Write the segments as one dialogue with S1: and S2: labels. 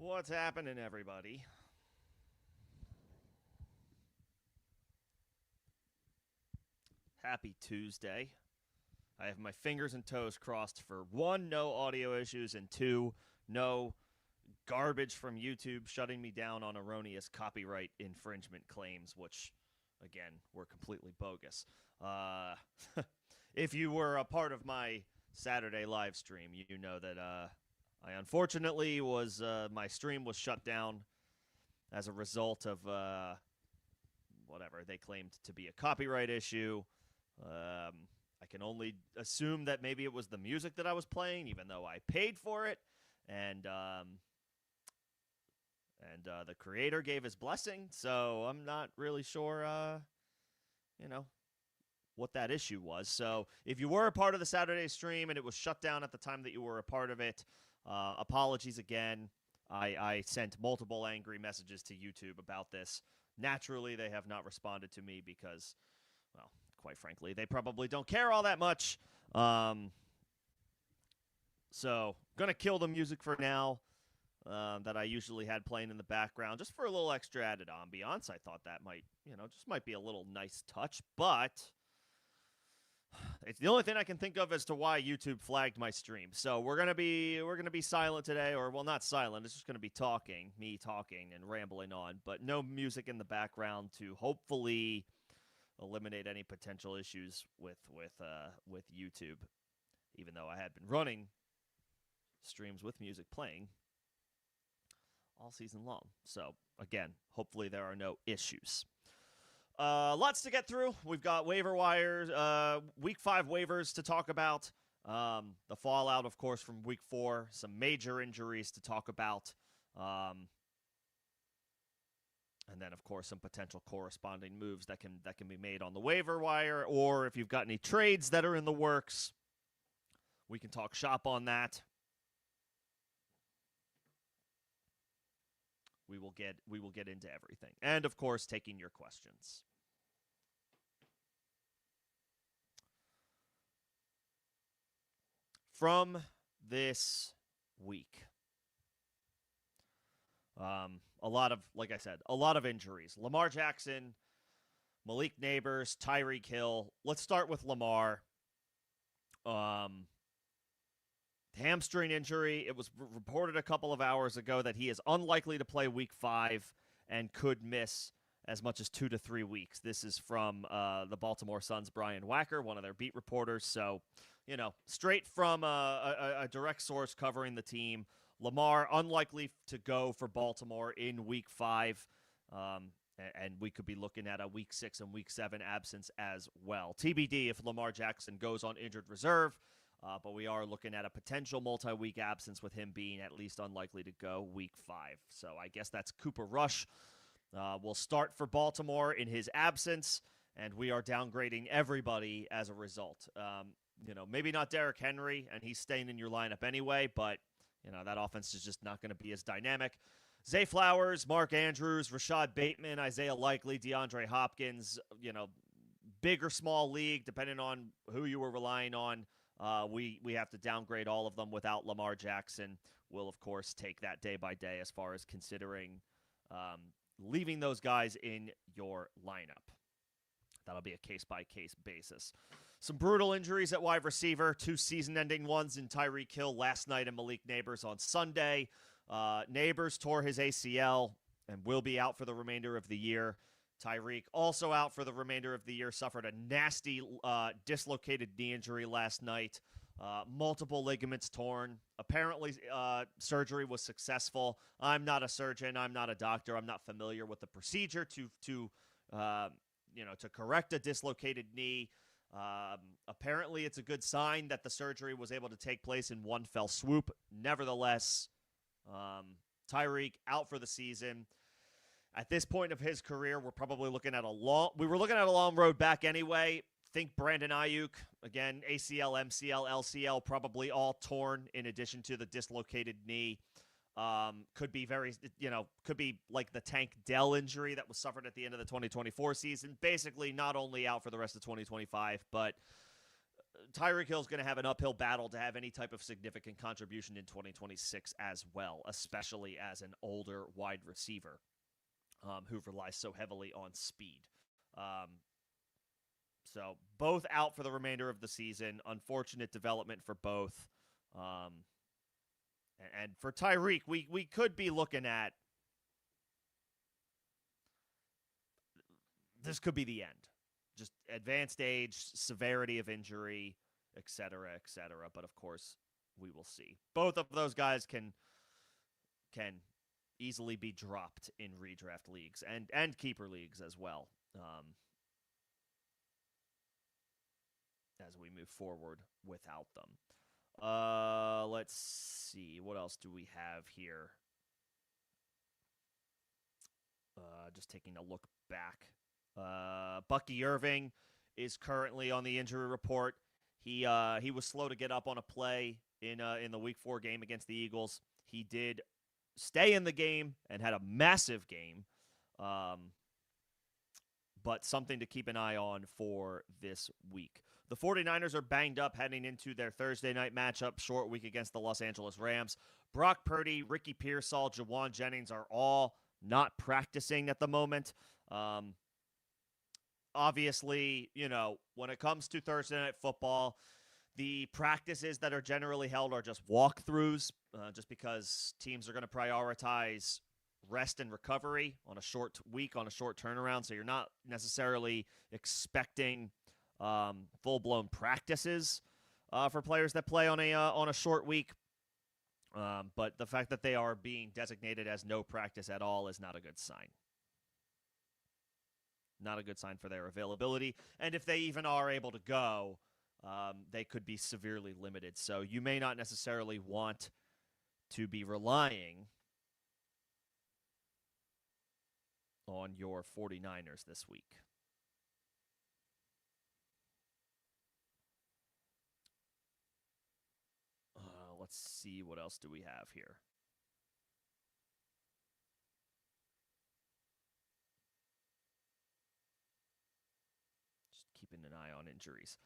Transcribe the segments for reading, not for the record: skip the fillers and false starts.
S1: What's happening, everybody? Happy Tuesday. I have my fingers and toes crossed for one, no audio issues, and two, no garbage from YouTube shutting me down on erroneous copyright infringement claims, which, again, were completely bogus. Uh, if you were a part of my Saturday live stream, you know that I unfortunately was my stream was shut down as a result of whatever they claimed to be a copyright issue. I can only assume that maybe it was the music that I was playing, even though I paid for it, and the creator gave his blessing. So I'm not really sure, you know, what that issue was. So if you were a part of the Saturday stream and it was shut down at the time that you were a part of it, apologies again. I sent multiple angry messages to YouTube about this. Naturally, they have not responded to me because, well, quite frankly, they probably don't care all that much. So, gonna kill the music for now that I usually had playing in the background, just for a little extra added ambiance. I thought that might, just might be a little nice touch, but it's the only thing I can think of as to why YouTube flagged my stream. So we're gonna be silent today, or well, not silent. It's just gonna be me talking and rambling on, but no music in the background to hopefully eliminate any potential issues with YouTube. Even though I had been running streams with music playing all season long, so again, hopefully there are no issues. Lots to get through. We've got waiver wires, week 5 waivers to talk about. The fallout, of course, from week 4. Some major injuries to talk about. And then, of course, some potential corresponding moves that can be made on the waiver wire. Or if you've got any trades that are in the works, we can talk shop on that. We will get into everything. And, of course, taking your questions. From this week, a lot of, like I said, a lot of injuries. Lamar Jackson, Malik Neighbors, Tyreek Hill. Let's start with Lamar. Hamstring injury. It was reported a couple of hours ago that he is unlikely to play week 5 and could miss as much as 2 to 3 weeks. This is from the Baltimore Sun's Brian Wacker, one of their beat reporters. So, straight from a direct source covering the team. Lamar unlikely to go for Baltimore in week 5. And we could be looking at a week 6 and week 7 absence as well. TBD if Lamar Jackson goes on injured reserve. But we are looking at a potential multi-week absence with him being at least unlikely to go week 5. So I guess that's Cooper Rush. Will start for Baltimore in his absence, and we are downgrading everybody as a result. Maybe not Derrick Henry, and he's staying in your lineup anyway, but, that offense is just not going to be as dynamic. Zay Flowers, Mark Andrews, Rashad Bateman, Isaiah Likely, DeAndre Hopkins, big or small league, depending on who you were relying on. We have to downgrade all of them without Lamar Jackson. We'll, of course, take that day by day as far as considering leaving those guys in your lineup. That'll be a case-by-case basis. Some brutal injuries at wide receiver, 2 season-ending ones in Tyreek Hill last night and Malik Neighbors on Sunday. Neighbors tore his ACL and will be out for the remainder of the year. Tyreek also out for the remainder of the year, suffered a nasty dislocated knee injury last night. Multiple ligaments torn. Apparently, surgery was successful. I'm not a surgeon. I'm not a doctor. I'm not familiar with the procedure to correct a dislocated knee. Apparently, it's a good sign that the surgery was able to take place in one fell swoop. Nevertheless, Tyreek out for the season. At this point of his career, we're probably looking at a long road back anyway. Think Brandon Ayuk, again, ACL, MCL, LCL, probably all torn in addition to the dislocated knee. Could be like the Tank Dell injury that was suffered at the end of the 2024 season. Basically, not only out for the rest of 2025, but Tyreek Hill's going to have an uphill battle to have any type of significant contribution in 2026 as well, especially as an older wide receiver who relies so heavily on speed. So both out for the remainder of the season. Unfortunate development for both. And for Tyreek, we could be looking at this could be the end. Just advanced age, severity of injury, et cetera, et cetera. But of course, we will see. Both of those guys can easily be dropped in redraft leagues and keeper leagues as well. As we move forward without them. Let's see. What else do we have here? Just taking a look back. Bucky Irving is currently on the injury report. He was slow to get up on a play in the Week 4 game against the Eagles. He did stay in the game and had a massive game. But something to keep an eye on for this week. The 49ers are banged up heading into their Thursday night matchup, short week against the Los Angeles Rams. Brock Purdy, Ricky Pearsall, Jawan Jennings are all not practicing at the moment. Obviously, when it comes to Thursday night football, the practices that are generally held are just walkthroughs, just because teams are going to prioritize rest and recovery on a short week, on a short turnaround. So you're not necessarily expecting full-blown practices for players that play on a short week. But the fact that they are being designated as no practice at all is not a good sign. Not a good sign for their availability. And if they even are able to go, they could be severely limited. So you may not necessarily want to be relying on your 49ers this week. Let's see, what else do we have here? Just keeping an eye on injuries.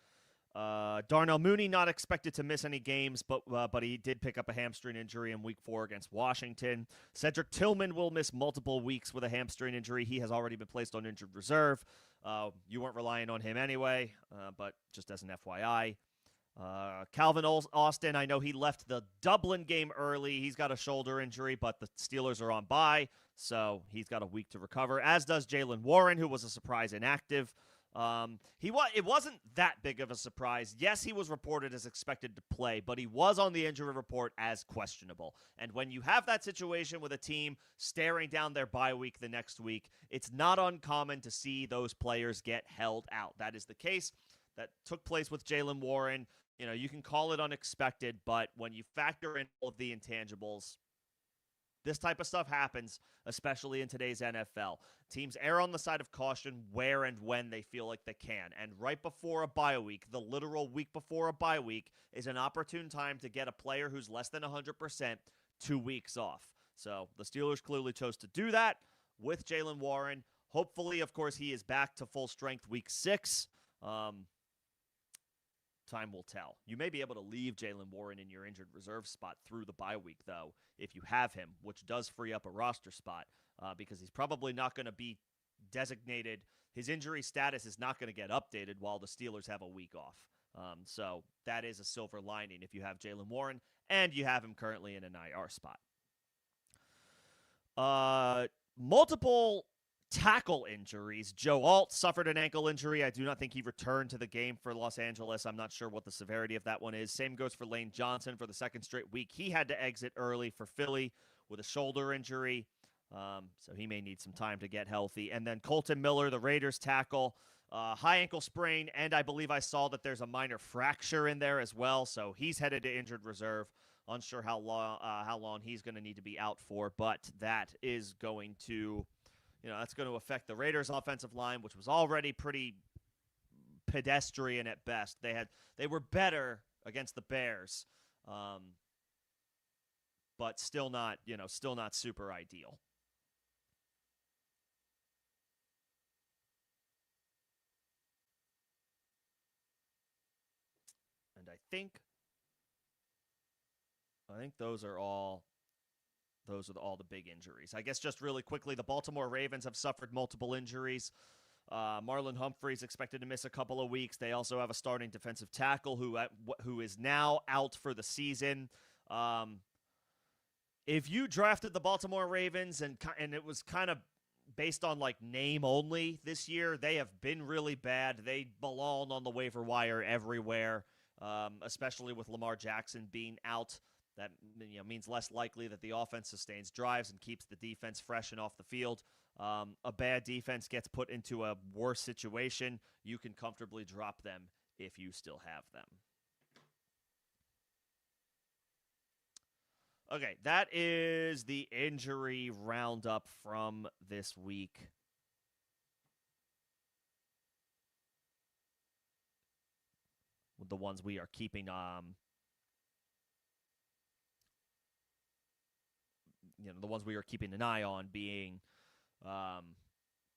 S1: Darnell Mooney not expected to miss any games, but he did pick up a hamstring injury in Week 4 against Washington. Cedric Tillman will miss multiple weeks with a hamstring injury. He has already been placed on injured reserve. You weren't relying on him anyway, but just as an FYI. Calvin Austin, I know he left the Dublin game early. He's got a shoulder injury, but the Steelers are on bye, so he's got a week to recover, as does Jaylen Warren, who was a surprise inactive. It wasn't that big of a surprise. Yes, he was reported as expected to play, but he was on the injury report as questionable. And when you have that situation with a team staring down their bye week the next week, it's not uncommon to see those players get held out. That is the case that took place with Jaylen Warren. You can call it unexpected, but when you factor in all of the intangibles, this type of stuff happens, especially in today's NFL. Teams err on the side of caution where and when they feel like they can. And right before a bye week, the literal week before a bye week, is an opportune time to get a player who's less than 100% 2 weeks off. So the Steelers clearly chose to do that with Jaylen Warren. Hopefully, of course, he is back to full strength Week 6. Time will tell. You may be able to leave Jaylen Warren in your injured reserve spot through the bye week, though, if you have him, which does free up a roster spot, because he's probably not going to be designated. His injury status is not going to get updated while the Steelers have a week off. So that is a silver lining if you have Jaylen Warren and you have him currently in an IR spot. Multiple tackle injuries. Joe Alt suffered an ankle injury. I do not think he returned to the game for Los Angeles. I'm not sure what the severity of that one is. Same goes for Lane Johnson for the second straight week. He had to exit early for Philly with a shoulder injury, so he may need some time to get healthy. And then Colton Miller, the Raiders tackle, high ankle sprain, and I believe I saw that there's a minor fracture in there as well, so he's headed to injured reserve. Unsure how long he's going to need to be out for, but that is going to that's going to affect the Raiders' offensive line, which was already pretty pedestrian at best. They were better against the Bears, but still not super ideal. And I think those are all the big injuries. I guess just really quickly, the Baltimore Ravens have suffered multiple injuries. Marlon Humphrey's expected to miss a couple of weeks. They also have a starting defensive tackle who is now out for the season. If you drafted the Baltimore Ravens and it was kind of based on like name only this year, they have been really bad. They belong on the waiver wire everywhere, especially with Lamar Jackson being out. That means less likely that the offense sustains drives and keeps the defense fresh and off the field. A bad defense gets put into a worse situation. You can comfortably drop them if you still have them. Okay, that is the injury roundup from this week. The ones we are keeping the ones we are keeping an eye on being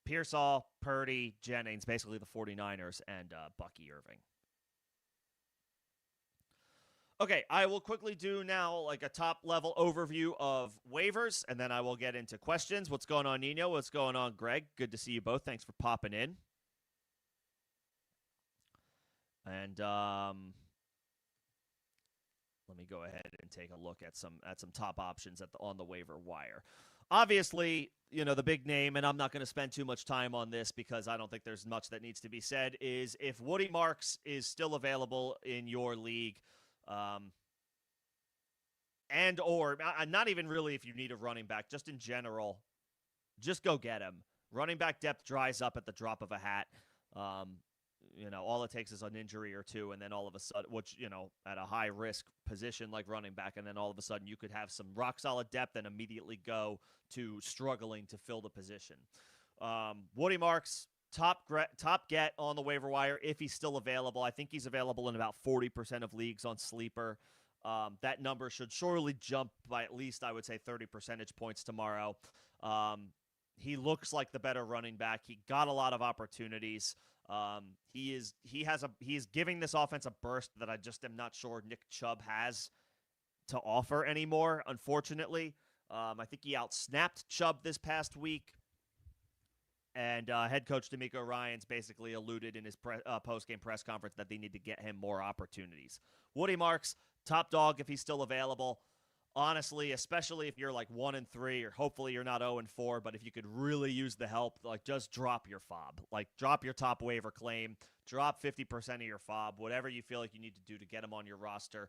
S1: Pearsall, Purdy, Jennings, basically the 49ers, and Bucky Irving. Okay, I will quickly do now like a top-level overview of waivers, and then I will get into questions. What's going on, Nino? What's going on, Greg? Good to see you both. Thanks for popping in. And let me go ahead and take a look at some top options on the waiver wire. Obviously, the big name, and I'm not going to spend too much time on this because I don't think there's much that needs to be said, is if Woody Marks is still available in your league, and or not even really if you need a running back, just in general, just go get him. Running back depth dries up at the drop of a hat. All it takes is an injury or two, and then all of a sudden, at a high-risk position like running back, and then all of a sudden you could have some rock-solid depth and immediately go to struggling to fill the position. Woody Marks, top get on the waiver wire if he's still available. I think he's available in about 40% of leagues on Sleeper. That number should surely jump by at least, I would say, 30 percentage points tomorrow. He looks like the better running back. He got a lot of opportunities. He is giving this offense a burst that I just am not sure Nick Chubb has to offer anymore, unfortunately. I think he outsnapped Chubb this past week. And head coach DeMeco Ryans basically alluded in his post-game press conference that they need to get him more opportunities. Woody Marks, top dog if he's still available. Honestly, especially if you're like 1-3, or hopefully you're not 0-4, but if you could really use the help, like just drop your fob. Like drop your top waiver claim, drop 50% of your fob, whatever you feel like you need to do to get him on your roster.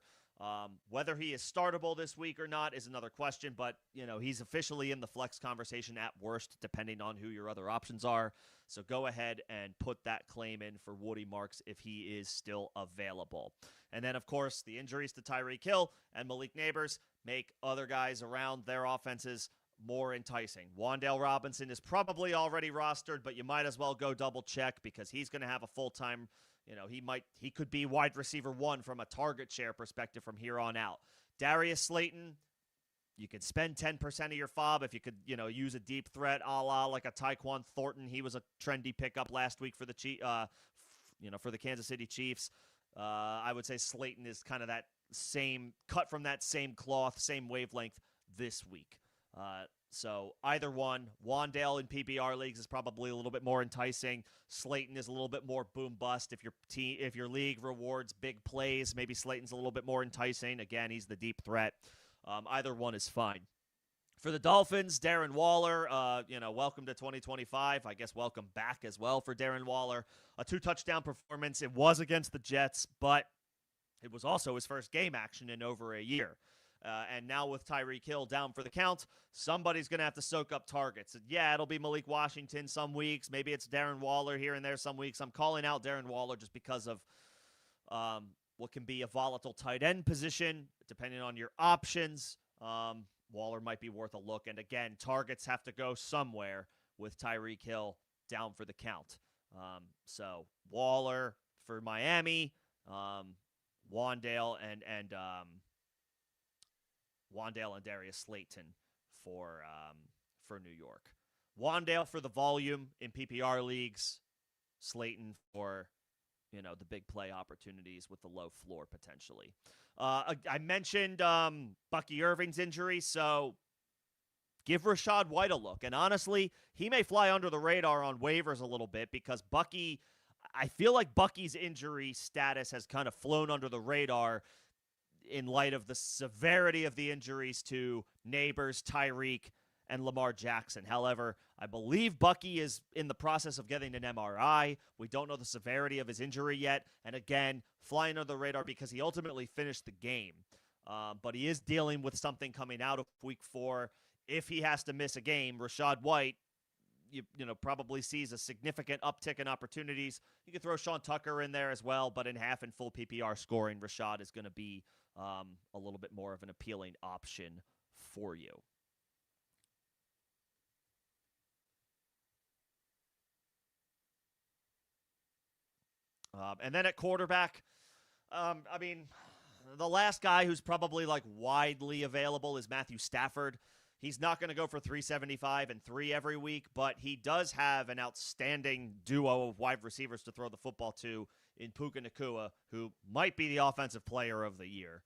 S1: Whether he is startable this week or not is another question, but he's officially in the flex conversation at worst, depending on who your other options are. So go ahead and put that claim in for Woody Marks if he is still available. And then, of course, the injuries to Tyreek Hill and Malik Neighbors make other guys around their offenses more enticing. Wan'Dale Robinson is probably already rostered, but you might as well go double check because he's going to have a full-time, he could be wide receiver 1 from a target share perspective from here on out. Darius Slayton, you could spend 10% of your fob if you could, use a deep threat a la like a Tyquan Thornton. He was a trendy pickup last week for the for the Kansas City Chiefs. I would say Slayton is kind of that same cut from that same cloth, same wavelength this week. So either one, Wan'Dale in PPR leagues is probably a little bit more enticing. Slayton is a little bit more boom bust. If your league rewards big plays, maybe Slayton's a little bit more enticing. Again, he's the deep threat. Either one is fine. For the Dolphins, Darren Waller, welcome to 2025. I guess welcome back as well for Darren Waller. A 2-touchdown performance. It was against the Jets, but it was also his first game action in over a year. And now with Tyreek Hill down for the count, somebody's going to have to soak up targets. Yeah, it'll be Malik Washington some weeks. Maybe it's Darren Waller here and there some weeks. I'm calling out Darren Waller just because of what can be a volatile tight end position, depending on your options. Waller might be worth a look. And again, targets have to go somewhere with Tyreek Hill down for the count. So Waller for Miami, Wan'Dale and Darius Slayton for New York. Wan'Dale for the volume in PPR leagues, Slayton for the big play opportunities with the low floor potentially. I mentioned Bucky Irving's injury, so give Rachaad White a look. And honestly, he may fly under the radar on waivers a little bit because I feel like Bucky's injury status has kind of flown under the radar in light of the severity of the injuries to Neighbors, Tyreek, and Lamar Jackson. However, I believe Bucky is in the process of getting an MRI. We don't know the severity of his injury yet. And again, flying under the radar because he ultimately finished the game. But he is dealing with something coming out of week 4. If he has to miss a game, Rachaad White, probably sees a significant uptick in opportunities. You could throw Sean Tucker in there as well, but in half and full PPR scoring, Rachaad is going to be a little bit more of an appealing option for you. And then at quarterback, the last guy who's probably widely available is Matthew Stafford. He's not going to go for 375 and 3 every week, but he does have an outstanding duo of wide receivers to throw the football to in Puka Nacua, who might be the offensive player of the year.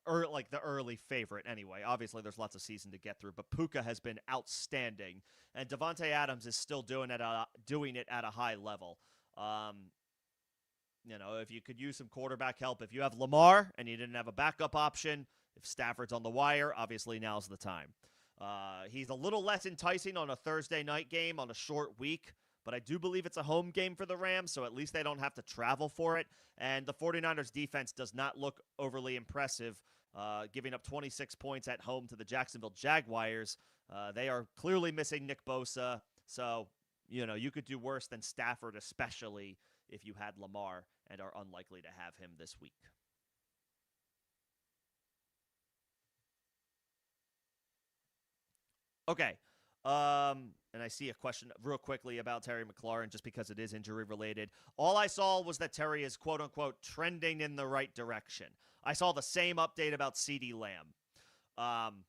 S1: Or the early favorite anyway. Obviously, there's lots of season to get through, but Puka has been outstanding, and Devontae Adams is still doing it at a high level. If you could use some quarterback help, if you have Lamar and you didn't have a backup option, if Stafford's on the wire, obviously now's the time. He's a little less enticing on a Thursday night game on a short week, but I do believe it's a home game for the Rams, so at least they don't have to travel for it. And the 49ers defense does not look overly impressive, giving up 26 points at home to the Jacksonville Jaguars. They are clearly missing Nick Bosa, so you could do worse than Stafford, especially if you had Lamar and are unlikely to have him this week. Okay. And I see a question real quickly about Terry McLaurin just because it is injury related. All I saw was that Terry is quote unquote trending in the right direction. I saw the same update about CeeDee Lamb.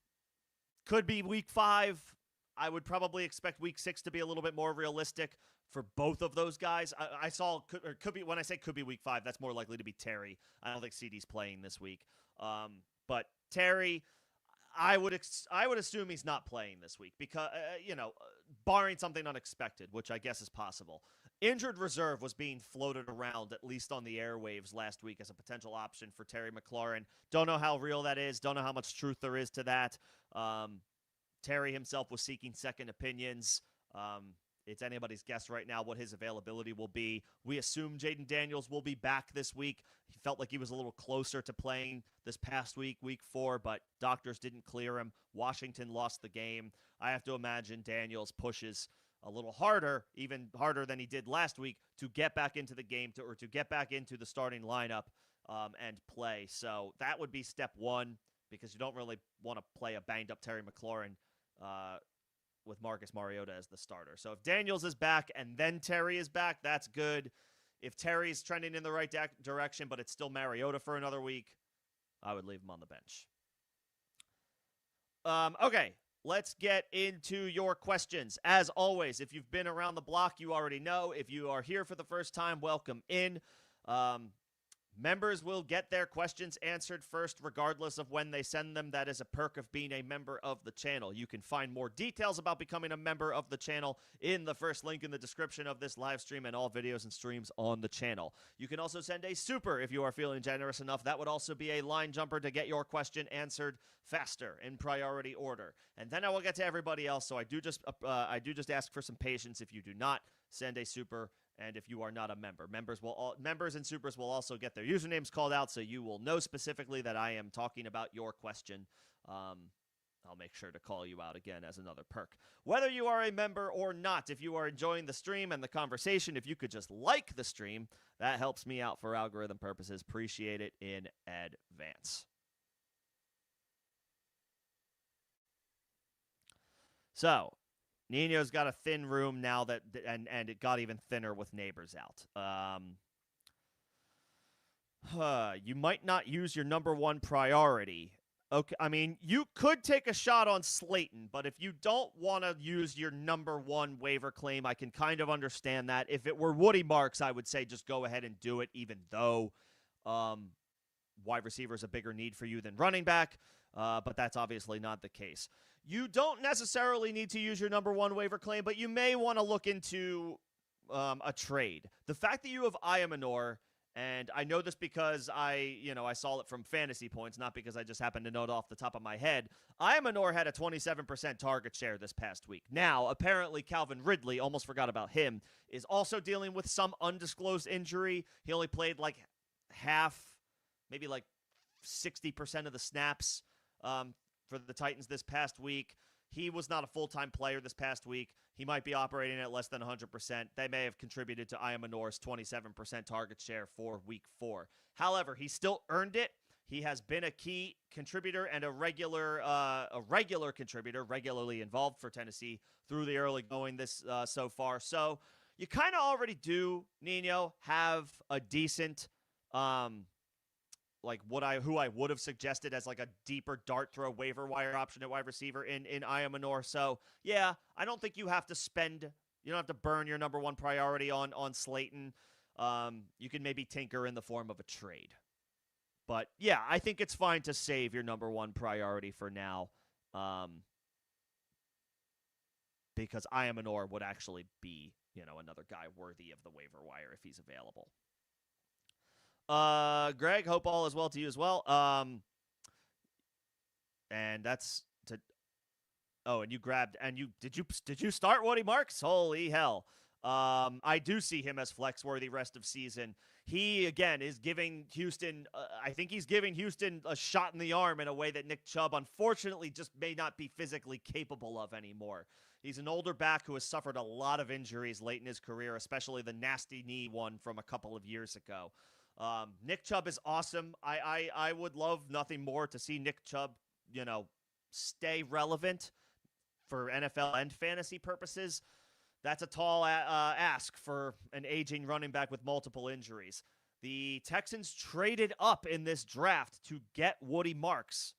S1: Could be week 5. I would probably expect week 6 to be a little bit more realistic for both of those guys. I saw, could be, when I say could be week 5, that's more likely to be Terry. I don't think CeeDee's playing this week. But Terry, I would assume he's not playing this week because, barring something unexpected, which I guess is possible. Injured reserve was being floated around, at least on the airwaves last week, as a potential option for Terry McLaurin. Don't know how real that is. Don't know how much truth there is to that. Terry himself was seeking second opinions. It's anybody's guess right now what his availability will be. We assume Jaden Daniels will be back this week. He felt like he was a little closer to playing this past week, week 4, but doctors didn't clear him. Washington lost the game. I have to imagine Daniels pushes a little harder, even harder than he did last week, to get back into the game or to get back into the starting lineup and play. So that would be step 1 because you don't really want to play a banged-up Terry McLaurin with Marcus Mariota as the starter. So if Daniels is back and then Terry is back, that's good. If Terry's trending in the right direction, but it's still Mariota for another week, I would leave him on the bench. Okay, let's get into your questions. As always, if you've been around the block, you already know. If you are here for the first time, welcome in. Members will get their questions answered first, regardless of when they send them. That is a perk of being a member of the channel. You can find more details about becoming a member of the channel in the first link in the description of this live stream and all videos and streams on the channel. You can also send a super if you are feeling generous enough. That would also be a line jumper to get your question answered faster in priority order. And then I will get to everybody else. So I do just ask for some patience if you do not send a super. And if you are not a member, members and supers will also get their usernames called out, so you will know specifically that I am talking about your question. I'll make sure to call you out again as another perk. Whether you are a member or not, if you are enjoying the stream and the conversation, if you could just like the stream, that helps me out for algorithm purposes. Appreciate it in advance. So, Nino's got a thin room now and it got even thinner with Neighbors out. You might not use your number 1 priority. Okay, I mean, you could take a shot on Slayton, but if you don't want to use your number one waiver claim, I can kind of understand that. If it were Woody Marks, I would say just go ahead and do it, even though um, wide receiver is a bigger need for you than running back, but that's obviously not the case. You don't necessarily need to use your number one waiver claim, but you may want to look into a trade. The fact that you have Ayamanor, and I know this because I saw it from fantasy points, not because I just happened to know it off the top of my head. Ayamanor had a 27% target share this past week. Now, apparently Calvin Ridley, almost forgot about him, is also dealing with some undisclosed injury. He only played like half, maybe like 60% of the snaps for the Titans this past week. He was not a full-time player this past week. He might be operating at less than 100%. They may have contributed to Ayamanor's 27% target share for week 4. However, he still earned it. He has been a key contributor and a regular contributor, regularly involved for Tennessee through the early going this so far. So you kind of already do, Nino, have a decent who I would have suggested as like a deeper dart throw waiver wire option at wide receiver in Ayamanor. So yeah, I don't think you have to burn your number one priority on Slayton. You can maybe tinker in the form of a trade. But yeah, I think it's fine to save your number one priority for now. Because Ayamanor would actually be, another guy worthy of the waiver wire if he's available. Greg, hope all is well to you as well. And that's to. Oh, and you grabbed did you start Woody Marks? Holy hell! I do see him as flex worthy rest of season. He again is giving Houston. I think he's giving Houston a shot in the arm in a way that Nick Chubb, unfortunately, just may not be physically capable of anymore. He's an older back who has suffered a lot of injuries late in his career, especially the nasty knee one from a couple of years ago. Nick Chubb is awesome. I would love nothing more to see Nick Chubb, stay relevant for NFL and fantasy purposes. That's a tall ask for an aging running back with multiple injuries. The Texans traded up in this draft to get Woody Marks.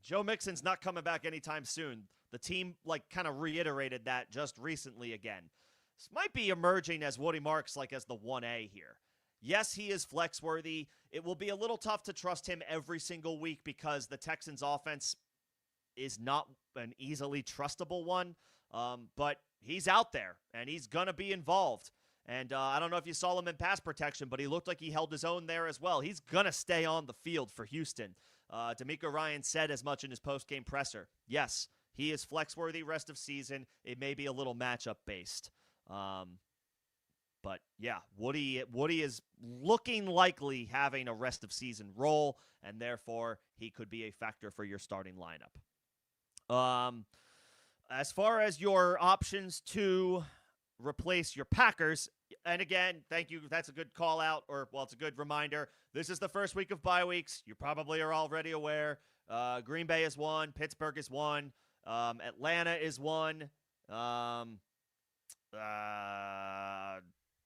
S1: Joe Mixon's not coming back anytime soon. The team kind of reiterated that just recently again. This might be emerging as Woody Marks as the 1A here. Yes, he is flex worthy. It will be a little tough to trust him every single week because the Texans offense is not an easily trustable one. But he's out there and he's going to be involved. And I don't know if you saw him in pass protection, but he looked like he held his own there as well. He's going to stay on the field for Houston. D'Amico Ryan said as much in his post-game presser. Yes, he is flex worthy rest of season. It may be a little matchup based. But yeah, Woody is looking likely having a rest of season role, and therefore he could be a factor for your starting lineup. As far as your options to replace your Packers, and again, thank you. That's a good call out, it's a good reminder. This is the first week of bye weeks. You probably are already aware. Green Bay is one. Pittsburgh is one. Atlanta is one.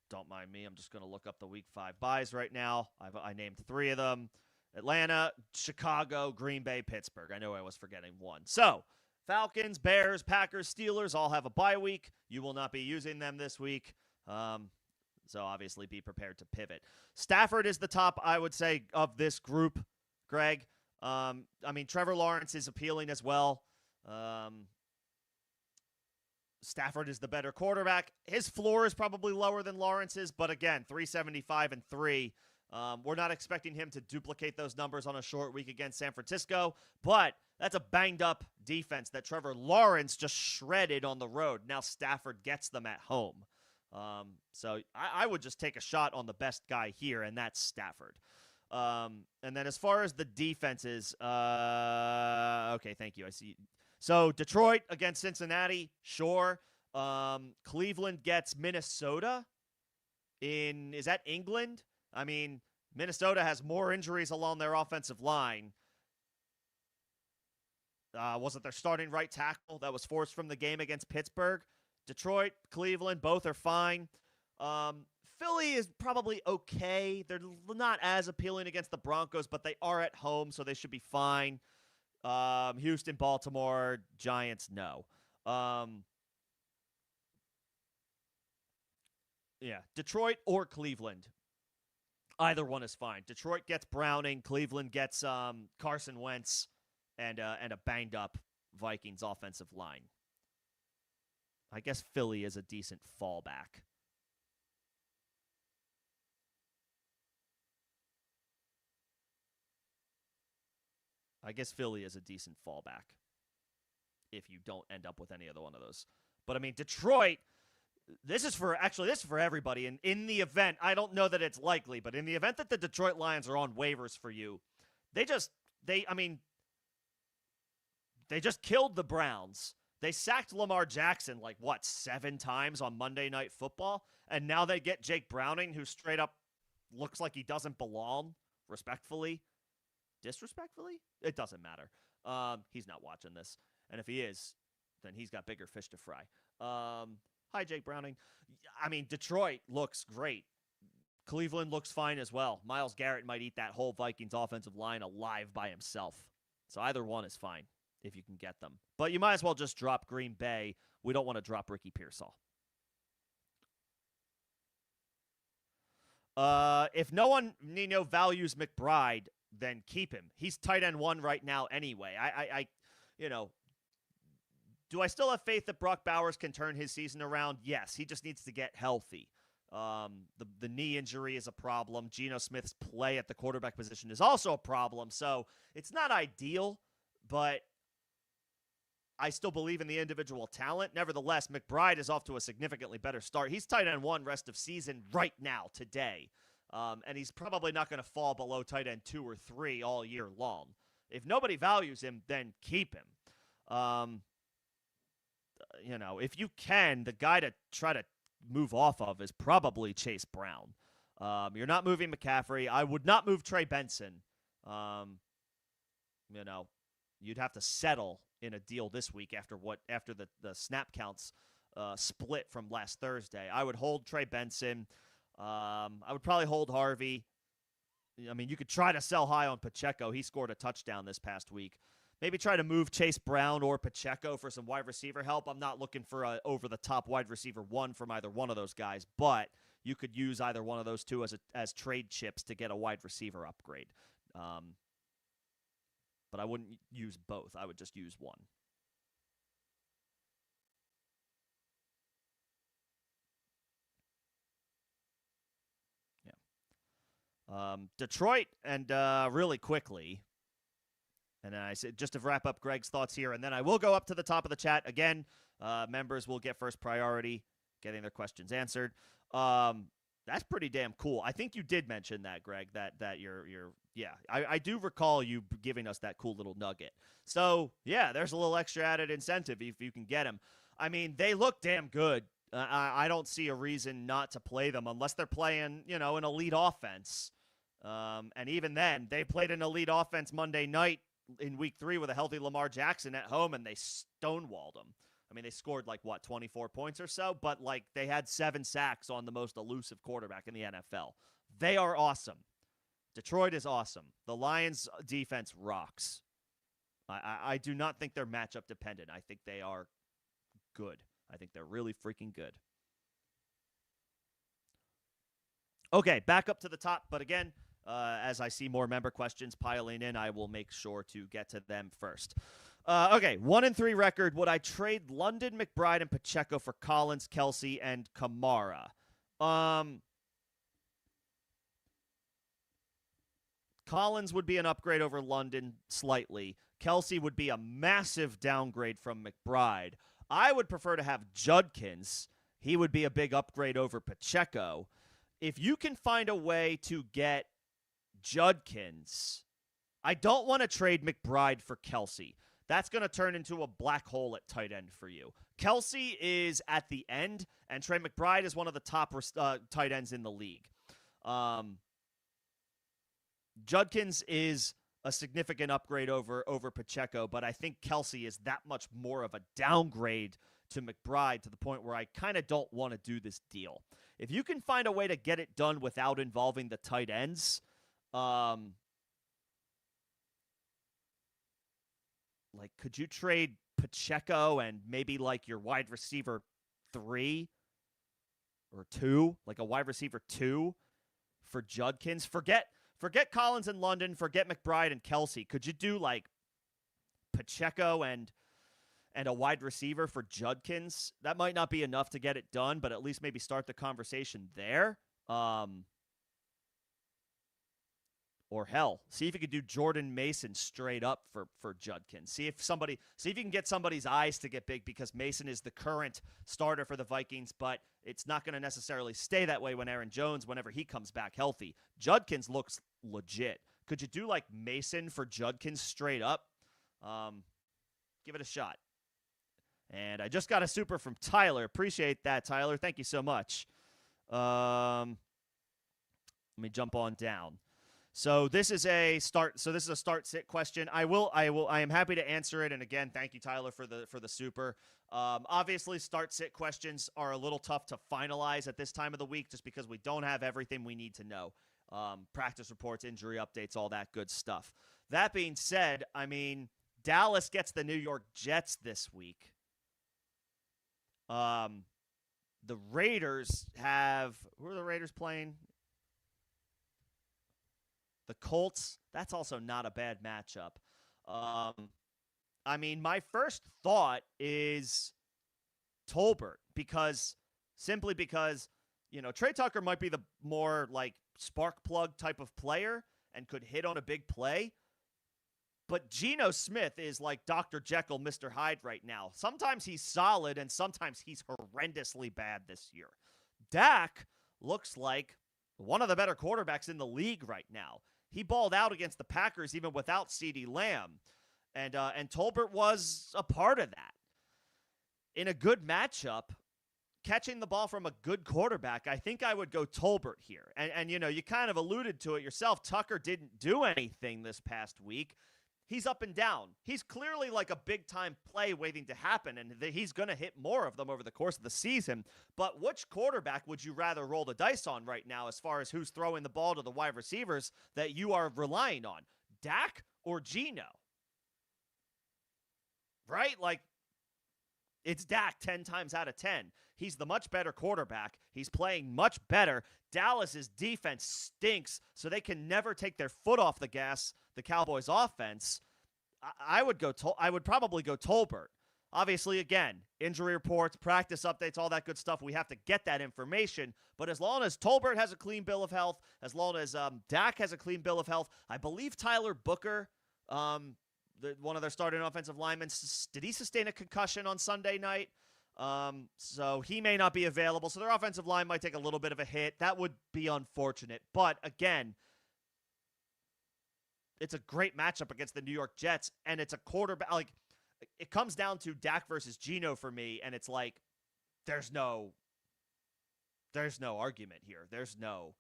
S1: Don't mind me. I'm just going to look up the week 5 buys right now. I named 3 of them. Atlanta, Chicago, Green Bay, Pittsburgh. I know I was forgetting one. So, Falcons, Bears, Packers, Steelers all have a bye week. You will not be using them this week. So obviously be prepared to pivot. Stafford is the top, I would say, of this group, Greg. Trevor Lawrence is appealing as well. Stafford is the better quarterback. His floor is probably lower than Lawrence's, but again, 375 and 3. We're not expecting him to duplicate those numbers on a short week against San Francisco, but that's a banged-up defense that Trevor Lawrence just shredded on the road. Now Stafford gets them at home. So I would just take a shot on the best guy here, and that's Stafford. And then as far as the defenses, okay, thank you. I see. So Detroit against Cincinnati, sure. Cleveland gets Minnesota. Is that England? Minnesota has more injuries along their offensive line. Was it their starting right tackle that was forced from the game against Pittsburgh? Detroit, Cleveland, both are fine. Philly is probably okay. They're not as appealing against the Broncos, but they are at home, so they should be fine. Houston, Baltimore, Giants, no. Yeah, Detroit or Cleveland. Either one is fine. Detroit gets Browning, Cleveland gets Carson Wentz, and a banged up Vikings offensive line. I guess Philly is a decent fallback. I guess Philly is a decent fallback if you don't end up with any other one of those. But I mean, Detroit, this is for everybody. And in the event, I don't know that it's likely, but in the event that the Detroit Lions are on waivers for you, they just killed the Browns. They sacked Lamar Jackson 7 times on Monday Night Football, and now they get Jake Browning, who straight up looks like he doesn't belong, respectfully. Disrespectfully? It doesn't matter. He's not watching this. And if he is, then he's got bigger fish to fry. Hi, Jake Browning. I mean, Detroit looks great. Cleveland looks fine as well. Myles Garrett might eat that whole Vikings offensive line alive by himself. So either one is fine if you can get them. But you might as well just drop Green Bay. We don't want to drop Ricky Pearsall. If no one, values McBride, then keep him. He's tight end 1 right now anyway. Do I still have faith that Brock Bowers can turn his season around? Yes, he just needs to get healthy. The knee injury is a problem. Geno Smith's play at the quarterback position is also a problem. So it's not ideal, but I still believe in the individual talent. Nevertheless, McBride is off to a significantly better start. He's tight end 1 rest of season right now, today. And he's probably not going to fall below tight end 2 or 3 all year long. If nobody values him, then keep him. If you can, the guy to try to move off of is probably Chase Brown. You're not moving McCaffrey. I would not move Trey Benson. You'd have to settle in a deal this week after the snap counts split from last Thursday. I would hold Trey Benson. I would probably hold Harvey. I mean, you could try to sell high on Pacheco. He scored a touchdown this past week. Maybe try to move Chase Brown or Pacheco for some wide receiver help. I'm not looking for a over-the-top wide receiver 1 from either one of those guys, but you could use either one of those two as trade chips to get a wide receiver upgrade. But I wouldn't use both. I would just use one. Yeah. Detroit, and really quickly, and then I said just to wrap up Greg's thoughts here, and then I will go up to the top of the chat again. Members will get first priority, getting their questions answered. That's pretty damn cool. I think you did mention that, Greg, that I do recall you giving us that cool little nugget. So, yeah, there's a little extra added incentive if you can get them. I mean, they look damn good. I don't see a reason not to play them unless they're playing, an elite offense. And even then, they played an elite offense Monday night in week 3 with a healthy Lamar Jackson at home, and they stonewalled them. I mean, they scored 24 points or so, but they had 7 sacks on the most elusive quarterback in the NFL. They are awesome. Detroit is awesome. The Lions' defense rocks. I do not think they're matchup dependent. I think they are good. I think they're really freaking good. Okay, back up to the top, but again, as I see more member questions piling in, I will make sure to get to them first. Okay, 1-3 record. Would I trade London, McBride, and Pacheco for Collins, Kelsey, and Kamara? Collins would be an upgrade over London slightly. Kelsey would be a massive downgrade from McBride. I would prefer to have Judkins. He would be a big upgrade over Pacheco. If you can find a way to get Judkins, I don't want to trade McBride for Kelsey. That's going to turn into a black hole at tight end for you. Kelsey is at the end, and Trey McBride is one of the top tight ends in the league. Judkins is a significant upgrade over Pacheco, but I think Kelsey is that much more of a downgrade to McBride to the point where I kind of don't want to do this deal. If you can find a way to get it done without involving the tight ends, like, could you trade Pacheco and maybe like your wide receiver 3 or 2, like a wide receiver 2 for Judkins? Forget Collins and London, forget McBride and Kelsey. Could you do like Pacheco and a wide receiver for Judkins? That might not be enough to get it done, but at least maybe start the conversation there. Or hell, see if you could do Jordan Mason straight up for Judkins. See if you can get somebody's eyes to get big, because Mason is the current starter for the Vikings, but it's not going to necessarily stay that way when Aaron Jones, whenever he comes back healthy. Judkins looks legit. Could you do like Mason for Judkins straight up? Give it a shot. And I just got a super from Tyler. Appreciate that, Tyler. Thank you so much. Let me jump on down. So this is a start sit question. I am happy to answer it. And again, thank you, Tyler, for the super. Obviously, start sit questions are a little tough to finalize at this time of the week, just because we don't have everything we need to know. Practice reports, injury updates, all that good stuff. That being said, I mean, Dallas gets the New York Jets this week. The Raiders have, who are the Raiders playing? The Colts. That's also not a bad matchup. I mean, my first thought is Tolbert, simply because, Trey Tucker might be the more like spark plug type of player and could hit on a big play. But Geno Smith is like Dr. Jekyll, Mr. Hyde right now. Sometimes he's solid, and sometimes he's horrendously bad this year. Dak looks like one of the better quarterbacks in the league right now. He balled out against the Packers even without CeeDee Lamb, and Tolbert was a part of that. In a good matchup, catching the ball from a good quarterback, I think I would go Tolbert here. And you kind of alluded to it yourself. Tucker didn't do anything this past week. He's up and down. He's clearly like a big-time play waiting to happen, and he's going to hit more of them over the course of the season. But which quarterback would you rather roll the dice on right now as far as who's throwing the ball to the wide receivers that you are relying on? Dak or Geno? Right? Like, it's Dak 10 times out of 10. He's the much better quarterback. He's playing much better. Dallas's defense stinks, so they can never take their foot off the gas, the Cowboys' offense. I would probably go Tolbert. Obviously, again, injury reports, practice updates, all that good stuff. We have to get that information. But as long as Tolbert has a clean bill of health, as long as Dak has a clean bill of health, I believe Tyler Booker, one of their starting offensive linemen, did he sustain a concussion on Sunday night? So he may not be available. So their offensive line might take a little bit of a hit. That would be unfortunate. But again, it's a great matchup against the New York Jets, and it's a quarterback. Like, it comes down to Dak versus Geno for me, and it's like there's no argument here. There's no,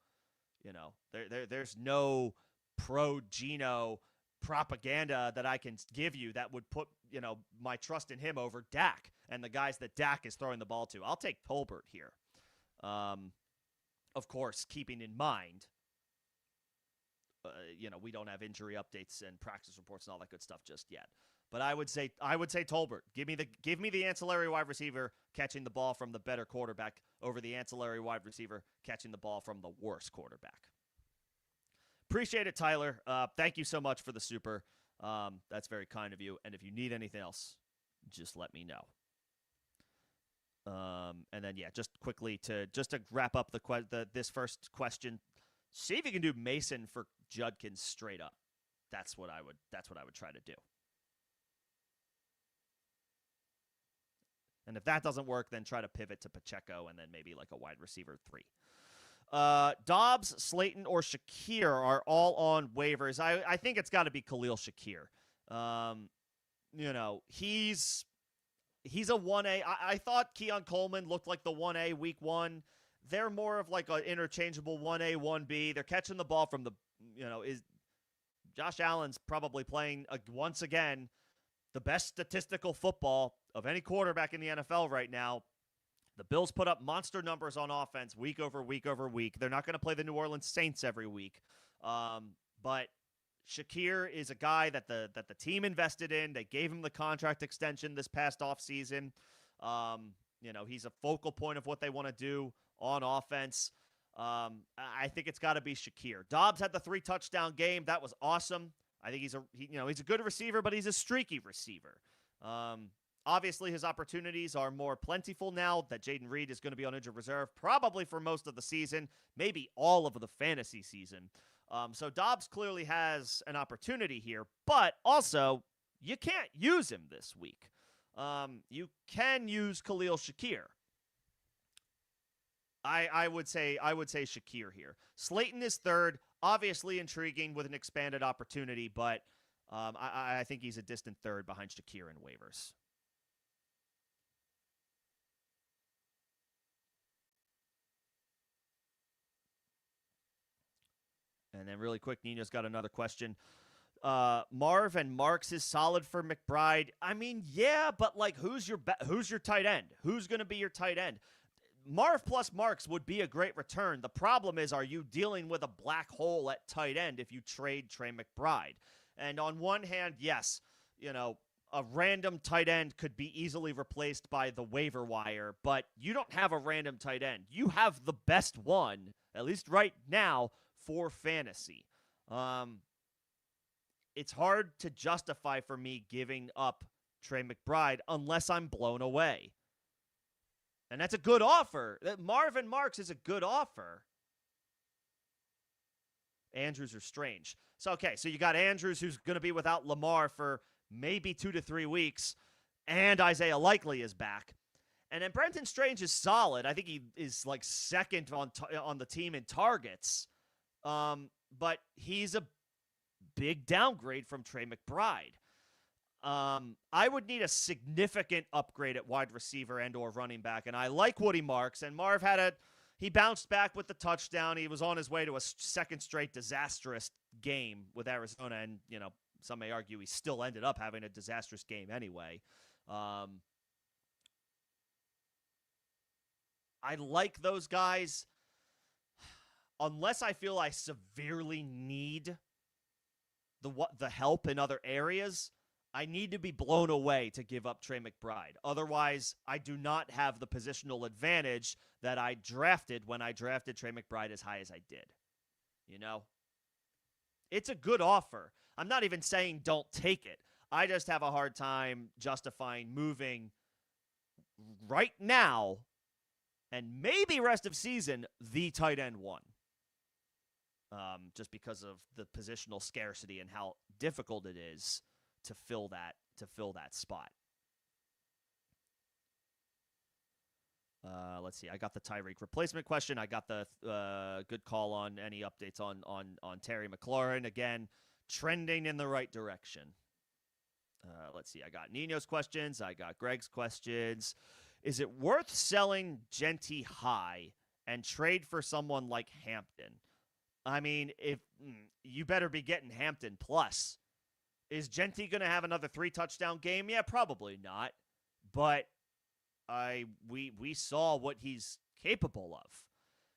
S1: there's no pro Geno propaganda that I can give you that would put, my trust in him over Dak and the guys that Dak is throwing the ball to. I'll take Tolbert here. Of course, keeping in mind, we don't have injury updates and practice reports and all that good stuff just yet. But I would say Tolbert. Give me the ancillary wide receiver catching the ball from the better quarterback over the ancillary wide receiver catching the ball from the worse quarterback. Appreciate it, Tyler. Thank you so much for the super. That's very kind of you. And if you need anything else, just let me know. And then, yeah, just quickly to wrap up this first question, see if you can do Mason for Judkins straight up. That's what I would try to do. And if that doesn't work, then try to pivot to Pacheco and then maybe like a wide receiver 3. Dobbs, Slayton, or Shakir are all on waivers. I think it's got to be Khalil Shakir. He's a 1A. I thought Keon Coleman looked like the 1A week 1. They're more of like an interchangeable 1A, 1B. They're catching the ball from the, is Josh Allen's probably playing once again the best statistical football of any quarterback in the NFL right now. The Bills put up monster numbers on offense week over week over week. They're not going to play the New Orleans Saints every week. But Shakir is a guy that the team invested in. They gave him the contract extension this past offseason. He's a focal point of what they want to do on offense. I think it's got to be Shakir. Dobbs had the 3-touchdown game. That was awesome. I think he's a good receiver, but he's a streaky receiver. Obviously, his opportunities are more plentiful now that Jaden Reed is going to be on injured reserve, probably for most of the season, maybe all of the fantasy season. So Dobbs clearly has an opportunity here, but also you can't use him this week. You can use Khalil Shakir. I would say Shakir here. Slayton is third, obviously intriguing with an expanded opportunity, but I think he's a distant third behind Shakir in waivers. And then really quick, Nino's got another question. Marv and Marks is solid for McBride. I mean, yeah, but like, who's your tight end? Who's going to be your tight end? Marv plus Marks would be a great return. The problem is, are you dealing with a black hole at tight end if you trade Trey McBride? And on one hand, yes, a random tight end could be easily replaced by the waiver wire, but you don't have a random tight end. You have the best one, at least right now, for fantasy. It's hard to justify for me giving up Trey McBride unless I'm blown away. And that's a good offer. Marvin Marks is a good offer. Andrews are strange. So you got Andrews, who's going to be without Lamar for maybe 2 to 3 weeks, and Isaiah Likely is back. And then Brenton Strange is solid. I think he is like second on the team in targets. But he's a big downgrade from Trey McBride. I would need a significant upgrade at wide receiver and or running back, and I like Woody Marks. And Marv he bounced back with the touchdown. He was on his way to a second straight disastrous game with Arizona, and some may argue he still ended up having a disastrous game anyway. I like those guys. Unless I feel I severely need the help in other areas, I need to be blown away to give up Trey McBride. Otherwise, I do not have the positional advantage that I drafted when I drafted Trey McBride as high as I did. It's a good offer. I'm not even saying don't take it. I just have a hard time justifying moving right now and maybe rest of season the tight end one. Just because of the positional scarcity and how difficult it is to fill that spot. Let's see. I got the Tyreek replacement question. I got the good call on any updates on Terry McLaurin. Again, trending in the right direction. Let's see. I got Nino's questions. I got Greg's questions. Is it worth selling Genty high and trade for someone like Hampton? I mean, if you better be getting Hampton plus. Is Genty going to have another 3-touchdown game? Yeah, probably not. But we saw what he's capable of.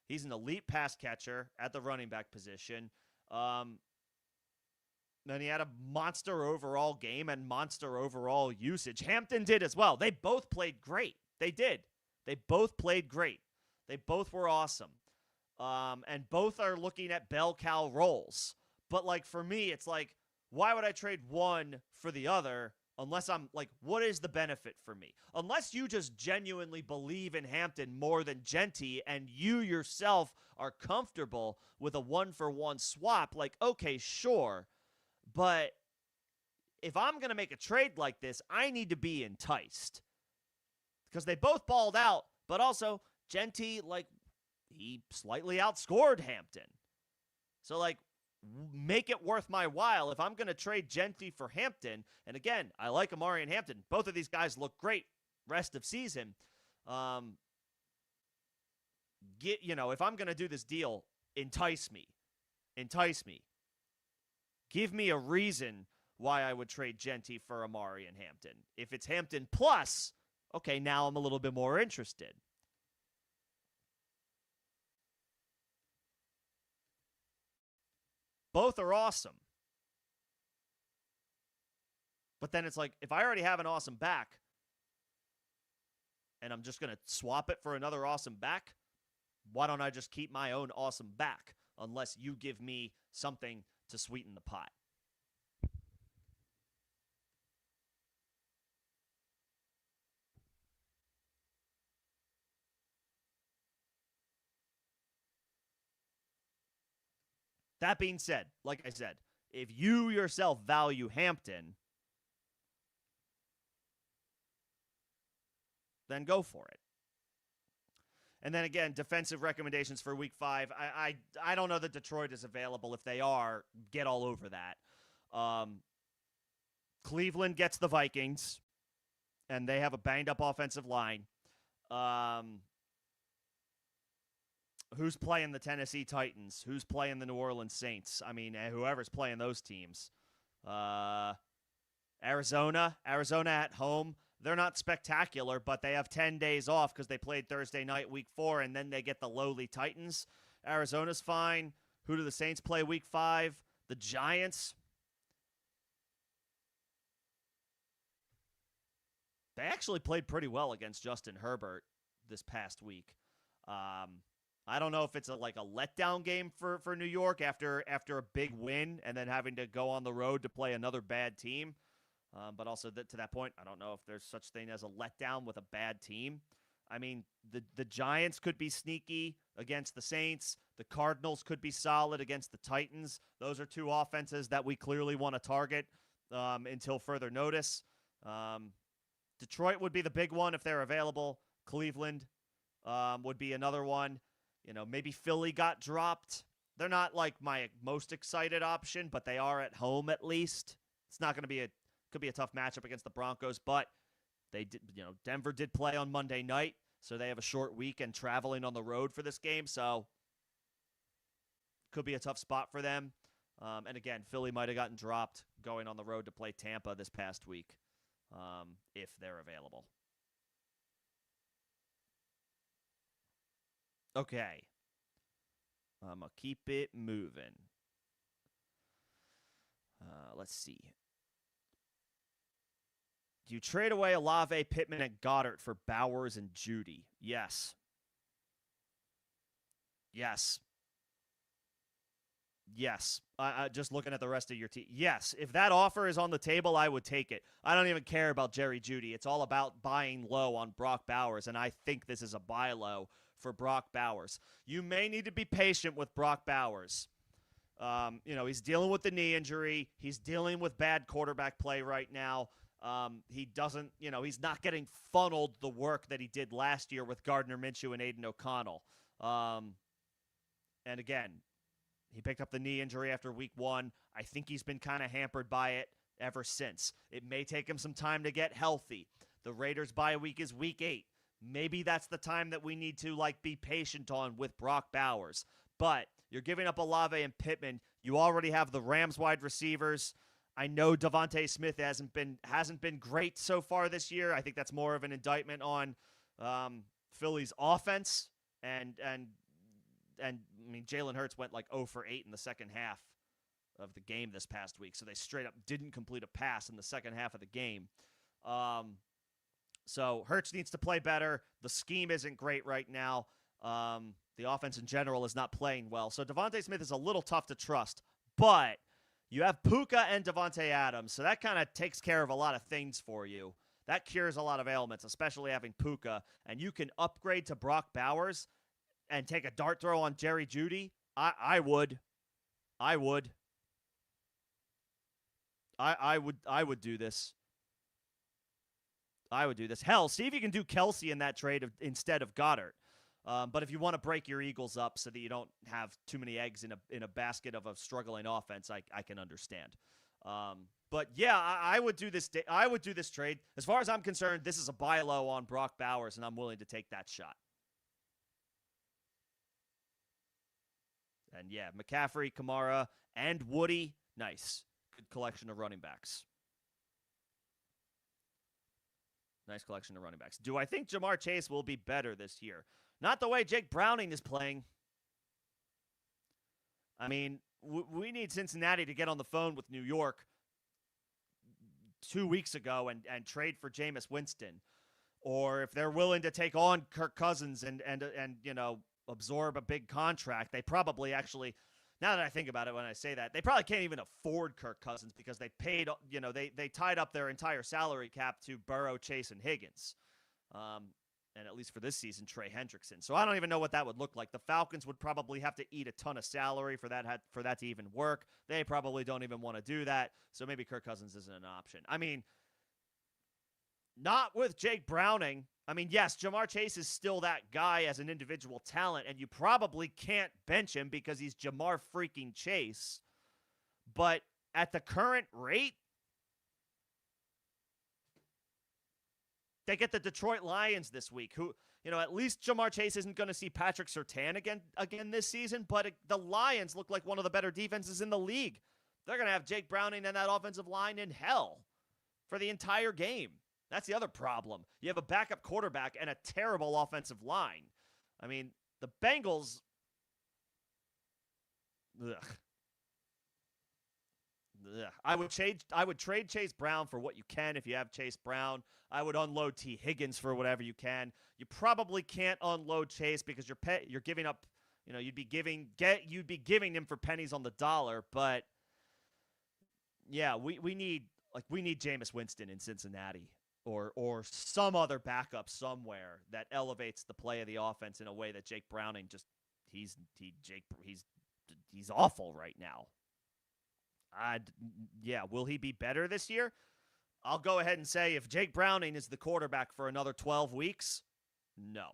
S1: He's an elite pass catcher at the running back position. Then he had a monster overall game and monster overall usage. Hampton did as well. They both played great. They did. They both played great. They both were awesome. And both are looking at bell cow roles. But, like, for me, it's like, why would I trade one for the other unless I'm, like, what is the benefit for me? Unless you just genuinely believe in Hampton more than Genty and you yourself are comfortable with a one-for-one swap, like, okay, sure. But if I'm going to make a trade like this, I need to be enticed. Because they both balled out, but also Genty, like, he slightly outscored Hampton. So, like, make it worth my while. If I'm going to trade Genty for Hampton, and again, I like Amari and Hampton. Both of these guys look great rest of season. If I'm going to do this deal, entice me. Give me a reason why I would trade Genty for Amari and Hampton. If it's Hampton plus, okay, now I'm a little bit more interested. Both are awesome. But then it's like, if I already have an awesome back and I'm just going to swap it for another awesome back, why don't I just keep my own awesome back unless you give me something to sweeten the pot? That being said, like I said, if you yourself value Hampton, then go for it. And then again, defensive recommendations for week 5. I don't know that Detroit is available. If they are, get all over that. Cleveland gets the Vikings, and they have a banged-up offensive line. Who's playing the Tennessee Titans? Who's playing the New Orleans Saints? I mean, whoever's playing those teams. Arizona at home. They're not spectacular, but they have 10 days off because they played Thursday night, week 4, and then they get the lowly Titans. Arizona's fine. Who do the Saints play week 5? The Giants. They actually played pretty well against Justin Herbert this past week. I don't know if it's like a letdown game for New York after a big win and then having to go on the road to play another bad team. But also to that point, I don't know if there's such thing as a letdown with a bad team. I mean, the Giants could be sneaky against the Saints. The Cardinals could be solid against the Titans. Those are two offenses that we clearly want to target until further notice. Detroit would be the big one if they're available. Cleveland would be another one. You know, maybe Philly got dropped. They're not like my most excited option, but they are at home at least. It's not going to be could be a tough matchup against the Broncos, but they did, Denver did play on Monday night, so they have a short week and traveling on the road for this game, so could be a tough spot for them. And again, Philly might have gotten dropped going on the road to play Tampa this past week, if they're available. Okay. I'm going to keep it moving. Let's see. Do you trade away Olave, Pittman, and Goddard for Bowers and Judy? Yes. Yes. Yes. Just looking at the rest of your team. Yes. If that offer is on the table, I would take it. I don't even care about Jerry Judy. It's all about buying low on Brock Bowers, and I think this is a buy low for Brock Bowers. You may need to be patient with Brock Bowers. He's dealing with the knee injury. He's dealing with bad quarterback play right now. He doesn't, he's not getting funneled the work that he did last year with Gardner Minshew and Aiden O'Connell. And again, he picked up the knee injury after week 1. I think he's been kind of hampered by it ever since. It may take him some time to get healthy. The Raiders' bye week is week 8. Maybe that's the time that we need to be patient on with Brock Bowers. But you're giving up Olave and Pittman. You already have the Rams wide receivers. I know Devontae Smith hasn't been great so far this year. I think that's more of an indictment on Philly's offense. And I mean, Jalen Hurts went 0 for 8 in the second half of the game this past week. So they straight up didn't complete a pass in the second half of the game. So Hurts needs to play better. The scheme isn't great right now. The offense in general is not playing well. So Devontae Smith is a little tough to trust. But you have Puka and Devontae Adams, so that kind of takes care of a lot of things for you. That cures a lot of ailments, especially having Puka. And you can upgrade to Brock Bowers and take a dart throw on Jerry Judy. I would do this. I would do this. Hell, see if you can do Kelsey in that trade instead of Goddard. But if you want to break your Eagles up so that you don't have too many eggs in a basket of a struggling offense, I can understand. But yeah, I would do this. I would do this trade. As far as I'm concerned, this is a buy low on Brock Bowers, and I'm willing to take that shot. And yeah, McCaffrey, Kamara, and Woody, nice. good collection of running backs. Nice collection of running backs. Do I think Jamar Chase will be better this year? Not the way Jake Browning is playing. I mean, we need Cincinnati to get on the phone with New York 2 weeks ago and trade for Jameis Winston. Or if they're willing to take on Kirk Cousins and absorb a big contract, they probably actually, now that I think about it when I say that, they probably can't even afford Kirk Cousins because they paid, they tied up their entire salary cap to Burrow, Chase, and Higgins. And at least for this season, Trey Hendrickson. So I don't even know what that would look like. The Falcons would probably have to eat a ton of salary for that to even work. They probably don't even want to do that. So maybe Kirk Cousins isn't an option. I mean, not with Jake Browning. I mean, yes, Jamar Chase is still that guy as an individual talent, and you probably can't bench him because he's Jamar freaking Chase. But at the current rate, they get the Detroit Lions this week, who, at least Jamar Chase isn't going to see Patrick Surtain again this season, but the Lions look like one of the better defenses in the league. They're going to have Jake Browning and that offensive line in hell for the entire game. That's the other problem. You have a backup quarterback and a terrible offensive line. I mean, the Bengals, ugh. I would trade Chase Brown for what you can if you have Chase Brown. I would unload T. Higgins for whatever you can. You probably can't unload Chase because you're giving up. You'd be giving him for pennies on the dollar. But yeah, we need Jameis Winston in Cincinnati or some other backup somewhere that elevates the play of the offense in a way that Jake Browning he's awful right now. Will he be better this year? I'll go ahead and say if Jake Browning is the quarterback for another 12 weeks, no.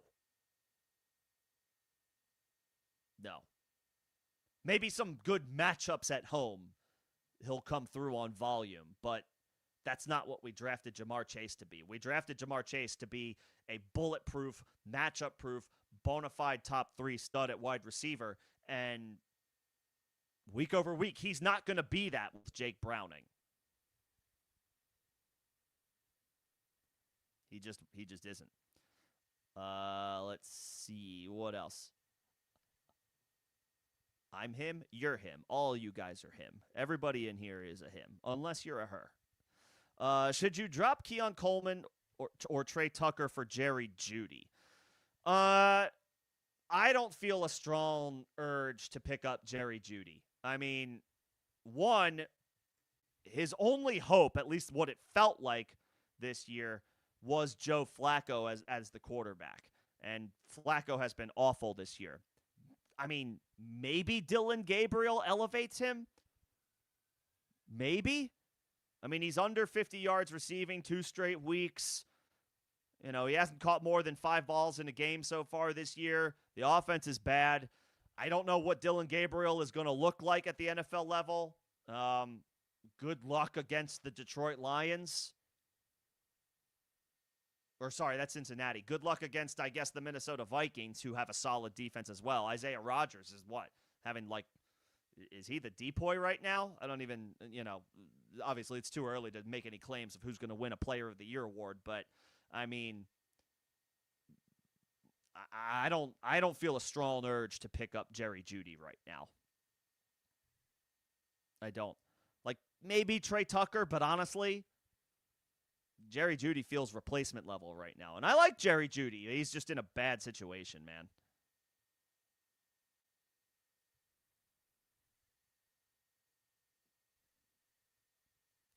S1: Maybe some good matchups at home, he'll come through on volume, but that's not what we drafted Jamar Chase to be. We drafted Jamar Chase to be a bulletproof, matchup-proof, bona fide top 3 stud at wide receiver, and week over week, he's not going to be that with Jake Browning. He just isn't. Let's see. What else? I'm him. You're him. All you guys are him. Everybody in here is a him, unless you're a her. Should you drop Keon Coleman or Trey Tucker for Jerry Jeudy? I don't feel a strong urge to pick up Jerry Jeudy. I mean, one, his only hope, at least what it felt like this year, was Joe Flacco as the quarterback. And Flacco has been awful this year. I mean, maybe Dylan Gabriel elevates him. Maybe. I mean, he's under 50 yards receiving 2 straight weeks. He hasn't caught more than 5 balls in a game so far this year. The offense is bad. I don't know what Dylan Gabriel is going to look like at the NFL level. Good luck against the Detroit Lions. Or, sorry, that's Cincinnati. Good luck against, I guess, the Minnesota Vikings, who have a solid defense as well. Isaiah Rodgers is what? Is he the depoy right now? I don't even, obviously it's too early to make any claims of who's going to win a Player of the Year award. But, I mean, I don't feel a strong urge to pick up Jerry Jeudy right now. I don't. Maybe Trey Tucker, but honestly, Jerry Jeudy feels replacement level right now. And I like Jerry Jeudy. He's just in a bad situation, man.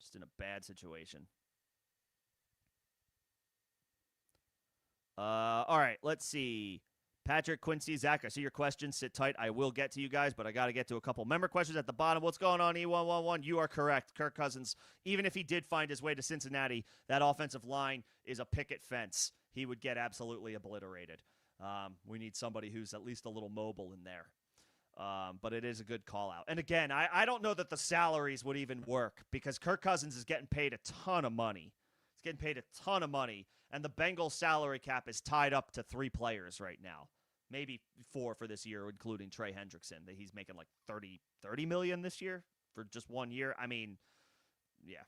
S1: Just in a bad situation. All right, let's see. Patrick, Quincy, Zach, I see your questions. Sit tight. I will get to you guys, but I got to get to a couple member questions at the bottom. What's going on, E111? You are correct. Kirk Cousins, even if he did find his way to Cincinnati, that offensive line is a picket fence. He would get absolutely obliterated. We need somebody who's at least a little mobile in there. But it is a good call out. And again, I don't know that the salaries would even work because Kirk Cousins is getting paid a ton of money. He's getting paid a ton of money, and the Bengals salary cap is tied up to 3 players right now. Maybe 4 for this year, including Trey Hendrickson, that he's making like $30 million this year for just 1 year. I mean, yeah,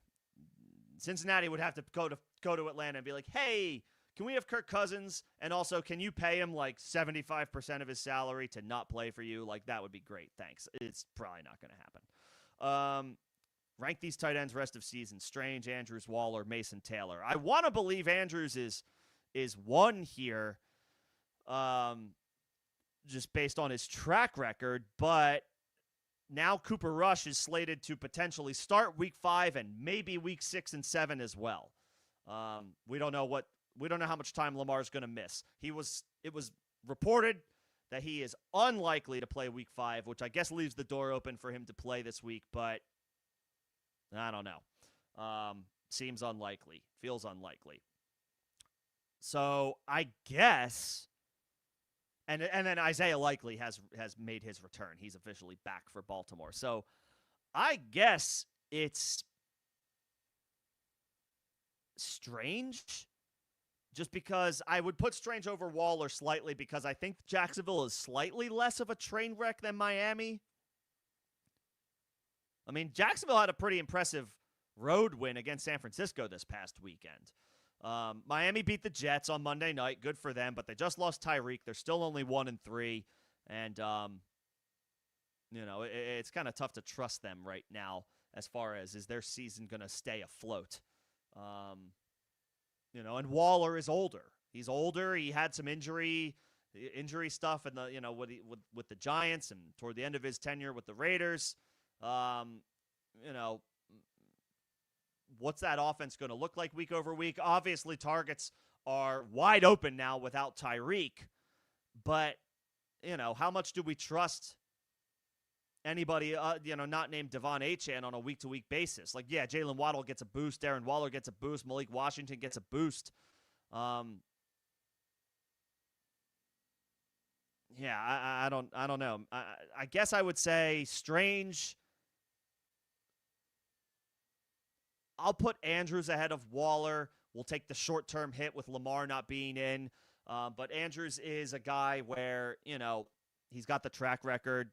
S1: Cincinnati would have to go to Atlanta and be like, hey, can we have Kirk Cousins? And also, can you pay him like 75% of his salary to not play for you? Like, that would be great. Thanks. It's probably not going to happen. Rank these tight ends rest of season: Strange, Andrews, Waller, Mason, Taylor. I want to believe Andrews is one here, just based on his track record, but now Cooper Rush is slated to potentially start week 5 and maybe week 6 and 7 as well. We don't know how much time Lamar's going to miss. It was reported that he is unlikely to play week 5, which I guess leaves the door open for him to play this week, but I don't know. Seems unlikely. Feels unlikely. So I guess, and then Isaiah Likely has made his return. He's officially back for Baltimore. So I guess it's Strange, just because I would put Strange over Waller slightly, because I think Jacksonville is slightly less of a train wreck than Miami. I mean, Jacksonville had a pretty impressive road win against San Francisco this past weekend. Miami beat the Jets on Monday night. Good for them, but they just lost Tyreek. They're still only 1-3, and it's kind of tough to trust them right now as far as, is their season going to stay afloat? And Waller is older. He's older. He had some injury stuff in the with the Giants and toward the end of his tenure with the Raiders. What's that offense going to look like week over week? Obviously, targets are wide open now without Tyreek, but how much do we trust anybody, not named Devon Achane on a week-to-week basis? Like, yeah, Jalen Waddle gets a boost, Darren Waller gets a boost, Malik Washington gets a boost. I don't know. I guess I would say Strange. I'll put Andrews ahead of Waller. We'll take the short-term hit with Lamar not being in. But Andrews is a guy where, he's got the track record,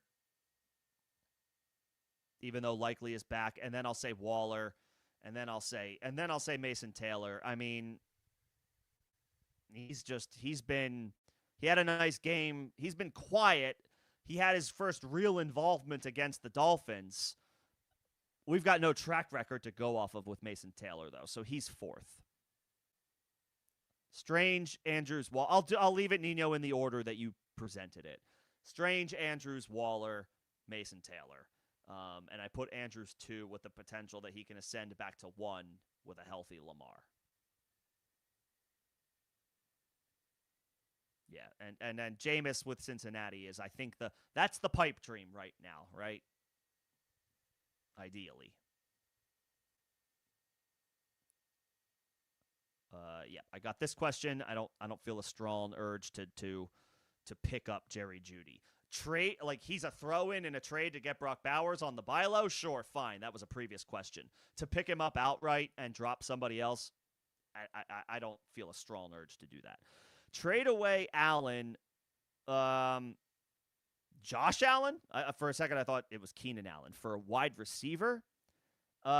S1: even though Likely is back. And then I'll say Waller. And then I'll say Mason Taylor. I mean, he had a nice game. He's been quiet. He had his first real involvement against the Dolphins. We've got no track record to go off of with Mason Taylor, though, so he's 4th. Strange, Andrews, Waller. I'll leave it, Nino, in the order that you presented it. Strange, Andrews, Waller, Mason Taylor. And I put Andrews 2 with the potential that he can ascend back to 1 with a healthy Lamar. Yeah, and then Jameis with Cincinnati is, I think, that's the pipe dream right now, right? Ideally. I got this question. I don't feel a strong urge to pick up Jerry Jeudy. Trade, like, he's a throw-in a trade to get Brock Bowers on the buy low? Sure, fine. That was a previous question. To pick him up outright and drop somebody else, I don't feel a strong urge to do that. Trade away Allen. Josh Allen? For a second, I thought it was Keenan Allen. For a wide receiver, you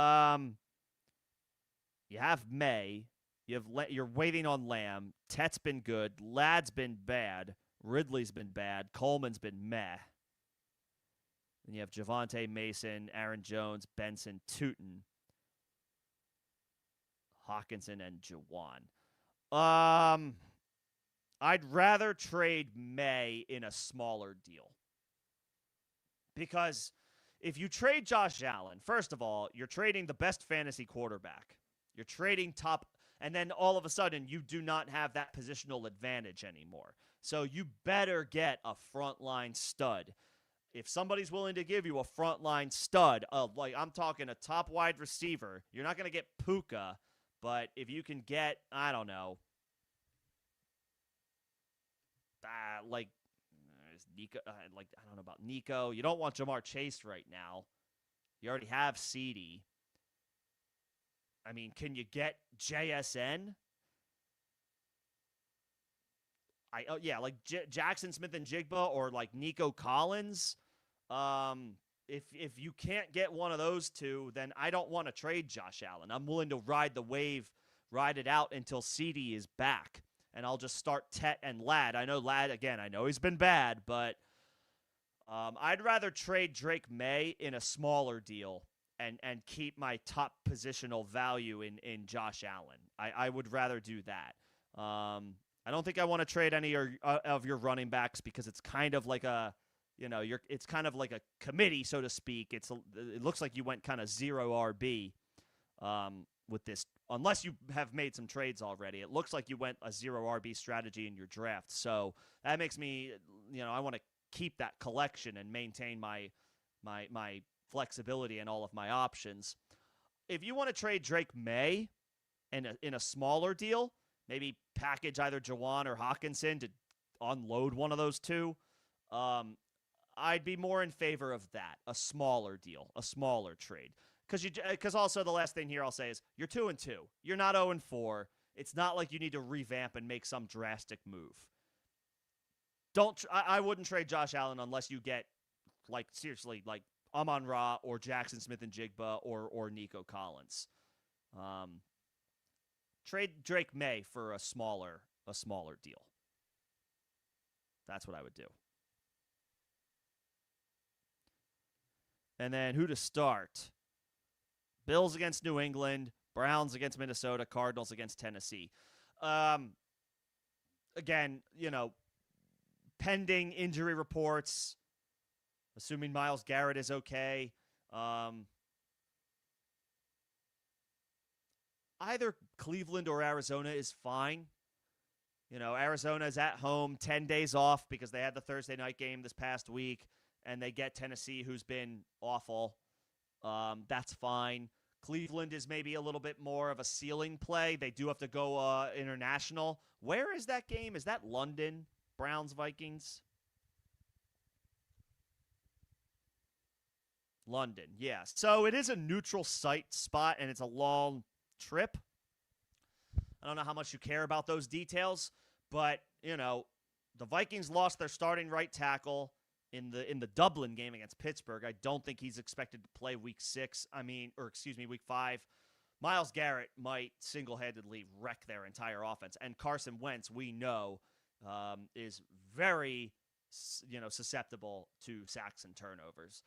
S1: have May. You're waiting on Lamb. Tet's been good. Ladd's been bad. Ridley's been bad. Coleman's been meh. Then you have Javonte, Mason, Aaron Jones, Benson, Tootin, Hawkinson, and Jawan. I'd rather trade May in a smaller deal. Because if you trade Josh Allen, first of all, you're trading the best fantasy quarterback. You're trading top, and then all of a sudden you do not have that positional advantage anymore. So you better get a frontline stud. If somebody's willing to give you a frontline stud, like I'm talking a top wide receiver, you're not going to get Puka, but if you can get, I don't know, like Nico, I don't know about Nico. You don't want Jamar Chase right now. You already have CeeDee. I mean, can you get JSN? Like Jackson Smith and Jigba, or like Nico Collins. if you can't get one of those two, then I don't want to trade Josh Allen. I'm willing to ride the wave, ride it out until CD is back, and I'll just start Tet and Ladd. I know Ladd, again, I know he's been bad, but I'd rather trade Drake May in a smaller deal and keep my top positional value in Josh Allen. I would rather do that. I don't think I want to trade any of your running backs because it's kind of like a, it's kind of like a committee, so to speak. It looks like you went kind of zero RB with this, unless you have made some trades already. It looks like you went a zero RB strategy in your draft. So that makes me, I want to keep that collection and maintain my flexibility and all of my options. If you want to trade Drake May in a smaller deal, maybe package either Jawan or Hawkinson to unload one of those two, I'd be more in favor of that, a smaller deal, a smaller trade. Because also the last thing here I'll say is you're 2-2. You're not 0-4. It's not like you need to revamp and make some drastic move. I wouldn't trade Josh Allen unless you get, seriously, Amon-Ra or Jackson Smith-Njigba or Nico Collins. Trade Drake May for a smaller deal. That's what I would do. And then who to start? Bills against New England, Browns against Minnesota, Cardinals against Tennessee. Again, pending injury reports, assuming Myles Garrett is okay. Either Cleveland or Arizona is fine. Arizona is at home, 10 days off because they had the Thursday night game this past week, and they get Tennessee, who's been awful. That's fine. Cleveland is maybe a little bit more of a ceiling play. They do have to go international. Where is that game? Is that London? Browns-Vikings? London, yes. So it is a neutral site spot, and it's a long trip. I don't know how much you care about those details, but, the Vikings lost their starting right tackle in the Dublin game against Pittsburgh. I don't think he's expected to play week 5. Myles Garrett might single-handedly wreck their entire offense. And Carson Wentz, we know, is very, susceptible to sacks and turnovers.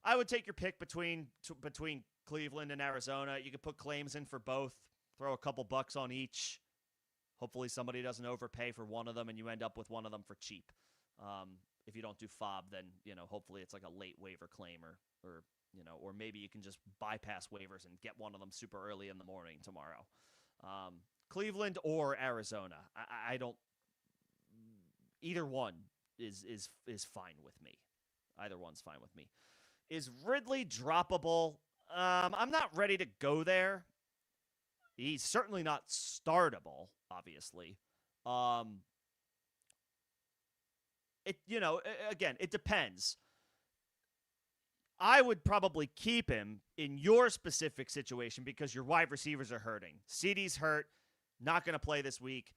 S1: I would take your pick between Cleveland and Arizona. You could put claims in for both, throw a couple bucks on each. Hopefully somebody doesn't overpay for one of them and you end up with one of them for cheap. If you don't do FOB, then, hopefully it's like a late waiver claim or maybe you can just bypass waivers and get one of them super early in the morning tomorrow. Cleveland or Arizona. I don't. Either one is fine with me. Either one's fine with me. Is Ridley droppable? I'm not ready to go there. He's certainly not startable, obviously. Again, it depends. I would probably keep him in your specific situation because your wide receivers are hurting. CeeDee's hurt, not going to play this week.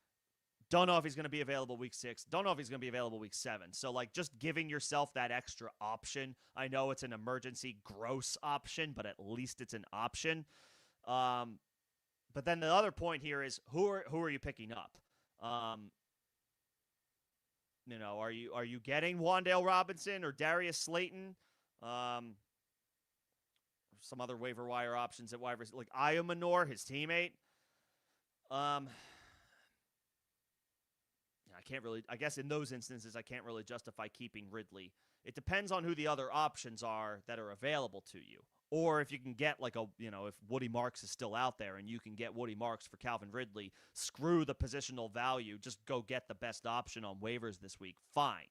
S1: Don't know if he's going to be available week 6. Don't know if he's going to be available week 7. So, just giving yourself that extra option. I know it's an emergency gross option, but at least it's an option. But then the other point here is who are you picking up? Are you getting Wan'Dale Robinson or Darius Slayton? Some other waiver wire options at wide receiver, like Iomanor, his teammate. I guess in those instances, I can't really justify keeping Ridley. It depends on who the other options are that are available to you. Or if you can get if Woody Marks is still out there and you can get Woody Marks for Calvin Ridley, screw the positional value. Just go get the best option on waivers this week. Fine.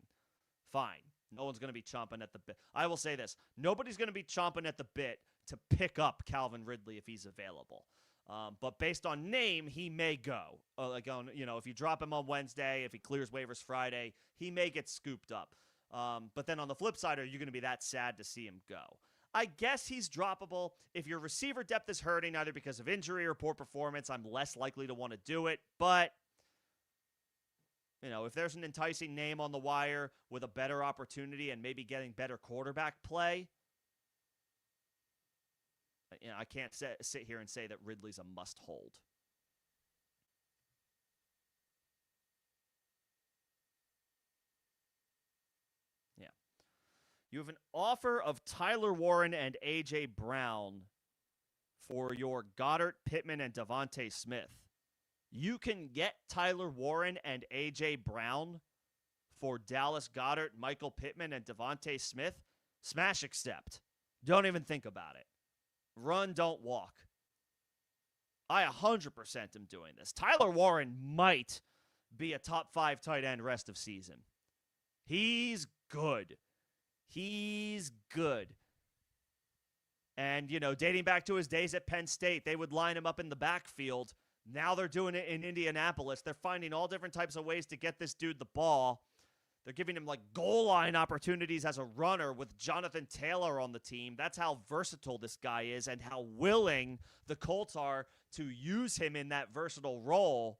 S1: No one's going to be chomping at the bit. I will say this. Nobody's going to be chomping at the bit to pick up Calvin Ridley if he's available. But based on name, he may go. If you drop him on Wednesday, if he clears waivers Friday, he may get scooped up. But then on the flip side, are you going to be that sad to see him go? I guess he's droppable. If your receiver depth is hurting, either because of injury or poor performance, I'm less likely to want to do it. But, if there's an enticing name on the wire with a better opportunity and maybe getting better quarterback play, I can't sit here and say that Ridley's a must-hold. Yeah. You have an offer of Tyler Warren and A.J. Brown for your Goddard, Pittman, and Devontae Smith. You can get Tyler Warren and A.J. Brown for Dallas Goedert, Michael Pittman, and Devontae Smith. Smash accept. Don't even think about it. Run, don't walk. I 100% am doing this. Tyler Warren might be a top 5 tight end rest of season. He's good. He's good. And, dating back to his days at Penn State, they would line him up in the backfield. Now they're doing it in Indianapolis. They're finding all different types of ways to get this dude the ball. They're giving him goal line opportunities as a runner with Jonathan Taylor on the team. That's how versatile this guy is and how willing the Colts are to use him in that versatile role.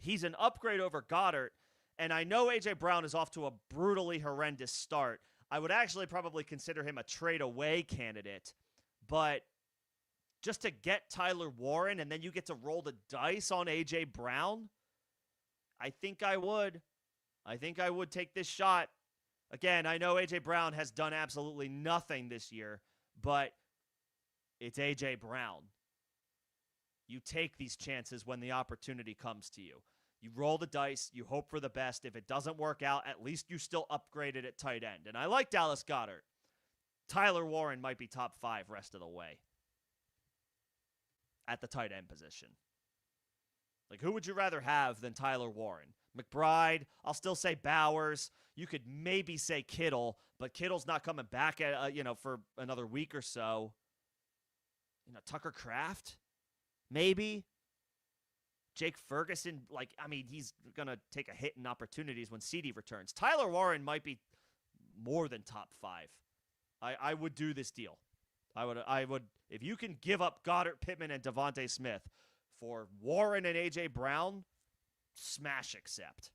S1: He's an upgrade over Goddard. And I know A.J. Brown is off to a brutally horrendous start. I would actually probably consider him a trade-away candidate. But just to get Tyler Warren and then you get to roll the dice on A.J. Brown, I think I would. I think I would take this shot. Again, I know A.J. Brown has done absolutely nothing this year, but it's A.J. Brown. You take these chances when the opportunity comes to you. You roll the dice. You hope for the best. If it doesn't work out, at least you still upgraded at tight end. And I like Dallas Goedert. Tyler Warren might be top 5 rest of the way at the tight end position. Who would you rather have than Tyler Warren? McBride, I'll still say Bowers. You could maybe say Kittle, but Kittle's not coming back for another week or so. Tucker Kraft, maybe. Jake Ferguson, he's going to take a hit in opportunities when CD returns. Tyler Warren might be more than top 5. I would do this deal. I would, if you can give up Goddard, Pittman, and Devontae Smith for Warren and A.J. Brown, smash accept.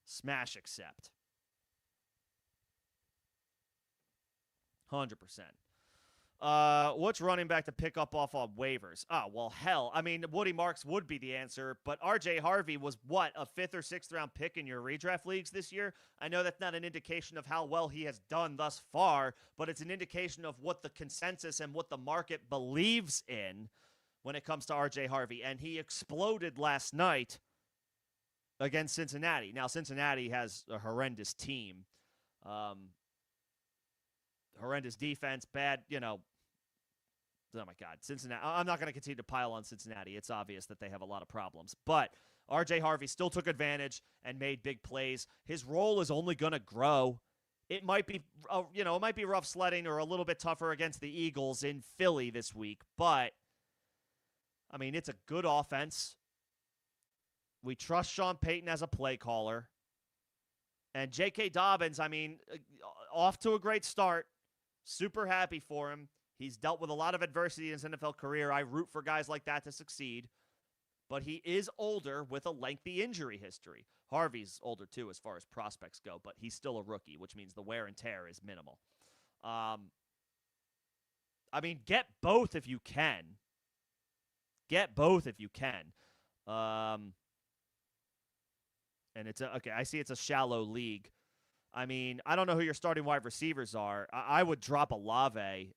S1: Smash accept. 100%. What's running back to pick up off on waivers? Oh, well, hell. Woody Marks would be the answer, but R.J. Harvey was, a 5th or 6th round pick in your redraft leagues this year? I know that's not an indication of how well he has done thus far, but it's an indication of what the consensus and what the market believes in when it comes to R.J. Harvey, and he exploded last night against Cincinnati. Now, Cincinnati has a horrendous team. Horrendous defense, bad, oh my God, Cincinnati. I'm not going to continue to pile on Cincinnati. It's obvious that they have a lot of problems. But R.J. Harvey still took advantage and made big plays. His role is only going to grow. It might be, it might be rough sledding or a little bit tougher against the Eagles in Philly this week, but it's a good offense. We trust Sean Payton as a play caller. And J.K. Dobbins, off to a great start. Super happy for him. He's dealt with a lot of adversity in his NFL career. I root for guys like that to succeed. But he is older with a lengthy injury history. Harvey's older, too, as far as prospects go, but he's still a rookie, which means the wear and tear is minimal. Get both if you can. Get both if you can. And it's I see it's a shallow league. I don't know who your starting wide receivers are. I would drop Olave.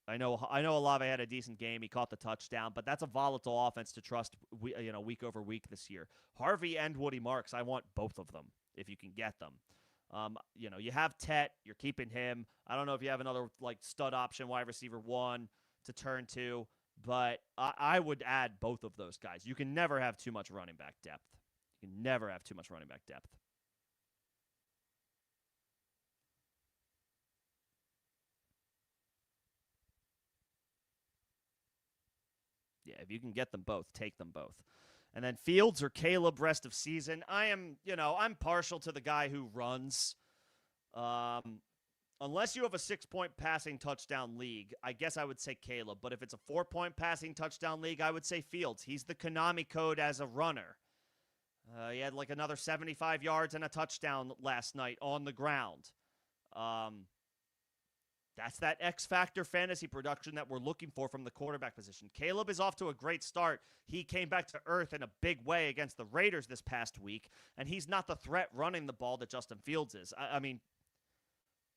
S1: I know Olave had a decent game. He caught the touchdown, but that's a volatile offense to trust week over week this year. Harvey and Woody Marks, I want both of them if you can get them. You have Tet, you're keeping him. I don't know if you have another stud option wide receiver 1 to turn to. But I would add both of those guys. You can never have too much running back depth. You can never have too much running back depth. Yeah, if you can get them both, take them both. And then Fields or Caleb rest of season. I'm partial to the guy who runs. Unless you have a 6-point passing touchdown league, I guess I would say Caleb. But if it's a 4-point passing touchdown league, I would say Fields. He's the Konami code as a runner. He had another 75 yards and a touchdown last night on the ground. That's that X factor fantasy production that we're looking for from the quarterback position. Caleb is off to a great start. He came back to earth in a big way against the Raiders this past week, and he's not the threat running the ball that Justin Fields is. I mean,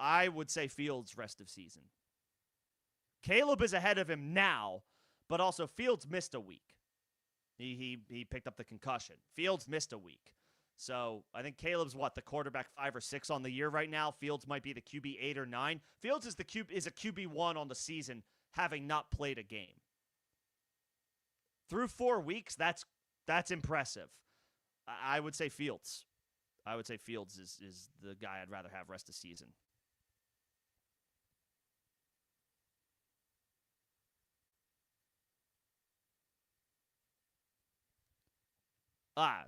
S1: I would say Fields rest of season. Caleb is ahead of him now, but also Fields missed a week. He picked up the concussion. Fields missed a week. So I think Caleb's the quarterback 5 or 6 on the year right now. Fields might be the QB 8 or 9. Fields is a QB 1 on the season, having not played a game. Through 4 weeks, that's impressive. I would say Fields. I would say Fields is the guy I'd rather have rest of season.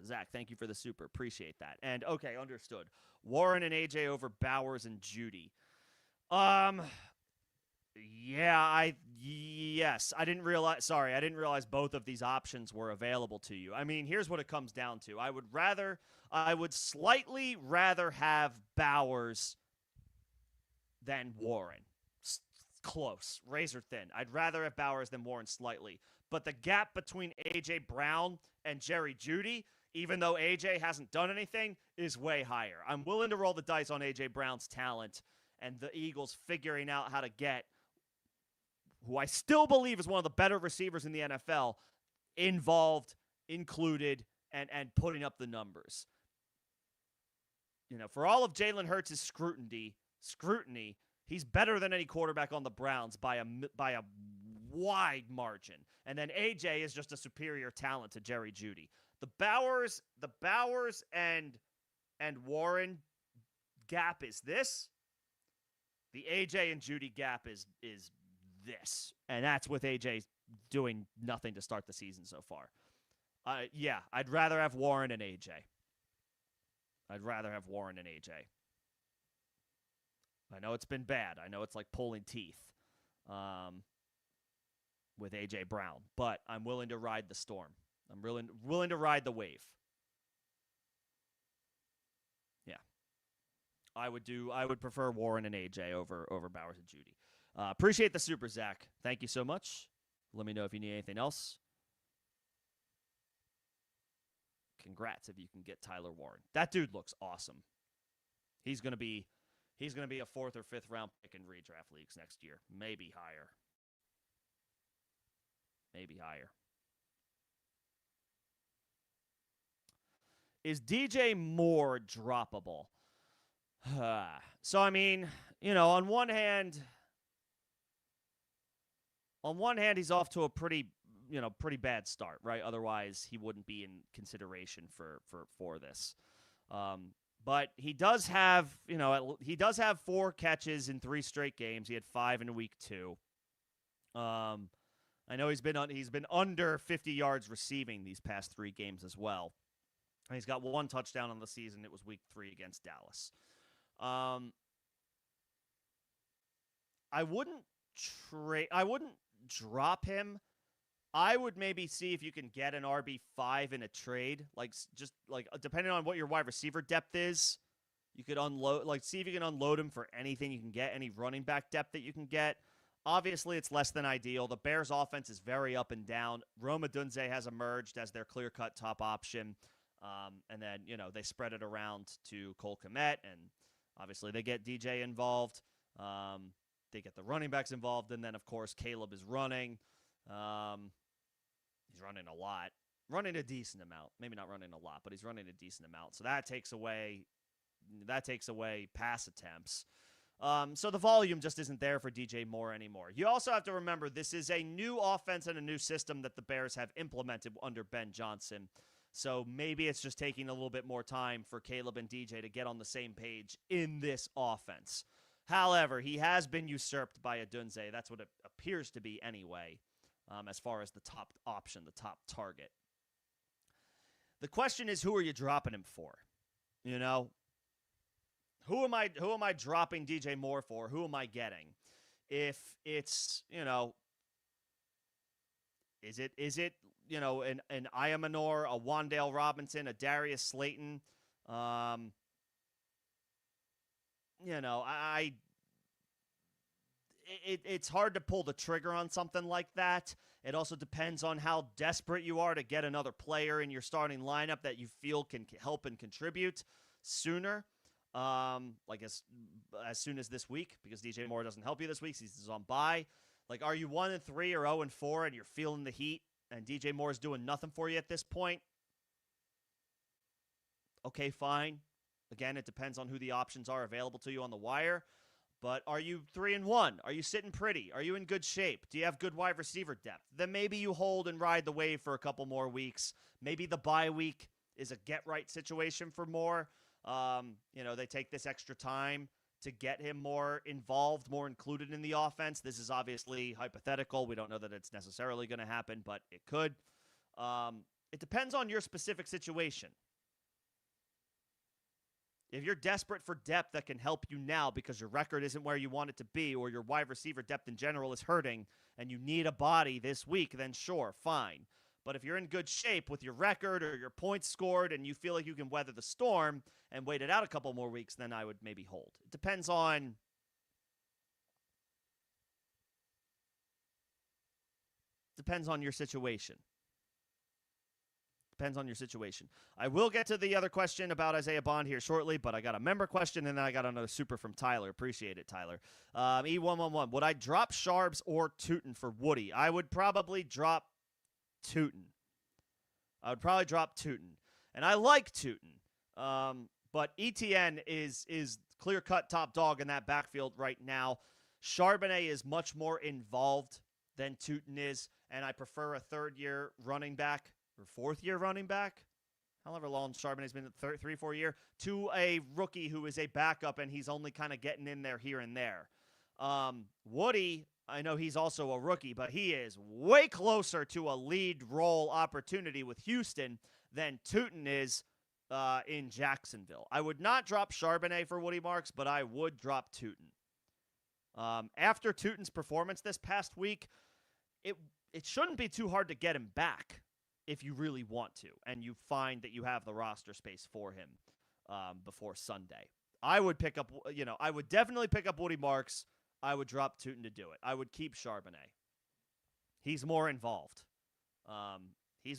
S1: Zach, thank you for the super. Appreciate that. And okay, understood. Warren and AJ over Bowers and Judy. Yes. I didn't realize both of these options were available to you. I mean, here's what it comes down to. I would slightly rather have Bowers than Warren. Close, razor thin. I'd rather have Bowers than Warren slightly. But the gap between A.J. Brown and Jerry Jeudy, even though A.J. hasn't done anything, is way higher. I'm willing to roll the dice on A.J. Brown's talent and the Eagles figuring out how to get who I still believe is one of the better receivers in the NFL involved, included, and putting up the numbers. You know, for all of Jalen Hurts' scrutiny, he's better than any quarterback on the Browns by a wide margin. And then AJ is just a superior talent to Jerry Jeudy. The Bowers and Warren gap is this. The AJ and Jeudy gap is this. And that's with AJ doing nothing to start the season so far. I'd rather have Warren and AJ. I know it's been bad. I know it's like pulling teeth with A.J. Brown, but I'm willing to ride the storm. I'm willing to ride the wave. Yeah. I would prefer Warren and A.J. over Bowers and Jeudy. Appreciate the super, Zach. Thank you so much. Let me know if you need anything else. Congrats if you can get Tyler Warren. That dude looks awesome. He's going to be a 4th or 5th round pick in redraft leagues next year. Maybe higher. Is DJ Moore droppable? So, I mean, you know, on one hand, he's off to a pretty bad start, right? Otherwise, he wouldn't be in consideration for this. But he does have 4 catches in 3 straight games. He had 5 in week 2. I know he's been under 50 yards receiving these past 3 games as well. And he's got 1 touchdown on the season. It was week 3 against Dallas. I wouldn't drop him. I would maybe see if you can get an RB5 in a trade, depending on what your wide receiver depth is. You could see if you can unload him for anything you can get, any running back depth that you can get. Obviously, it's less than ideal. The Bears' offense is very up and down. Rome Odunze has emerged as their clear-cut top option. And then, you know, they spread it around to Cole Kmet, and obviously they get DJ involved. They get the running backs involved, and then, of course, Caleb is running. He's running a lot. Running a decent amount. Maybe not running a lot, but he's running a decent amount. So that takes away pass attempts. So the volume just isn't there for DJ Moore anymore. You also have to remember this is a new offense and a new system that the Bears have implemented under Ben Johnson. So maybe it's just taking a little bit more time for Caleb and DJ to get on the same page in this offense. However, he has been usurped by Odunze. That's what it appears to be anyway, as far as the top option, the top target. The question is, who are you dropping him for? You know? Who am I dropping DJ Moore for? Who am I getting? If it's, you know, is it you know, an Iamanor, a Wan'Dale Robinson, a Darius Slayton? You know, it's hard to pull the trigger on something like that. It also depends on how desperate you are to get another player in your starting lineup that you feel can help and contribute sooner. Like as soon as this week, because DJ Moore doesn't help you this week. He's on bye. Like, are you 1-3 or 0-4 and you're feeling the heat and DJ Moore is doing nothing for you at this point? Okay, fine. Again, it depends on who the options are available to you on the wire. But are you 3-1? Are you sitting pretty? Are you in good shape? Do you have good wide receiver depth? Then maybe you hold and ride the wave for a couple more weeks. Maybe the bye week is a get-right situation for Moore. They take this extra time to get him more involved, more included in the offense. This is obviously hypothetical. We don't know that it's necessarily going to happen, but it could. It depends on your specific situation. If you're desperate for depth that can help you now because your record isn't where you want it to be, or your wide receiver depth in general is hurting and you need a body this week, then sure, fine. But if you're in good shape with your record or your points scored and you feel like you can weather the storm and wait it out a couple more weeks, then I would maybe hold. It depends on your situation. Depends on your situation. I will get to the other question about Isaiah Bond here shortly, but I got a member question, and then I got another super from Tyler. Appreciate it, Tyler. E111, would I drop Sharbs or Tootin for Woody? I would probably drop Tootin. And I like Tootin. But ETN is clear-cut top dog in that backfield right now. Charbonnet is much more involved than Tootin is, and I prefer a third-year running back or fourth-year running back, however long Charbonnet's been 3-4 year, to a rookie who is a backup, and he's only kind of getting in there here and there. Woody, I know he's also a rookie, but he is way closer to a lead role opportunity with Houston than Tootin is in Jacksonville. I would not drop Charbonnet for Woody Marks, but I would drop Tootin. After Tootin's performance this past week, it shouldn't be too hard to get him back if you really want to, and you find that you have the roster space for him before Sunday. I would definitely pick up Woody Marks. I would drop Tootin to do it. I would keep Charbonnet. He's more involved. He's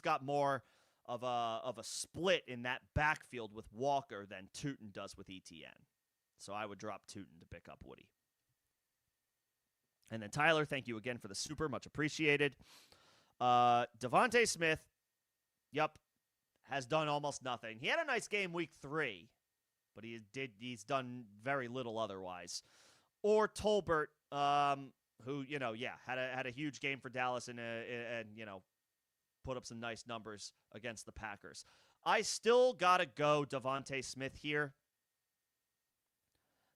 S1: got more of a split in that backfield with Walker than Tootin does with ETN. So I would drop Tootin to pick up Woody. And then Tyler, thank you again for the super, much appreciated. Devontae Smith, has done almost nothing. He had a nice game week 3, but he's done very little otherwise. Or Tolbert, who had a huge game for Dallas and put up some nice numbers against the Packers. I still gotta go Devontae Smith here.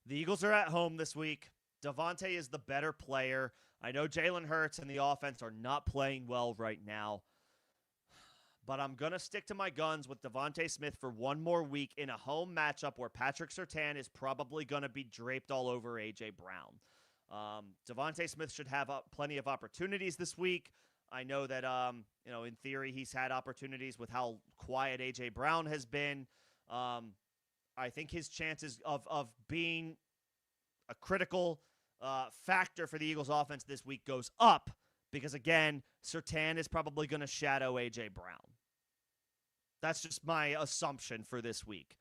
S1: The Eagles are at home this week. Devontae is the better player. I know Jalen Hurts and the offense are not playing well right now, but I'm going to stick to my guns with Devontae Smith for one more week in a home matchup where Patrick Surtain is probably going to be draped all over A.J. Brown. Devontae Smith should have plenty of opportunities this week. I know that, in theory, he's had opportunities with how quiet A.J. Brown has been. I think his chances of being a critical factor for the Eagles offense this week goes up because, again, Surtain is probably going to shadow A.J. Brown. That's just my assumption for this week.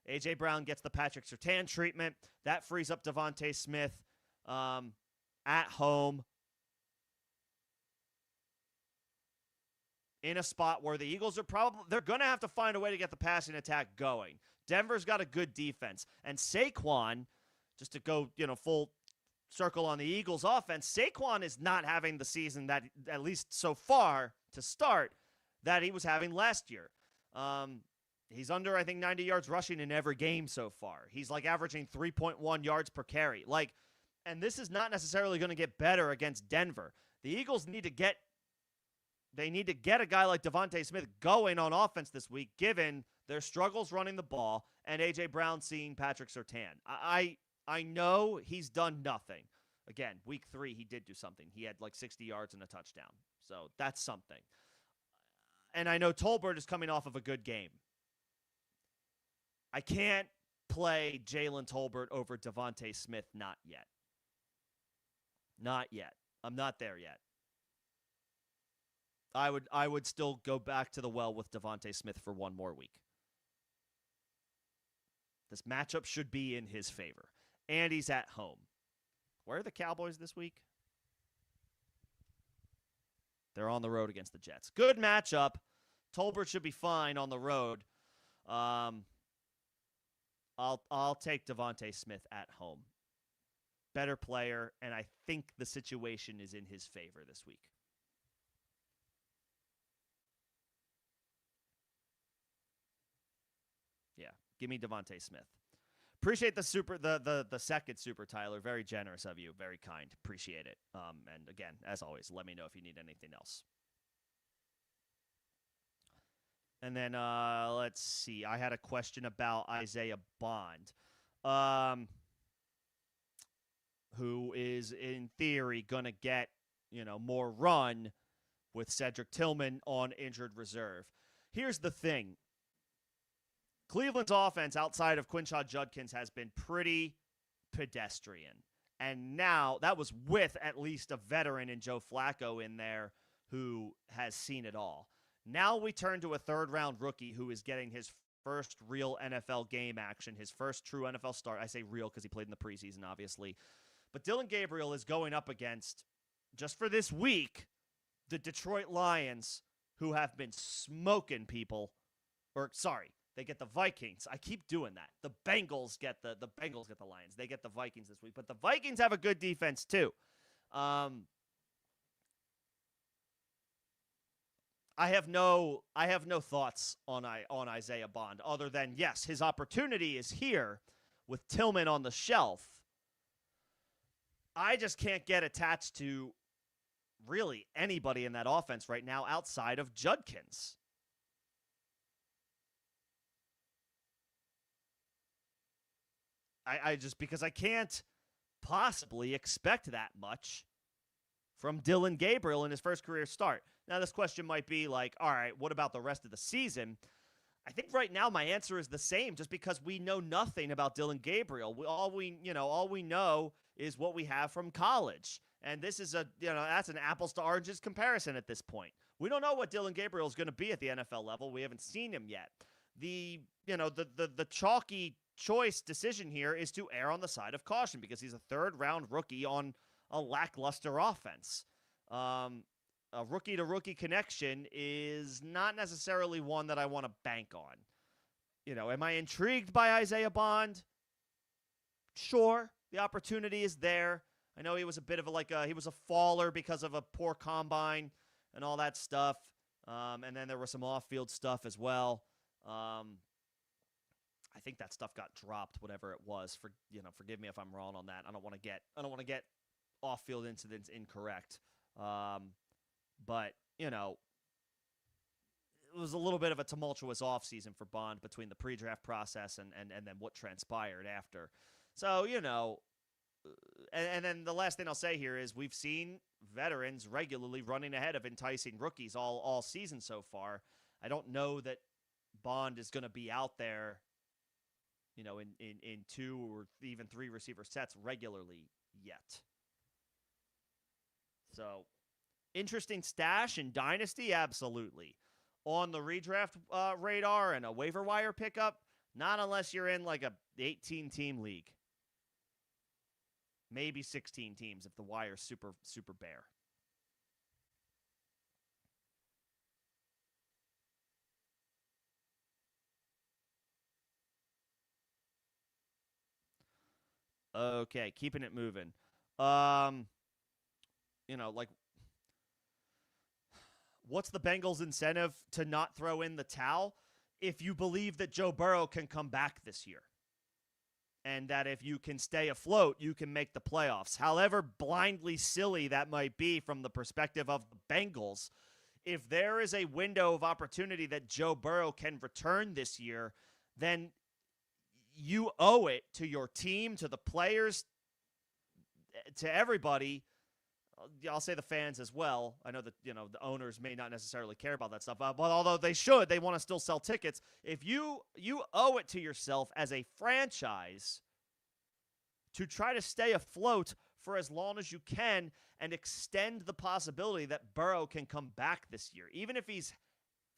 S1: A.J. Brown gets the Patrick Surtain treatment. That frees up Devontae Smith at home in a spot where the Eagles they're going to have to find a way to get the passing attack going. Denver's got a good defense. And Saquon, just to go, full circle on the Eagles offense, Saquon is not having the season that, at least so far to start, that he was having last year. He's under, I think, 90 yards rushing in every game so far. He's averaging 3.1 yards per carry. And this is not necessarily going to get better against Denver. The Eagles need to get a guy like Devontae Smith going on offense this week, given their struggles running the ball and A.J. Brown seeing Patrick Surtain. I know he's done nothing. Again, week 3, he did do something. He had 60 yards and a touchdown. So that's something. And I know Tolbert is coming off of a good game. I can't play Jalen Tolbert over Devontae Smith, not yet. Not yet. I'm not there yet. I would still go back to the well with Devontae Smith for one more week. This matchup should be in his favor. And he's at home. Where are the Cowboys this week? They're on the road against the Jets. Good matchup. Tolbert should be fine on the road. I'll take Devontae Smith at home. Better player, and I think the situation is in his favor this week. Yeah, give me Devontae Smith. Appreciate the second super, Tyler. Very generous of you. Very kind. Appreciate it. And again, as always, let me know if you need anything else. And then let's see. I had a question about Isaiah Bond, who is in theory going to get more run with Cedric Tillman on injured reserve. Here's the thing. Cleveland's offense outside of Quinshad Judkins has been pretty pedestrian. And now that was with at least a veteran in Joe Flacco in there who has seen it all. Now we turn to a third-round rookie who is getting his first real NFL game action, his first true NFL start. I say real because he played in the preseason, obviously. But Dillon Gabriel is going up against, just for this week, the Detroit Lions, who have been smoking people. They get the Vikings. I keep doing that. The Bengals get the Lions. They get the Vikings this week. But the Vikings have a good defense too. I have no thoughts on Isaiah Bond other than, yes, his opportunity is here with Tillman on the shelf. I just can't get attached to really anybody in that offense right now outside of Judkins. I just, because I can't possibly expect that much from Dillon Gabriel in his first career start. Now, this question might be like, all right, what about the rest of the season? I think right now my answer is the same, just because we know nothing about Dillon Gabriel. All we know is what we have from college. And this is that's an apples to oranges comparison at this point. We don't know what Dillon Gabriel is going to be at the NFL level. We haven't seen him yet. The chalky choice decision here is to err on the side of caution because he's a third-round rookie on a lackluster offense. A rookie-to-rookie connection is not necessarily one that I want to bank on. Am I intrigued by Isaiah Bond? Sure, the opportunity is there. I know he was a bit of he was a faller because of a poor combine and all that stuff. And then there was some off-field stuff as well. I think that stuff got dropped, whatever it was. Forgive me if I'm wrong on that. I don't want to get off-field incidents incorrect. But it was a little bit of a tumultuous offseason for Bond between the pre-draft process and then what transpired after. So, and then the last thing I'll say here is we've seen veterans regularly running ahead of enticing rookies all season so far. I don't know that Bond is going to be out there, in two or even three receiver sets regularly yet. So, interesting stash in Dynasty, absolutely. On the redraft radar and a waiver wire pickup, not unless you're in like a 18-team league. Maybe 16 teams if the wire's super, super bare. Okay, keeping it moving. What's the Bengals' incentive to not throw in the towel? If you believe that Joe Burrow can come back this year, and that if you can stay afloat, you can make the playoffs. However blindly silly that might be from the perspective of the Bengals, if there is a window of opportunity that Joe Burrow can return this year, then you owe it to your team, to the players, to everybody. I'll say the fans as well. I know that, the owners may not necessarily care about that stuff, but although they should, they want to still sell tickets. If you owe it to yourself as a franchise to try to stay afloat for as long as you can and extend the possibility that Burrow can come back this year. Even if he's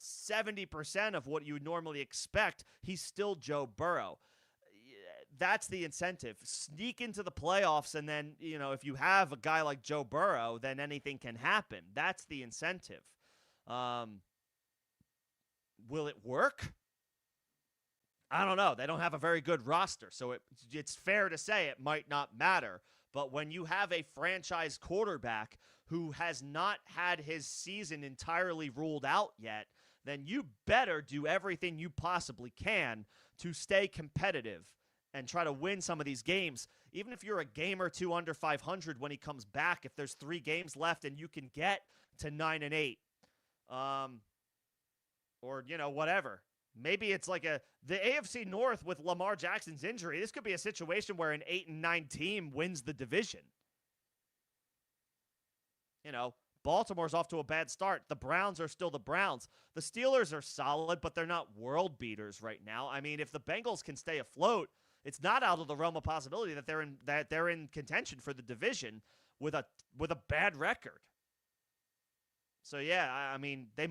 S1: 70% of what you would normally expect, he's still Joe Burrow. That's the incentive. Sneak into the playoffs, and then, if you have a guy like Joe Burrow, then anything can happen. That's the incentive. Will it work? I don't know. They don't have a very good roster, so it's fair to say it might not matter. But when you have a franchise quarterback who has not had his season entirely ruled out yet, then you better do everything you possibly can to stay competitive and try to win some of these games. Even if you're a game or two under 500 when he comes back, if there's 3 games left and you can get to 9-8, or, whatever. Maybe it's like the AFC North with Lamar Jackson's injury. This could be a situation where an 8-9 team wins the division. Baltimore's off to a bad start. The Browns are still the Browns. The Steelers are solid, but they're not world beaters right now. I mean, if the Bengals can stay afloat, it's not out of the realm of possibility that they're in contention for the division with a bad record. So yeah, I mean, they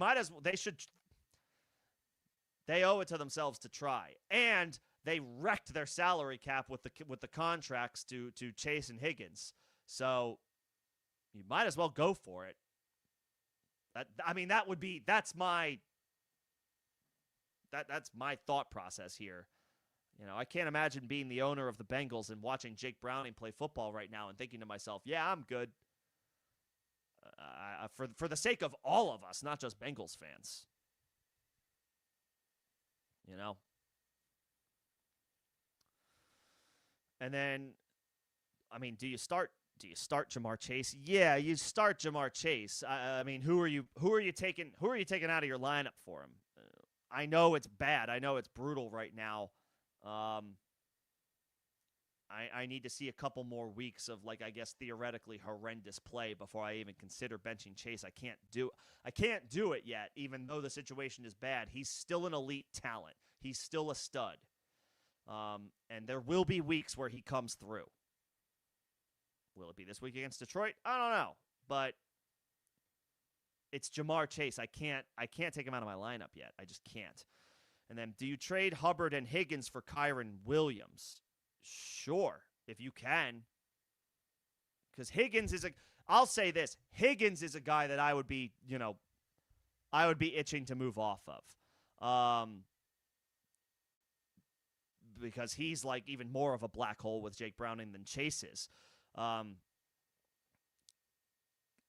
S1: owe it to themselves to try. And they wrecked their salary cap with the contracts to Chase and Higgins. So you might as well go for it. That's my thought process here. I can't imagine being the owner of the Bengals and watching Jake Browning play football right now and thinking to myself, yeah, I'm good. For the sake of all of us, not just Bengals fans. And then, I mean, do you start Jamar Chase? Yeah, you start Jamar Chase. I mean, who are you taking out of your lineup for him? I know it's bad. I know it's brutal right now. I need to see a couple more weeks of, I guess, theoretically horrendous play before I even consider benching Chase. I can't do it yet, even though the situation is bad. He's still an elite talent. He's still a stud. And there will be weeks where he comes through. Will it be this week against Detroit? I don't know. But it's Jamar Chase. I can't take him out of my lineup yet. I just can't. And then, do you trade Hubbard and Higgins for Kyren Williams? Sure, if you can. Because Higgins I'll say this, Higgins is a guy that I would be itching to move off of. Because he's even more of a black hole with Jake Browning than Chase is. And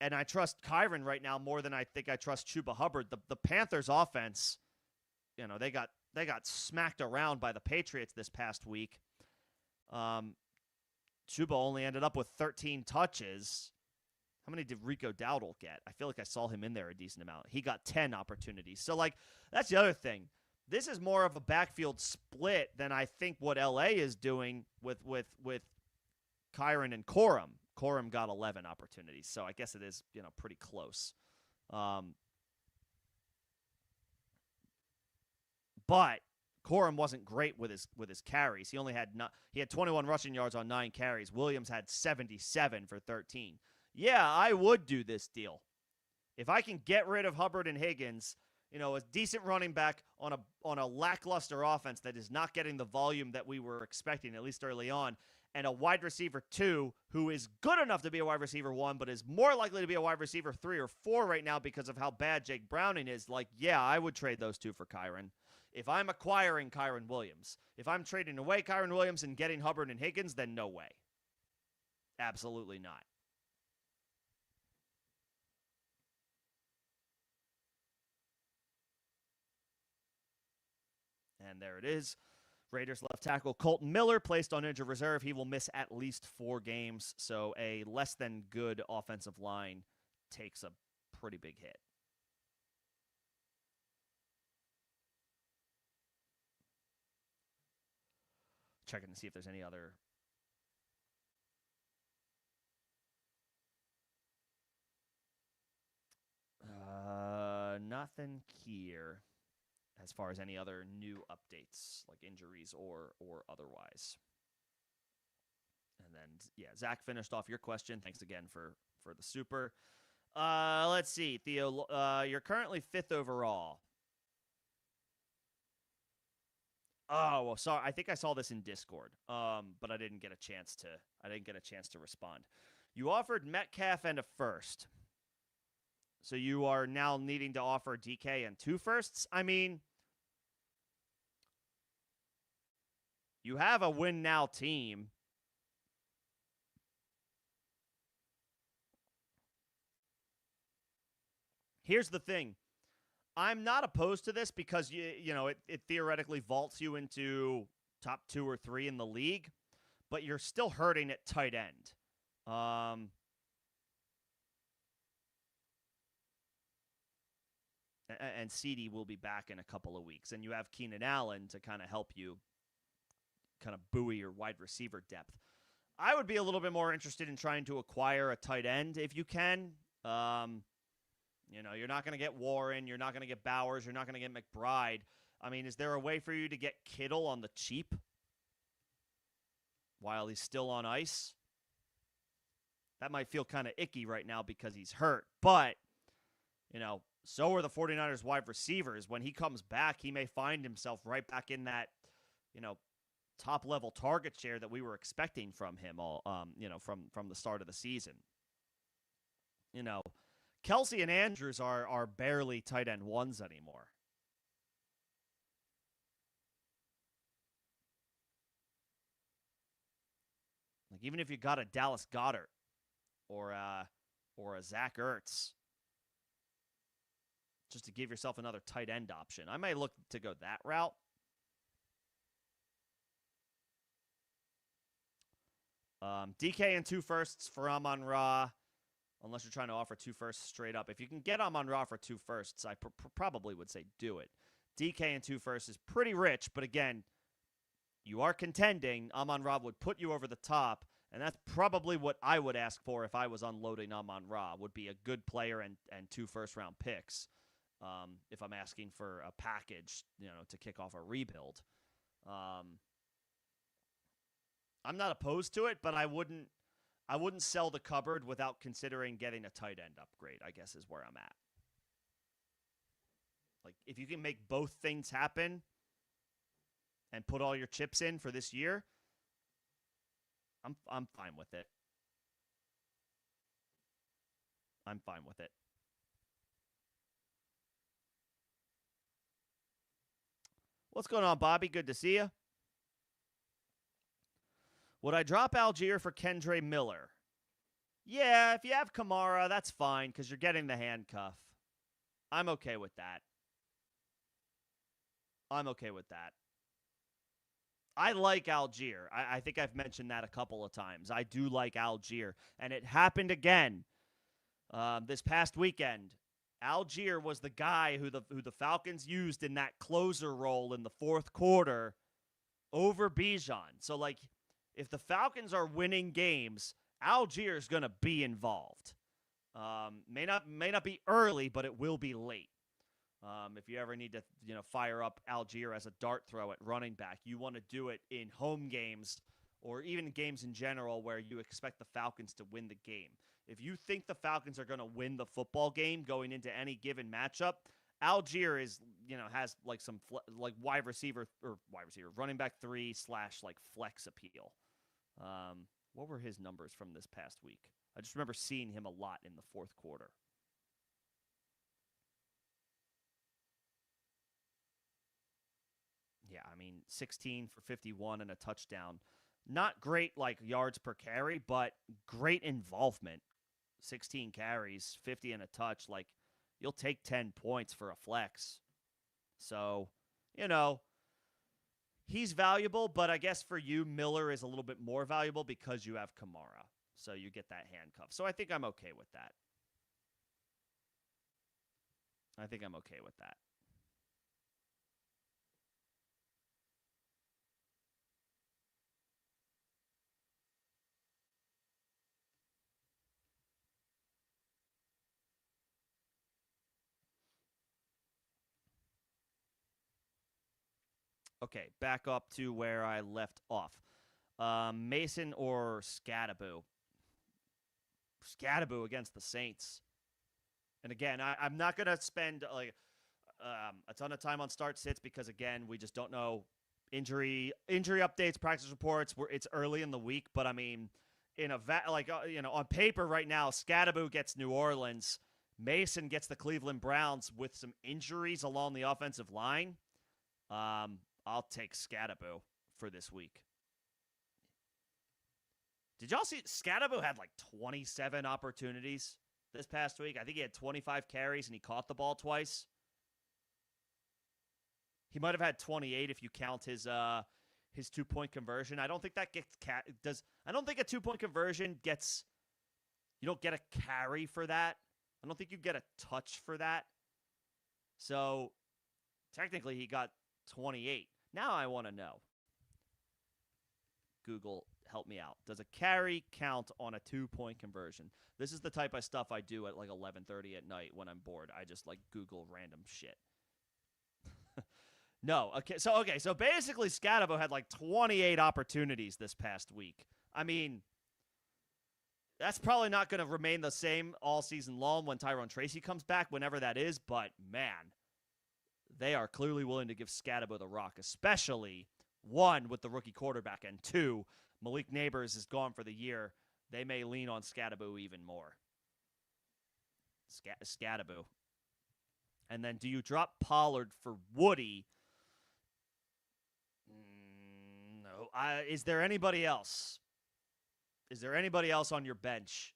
S1: I trust Kyren right now more than I think I trust Chuba Hubbard. The Panthers offense, they got smacked around by the Patriots this past week. Chuba only ended up with 13 touches. How many did Rico Dowdle get? I feel like I saw him in there a decent amount. He got 10 opportunities. So, that's the other thing. This is more of a backfield split than I think what LA is doing with Kyren and Corum. Corum got 11 opportunities, so I guess it is, pretty close. But Corum wasn't great with his carries. He had 21 rushing yards on 9 carries. Williams had 77 for 13. Yeah, I would do this deal. If I can get rid of Hubbard and Higgins, a decent running back on a lackluster offense that is not getting the volume that we were expecting, at least early on, and a wide receiver 2 who is good enough to be a wide receiver 1, but is more likely to be a wide receiver 3 or 4 right now because of how bad Jake Browning is, yeah, I would trade those 2 for Kyren. If I'm acquiring Kyren Williams, if I'm trading away Kyren Williams and getting Hubbard and Higgins, then no way. Absolutely not. And there it is. Raiders left tackle Colton Miller placed on injured reserve. He will miss at least 4 games, so a less than good offensive line takes a pretty big hit. Checking to see if there's any other nothing here as far as any other new updates, like injuries or otherwise. And then yeah, Zach finished off your question. Thanks again for the super. Let's see, Theo. You're currently 5th overall. Oh, well, sorry. I think I saw this in Discord. But I didn't get a chance to. I didn't get a chance to respond. You offered Metcalf and a first, so you are now needing to offer DK and 2 firsts. I mean, you have a win now team. Here's the thing. I'm not opposed to this because it theoretically vaults you into top 2 or 3 in the league, but you're still hurting at tight end. And CD will be back in a couple of weeks, and you have Keenan Allen to kind of help you kind of buoy your wide receiver depth. I would be a little bit more interested in trying to acquire a tight end if you can. You're not going to get Warren. You're not going to get Bowers. You're not going to get McBride. I mean, is there a way for you to get Kittle on the cheap while he's still on ice? That might feel kind of icky right now because he's hurt. But, so are the 49ers wide receivers. When he comes back, he may find himself right back in that, top-level target share that we were expecting from him from the start of the season. Kelsey and Andrews are barely tight end ones anymore. Like, even if you got a Dallas Goedert or a Zach Ertz, just to give yourself another tight end option, I might look to go that route. DK and 2 firsts for Amon-Ra, unless you're trying to offer 2 firsts straight up. If you can get Amon-Ra for 2 firsts, I probably would say do it. DK and 2 firsts is pretty rich, but again, you are contending. Amon-Ra would put you over the top, and that's probably what I would ask for if I was unloading Amon-Ra, would be a good player and 2 first-round picks if I'm asking for a package, to kick off a rebuild. I'm not opposed to it, but I wouldn't sell the cupboard without considering getting a tight end upgrade, I guess is where I'm at. Like, if you can make both things happen and put all your chips in for this year, I'm fine with it. I'm fine with it. What's going on, Bobby? Good to see you. Would I drop Algier for Kendre Miller? Yeah, if you have Kamara, that's fine because you're getting the handcuff. I'm okay with that. I like Algier. I think I've mentioned that a couple of times. I do like Algier. And it happened again this past weekend. Algier was the guy who the Falcons used in that closer role in the 4th quarter over Bijan. So, like, if the Falcons are winning games, Algier is going to be involved. May not be early, but it will be late. If you ever need to, fire up Algier as a dart throw at running back, you want to do it in home games or even games in general where you expect the Falcons to win the game. If you think the Falcons are going to win the football game going into any given matchup, Algier is, has like some wide receiver running back 3 / like flex appeal. What were his numbers from this past week? I just remember seeing him a lot in the 4th quarter. Yeah, I mean, 16 for 51 and a touchdown. Not great, like, yards per carry, but great involvement. 16 carries, 50 and a touch. Like, you'll take 10 points for a flex. So, he's valuable, but I guess for you, Miller is a little bit more valuable because you have Kamara. So you get that handcuff. So I think I'm okay with that. Okay, back up to where I left off. Mason or Scadaboo. Scadaboo against the Saints. And again, I'm not going to spend a ton of time on start sits because, again, we just don't know injury updates, practice reports. It's early in the week, but I mean, on paper right now, Scadaboo gets New Orleans. Mason gets the Cleveland Browns with some injuries along the offensive line. I'll take Scadaboo for this week. Did y'all see Scadaboo had like 27 opportunities this past week? I think he had 25 carries and he caught the ball twice. He might have had 28 if you count his 2-point conversion. I don't think that I don't think a 2-point conversion gets. You don't get a carry for that. I don't think you get a touch for that. So technically, he got 28. Now I want to know. Google, help me out. Does a carry count on a 2-point conversion? This is the type of stuff I do at like 11:30 at night when I'm bored. I just like Google random shit. No. Okay. So basically, Scadaboo had like 28 opportunities this past week. I mean, that's probably not going to remain the same all season long when Tyrone Tracy comes back, whenever that is. But man, they are clearly willing to give Scadaboo the rock, especially one with the rookie quarterback, and two, Malik Neighbors is gone for the year. They may lean on Scadaboo even more. Scadaboo. And then do you drop Pollard for Woody? No. Is there anybody else? Is there anybody else on your bench?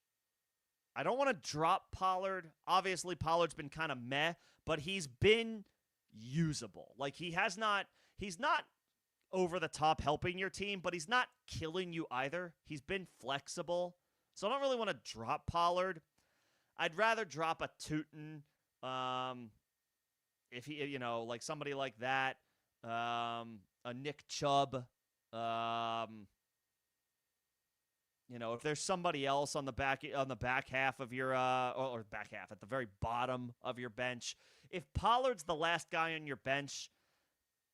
S1: I don't want to drop Pollard. Obviously, Pollard's been kind of meh, but he's been usable. Like, he's not over the top helping your team, but he's not killing you either. He's been flexible. So I don't really want to drop Pollard. I'd rather drop a Tootin. If he, like somebody like that, a Nick Chubb, if there's somebody else on the back half of your or back half at the very bottom of your bench. If Pollard's the last guy on your bench,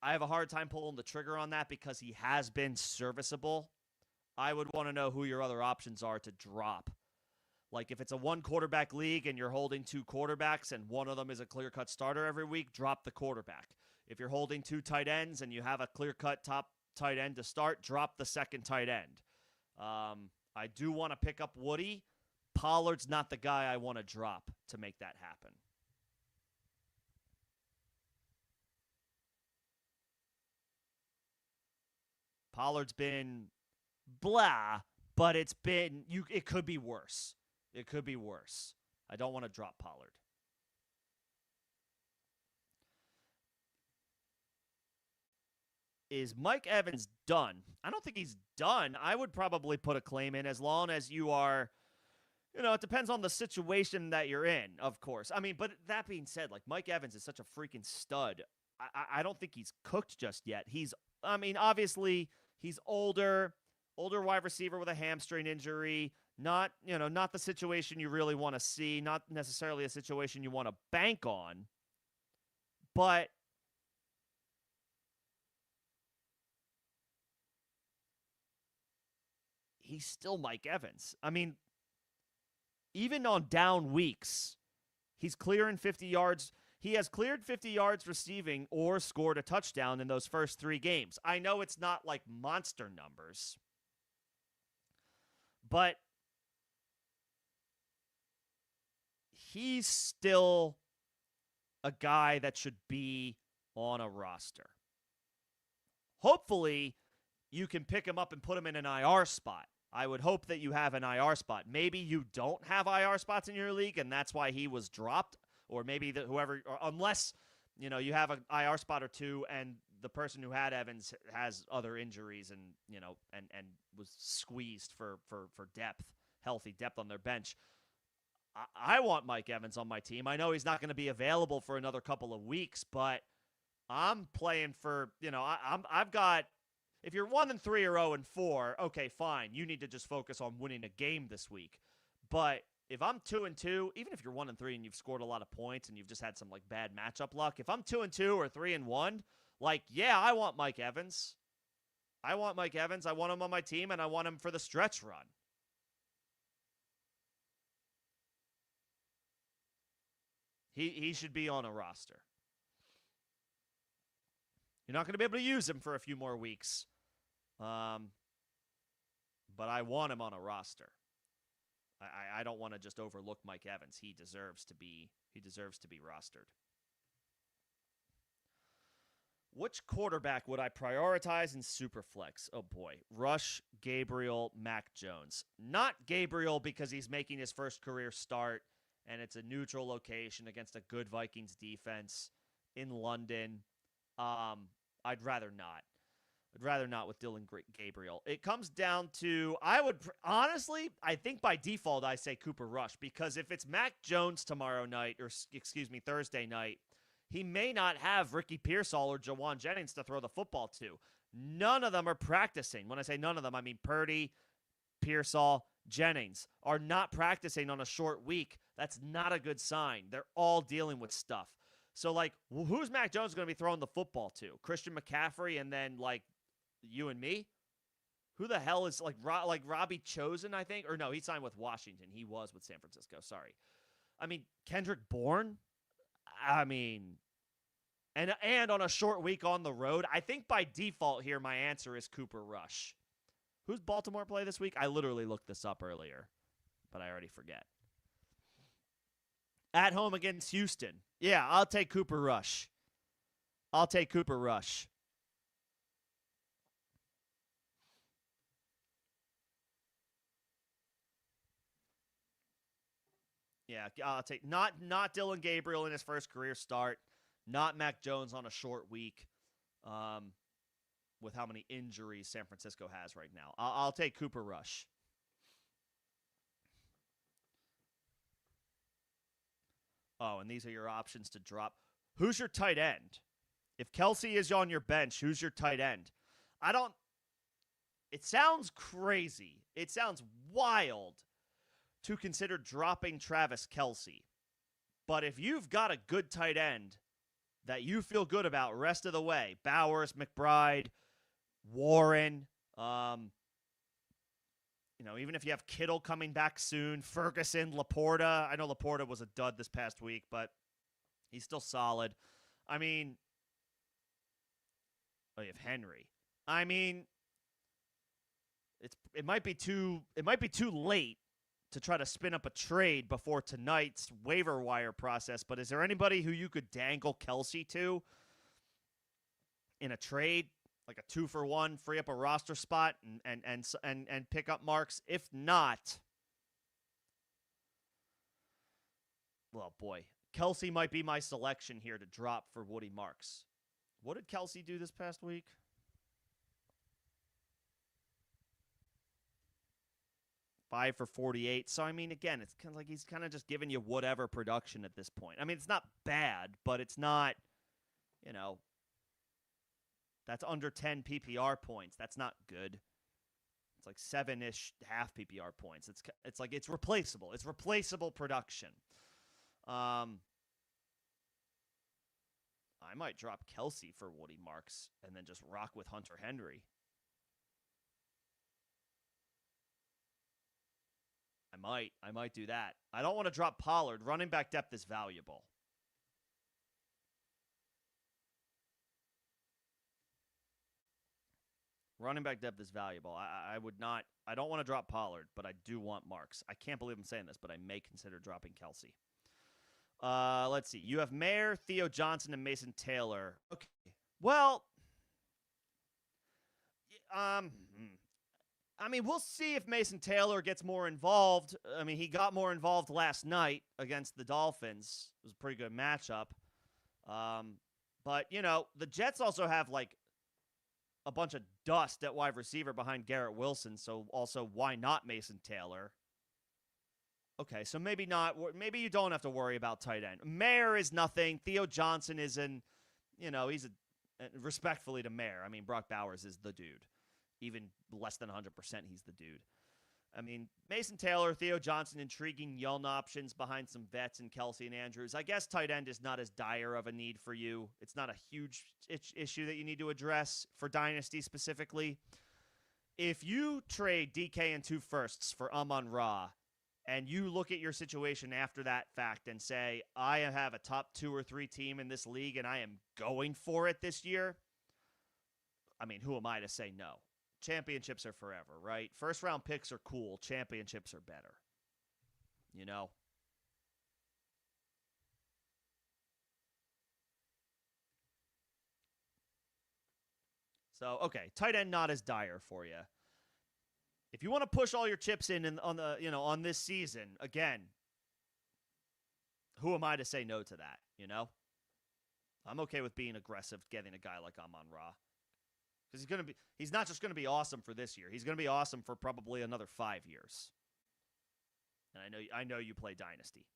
S1: I have a hard time pulling the trigger on that because he has been serviceable. I would want to know who your other options are to drop. Like if it's a 1-quarterback league and you're holding 2 quarterbacks and one of them is a clear-cut starter every week, drop the quarterback. If you're holding 2 tight ends and you have a clear-cut top tight end to start, drop the second tight end. I do want to pick up Woody. Pollard's not the guy I want to drop to make that happen. Pollard's been blah, but it could be worse. It could be worse. I don't want to drop Pollard. Is Mike Evans done? I don't think he's done. I would probably put a claim in as long as you are, it depends on the situation that you're in, of course. I mean, but that being said, like Mike Evans is such a freaking stud. I don't think he's cooked just yet. Obviously he's older wide receiver with a hamstring injury. Not the situation you really want to see. Not necessarily a situation you want to bank on. But he's still Mike Evans. I mean, even on down weeks, he's clearing 50 yards. He has cleared 50 yards receiving or scored a touchdown in those first 3 games. I know it's not like monster numbers, but he's still a guy that should be on a roster. Hopefully, you can pick him up and put him in an IR spot. I would hope that you have an IR spot. Maybe you don't have IR spots in your league, and that's why he was dropped. Or maybe unless, you have an IR spot or 2, and the person who had Evans has other injuries and was squeezed for depth, healthy depth on their bench. I want Mike Evans on my team. I know he's not going to be available for another couple of weeks, but I'm playing for, I've got. If you're 1-3 or 0-4, okay, fine. You need to just focus on winning a game this week. But if I'm 2-2, even if you're 1-3 and you've scored a lot of points and you've just had some like bad matchup luck, if I'm 2-2 or 3-1, like, yeah, I want Mike Evans. I want Mike Evans. I want him on my team, and I want him for the stretch run. He should be on a roster. You're not going to be able to use him for a few more weeks. But I want him on a roster. I don't want to just overlook Mike Evans. He deserves to be rostered. Which quarterback would I prioritize in Superflex? Oh boy. Rush, Gabriel, Mac Jones. Not Gabriel because he's making his first career start and it's a neutral location against a good Vikings defense in London. I'd rather not. I'd rather not with Dylan Gabriel. It comes down to, honestly, I think by default I say Cooper Rush, because if it's Mac Jones tomorrow night, or Thursday night, he may not have Ricky Pearsall or Jawan Jennings to throw the football to. None of them are practicing. When I say none of them, I mean Purdy, Pearsall, Jennings are not practicing on a short week. That's not a good sign. They're all dealing with stuff. So, who's Mac Jones going to be throwing the football to? Christian McCaffrey and then, you and me? Who the hell is, Robbie Chosen, I think? Or no, he signed with Washington. He was with San Francisco. Sorry. I mean, Kendrick Bourne? I mean, and on a short week on the road, I think by default here my answer is Cooper Rush. Who's Baltimore play this week? I literally looked this up earlier, but I already forget. At home against Houston. Yeah, I'll take Cooper Rush. Yeah, I'll take not Dylan Gabriel in his first career start, not Mac Jones on a short week, with how many injuries San Francisco has right now. I'll take Cooper Rush. Oh, and these are your options to drop. Who's your tight end? If Kelsey is on your bench, who's your tight end? It sounds crazy. It sounds wild to consider dropping Travis Kelce. But if you've got a good tight end that you feel good about rest of the way, Bowers, McBride, Warren, even if you have Kittle coming back soon, Ferguson, Laporta. I know Laporta was a dud this past week, but he's still solid. I mean, you have Henry. I mean, it might be too late to try to spin up a trade before tonight's waiver wire process, but is there anybody who you could dangle Kelsey to in a trade, like a 2-for-1, free up a roster spot and pick up marks? If not, well, boy, Kelsey might be my selection here to drop for Woody Marks. What did Kelsey do this past week? 5 for 48. So, I mean, again, it's kind of like he's kind of just giving you whatever production at this point. I mean, it's not bad, but it's not, that's under 10 PPR points. That's not good. It's like 7-ish half PPR points. It's like it's replaceable. It's replaceable production. I might drop Kelsey for Woody Marks and then just rock with Hunter Henry. I might do that. I don't want to drop Pollard. Running back depth is valuable. Running back depth is valuable. I don't want to drop Pollard, but I do want Marks. I can't believe I'm saying this, but I may consider dropping Kelsey. Let's see. You have Mayer, Theo Johnson, and Mason Taylor. Okay. Well, I mean, we'll see if Mason Taylor gets more involved. I mean, he got more involved last night against the Dolphins. It was a pretty good matchup. But, the Jets also have, a bunch of dust at wide receiver behind Garrett Wilson, so also why not Mason Taylor? Okay, so maybe not. Maybe you don't have to worry about tight end. Mayer is nothing. Theo Johnson is he's respectfully to Mayer. I mean, Brock Bowers is the dude. Even less than 100%, he's the dude. I mean, Mason Taylor, Theo Johnson, intriguing young options behind some vets in Kelsey and Andrews. I guess tight end is not as dire of a need for you. It's not a huge issue that you need to address for Dynasty specifically. If you trade DK and 2 firsts for Amon-Ra, and you look at your situation after that fact and say, I have a top 2 or 3 team in this league and I am going for it this year, I mean, who am I to say no? Championships are forever, right? First round picks are cool. Championships are better. You know? So, okay, tight end not as dire for you. If you want to push all your chips in on the, on this season, again, who am I to say no to that, I'm okay with being aggressive, getting a guy like Amon-Ra. Because he's not just going to be awesome for this year. He's going to be awesome for probably another 5 years. And I know you play Dynasty.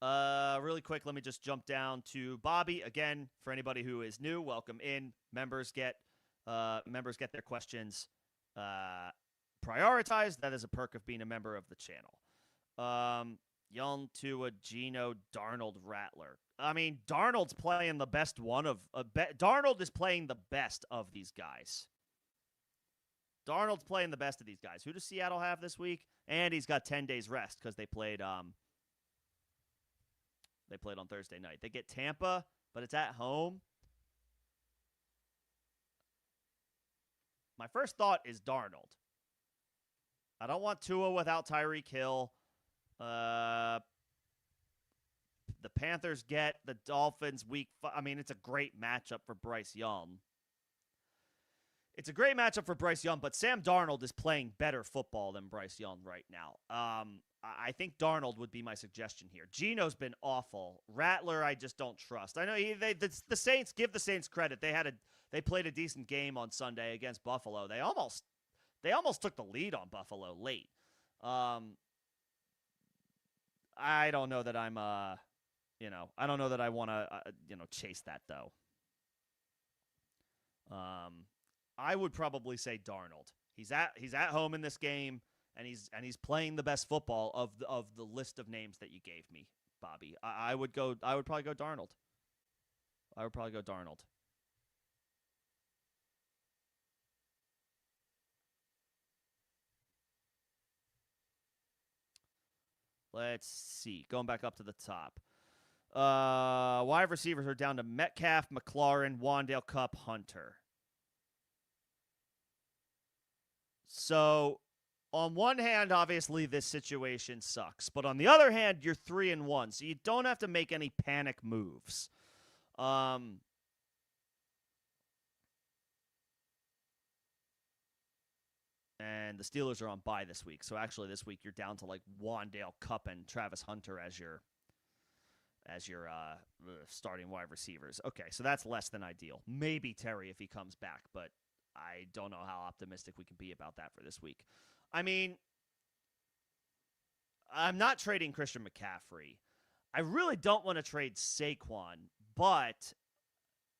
S1: Really quick, let me just jump down to Bobby. Again, for anybody who is new, welcome in. Members get their questions prioritized. That is a perk of being a member of the channel. Young to a Geno Darnold Rattler. I mean, Darnold's playing the best Darnold is playing the best of these guys. Darnold's playing the best of these guys. Who does Seattle have this week? And he's got 10 days rest because they played on Thursday night. They get Tampa, but it's at home. My first thought is Darnold. I don't want Tua without Tyreek Hill. The Panthers get the Dolphins week 5. I mean, it's a great matchup for Bryce Young. But Sam Darnold is playing better football than Bryce Young right now. I think Darnold would be my suggestion here. Geno's been awful. Rattler, I just don't trust. I know the Saints, give the Saints credit. They played a decent game on Sunday against Buffalo. They almost took the lead on Buffalo late. I don't know that I'm I don't know that I want to chase that though. I would probably say Darnold. He's at home in this game, and he's playing the best football of the list of names that you gave me, Bobby. I would probably go Darnold. Let's see. Going back up to the top. Wide receivers are down to Metcalf, McLaurin, Wan'Dale, Kupp, Hunter. So, on one hand, obviously, this situation sucks. But on the other hand, you're 3-1, so you don't have to make any panic moves. And the Steelers are on bye this week. So, actually, this week, you're down to, like, Wan'Dale, Kupp, and Travis Hunter as your starting wide receivers. Okay, so that's less than ideal. Maybe Terry if he comes back, but I don't know how optimistic we can be about that for this week. I mean, I'm not trading Christian McCaffrey. I really don't want to trade Saquon, but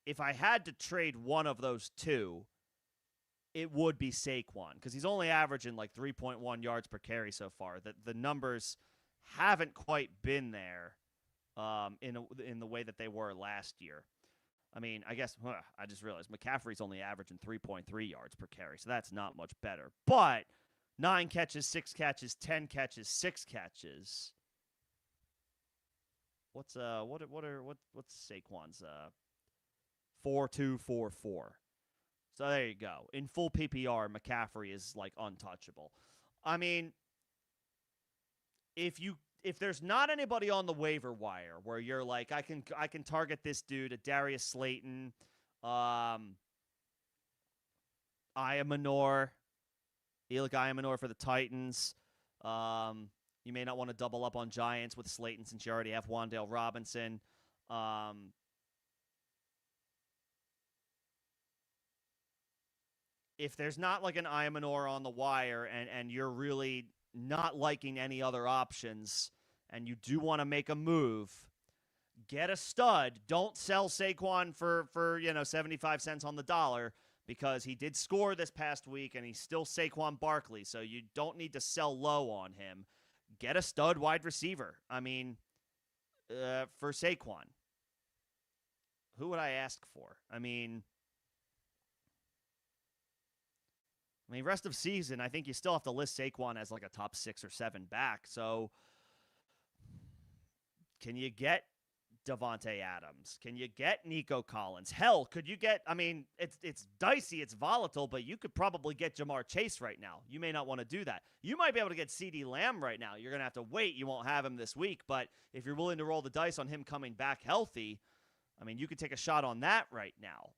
S1: if I had to trade one of those two, it would be Saquon because he's only averaging like 3.1 yards per carry so far. The numbers haven't quite been there in the way that they were last year. I mean, I guess I just realized McCaffrey's only averaging 3.3 yards per carry, so that's not much better. But 9 catches, 6 catches, 10 catches, 6 catches. What's Saquon's 4.244? So there you go. In full PPR, McCaffrey is like untouchable. I mean, if there's not anybody on the waiver wire where you're like, I can target this dude, a Darius Slayton, Iamenor, Elic Iamenor for the Titans. You may not want to double up on Giants with Slayton since you already have Wan'Dale Robinson. If there's not like an Iamenor on the wire and you're really not liking any other options and you do want to make a move, get a stud. Don't sell Saquon for 75 cents on the dollar, because he did score this past week and he's still Saquon Barkley, so you don't need to sell low on him. Get a stud wide receiver. I mean, for Saquon, who would I ask for? I mean, rest of season, I think you still have to list Saquon as like a top 6 or 7 back. So, can you get Devontae Adams? Can you get Nico Collins? Hell, could you get, it's dicey, it's volatile, but you could probably get Jamar Chase right now. You may not want to do that. You might be able to get CeeDee Lamb right now. You're going to have to wait. You won't have him this week, but if you're willing to roll the dice on him coming back healthy, you could take a shot on that right now.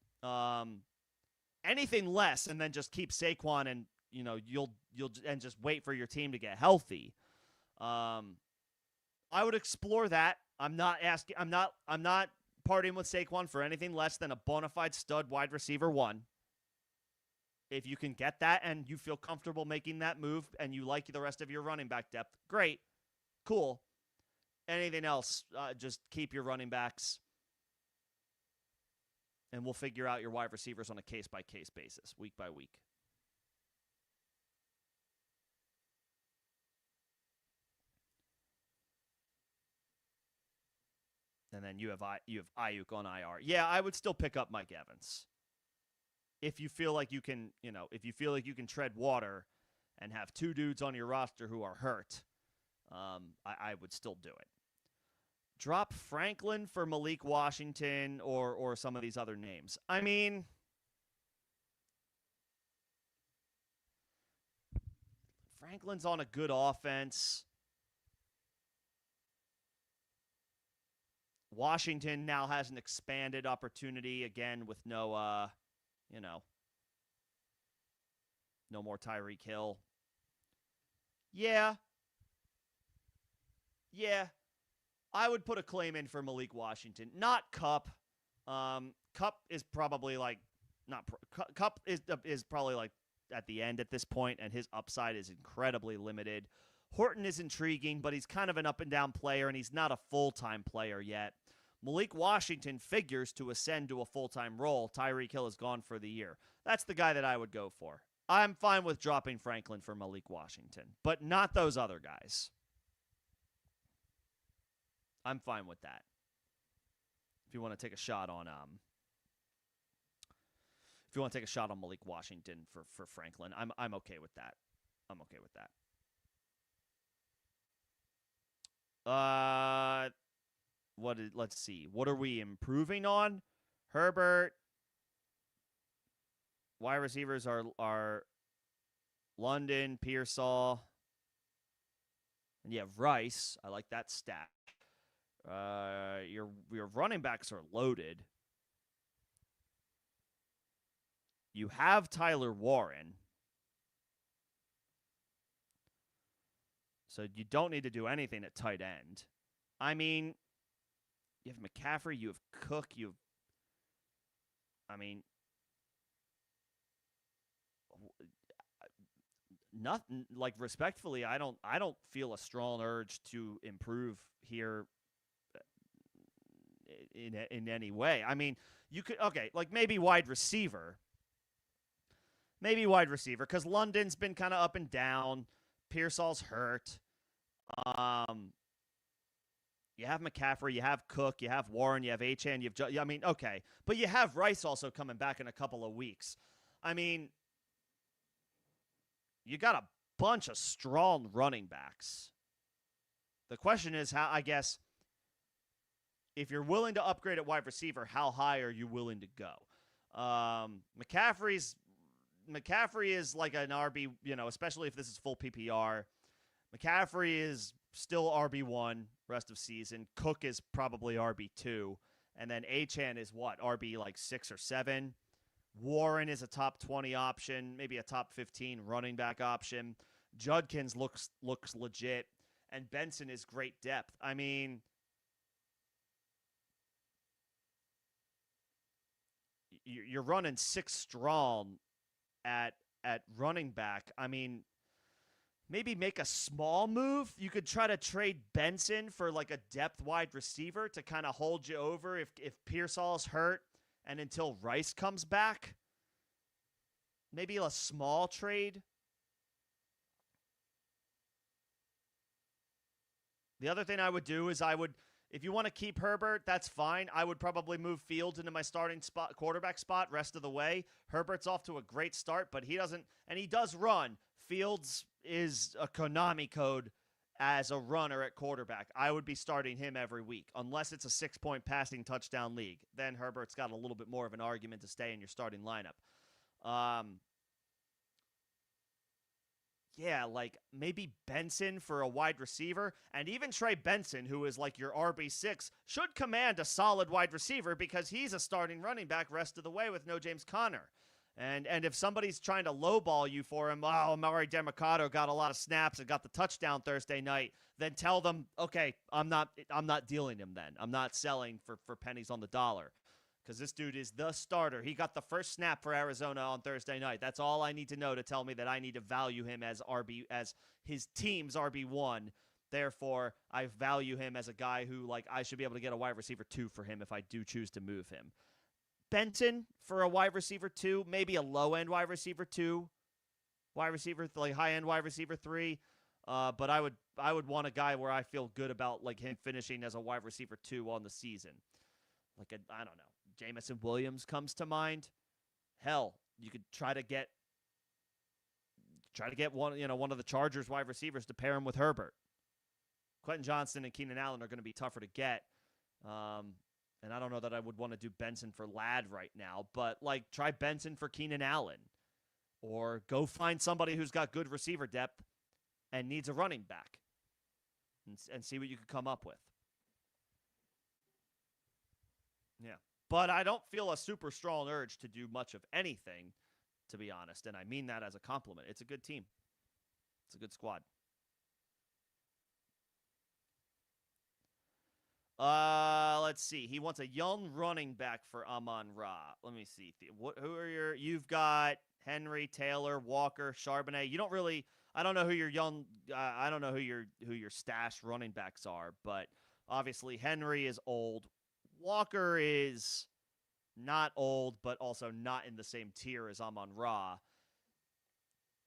S1: Anything less, and then just keep Saquon and, you'll and just wait for your team to get healthy. I would explore that. I'm not partying with Saquon for anything less than a bona fide stud wide receiver 1. If you can get that and you feel comfortable making that move and you like the rest of your running back depth, great, cool. Anything else, just keep your running backs, and we'll figure out your wide receivers on a case-by-case basis, week by week. And then you have Ayuk on IR. Yeah, I would still pick up Mike Evans. If you feel like you can, tread water and have 2 dudes on your roster who are hurt, I would still do it. Drop Franklin for Malik Washington or some of these other names. Franklin's on a good offense. Washington now has an expanded opportunity again with no more Tyreek Hill. Yeah. I would put a claim in for Malik Washington, not Kupp. Kupp is probably Kupp is probably at the end at this point, and his upside is incredibly limited. Horton is intriguing, but he's kind of an up-and-down player, and he's not a full-time player yet. Malik Washington figures to ascend to a full-time role. Tyreek Hill is gone for the year. That's the guy that I would go for. I'm fine with dropping Franklin for Malik Washington, but not those other guys. I'm fine with that. If you want to take a shot on Malik Washington for Franklin, I'm okay with that. Let's see. What are we improving on? Herbert. Wide receivers are London, Pearsall, and you have Rice. I like that stat. Your running backs are loaded. You have Tyler Warren. So you don't need to do anything at tight end. You have McCaffrey, you have Cook, nothing, respectfully, I don't feel a strong urge to improve here in any way. You could, maybe wide receiver, because London's been kind of up and down. Pearsall's hurt. You have McCaffrey, you have Cook, you have Warren, you have Achane, you have okay. But you have Rice also coming back in a couple of weeks. You got a bunch of strong running backs. The question is if you're willing to upgrade at wide receiver, how high are you willing to go? McCaffrey is like an RB, especially if this is full PPR. McCaffrey is still RB1 rest of season. Cook is probably RB2. And then Achane is what? RB 6 or 7. Warren is a top 20 option, maybe a top 15 running back option. Judkins looks legit. And Benson is great depth. You're running 6 strong at running back. Maybe make a small move. You could try to trade Benson for a depth wide receiver to kind of hold you over if Pearsall's hurt and until Rice comes back. maybe a small trade. The other thing I would do is if you want to keep Herbert, that's fine. I would probably move Fields into my starting spot, quarterback spot, rest of the way. Herbert's off to a great start, but he doesn't, and he does run. Fields is a Konami code as a runner at quarterback. I would be starting him every week, unless it's a 6-point passing touchdown league. Then Herbert's got a little bit more of an argument to stay in your starting lineup. Yeah, like maybe Benson for a wide receiver, and even Trey Benson, who is like your RB6, should command a solid wide receiver because he's a starting running back rest of the way with no James Conner. And if somebody's trying to lowball you for him, oh, Mari Demercado got a lot of snaps and got the touchdown Thursday night, then tell them, okay, I'm not dealing him then. I'm not selling for pennies on the dollar. Because this dude is the starter. He got the first snap for Arizona on Thursday night. That's all I need to know to tell me that I need to value him as his team's RB1. Therefore, I value him as a guy who, like, I should be able to get a wide receiver 2 for him if I do choose to move him. Benton for a wide receiver 2, maybe a low-end wide receiver 2, like high-end wide receiver 3. But I would want a guy where I feel good about like him finishing as a wide receiver 2 on the season. Like I don't know. Jameson Williams comes to mind. Hell, you could try to get one of the Chargers wide receivers to pair him with Herbert. Quentin Johnston and Keenan Allen are going to be tougher to get. And I don't know that I would want to do Benson for Ladd right now, but like try Benson for Keenan Allen. Or go find somebody who's got good receiver depth and needs a running back. And see what you could come up with. Yeah. But I don't feel a super strong urge to do much of anything, to be honest. And I mean that as a compliment. It's a good team. It's a good squad. Let's see. He wants a young running back for Amon-Ra. Let me see. You've got Henry, Taylor, Walker, Charbonnet. You don't really, I don't know who your I don't know who your stash running backs are, but obviously Henry is old. Walker is not old, but also not in the same tier as Amon-Ra.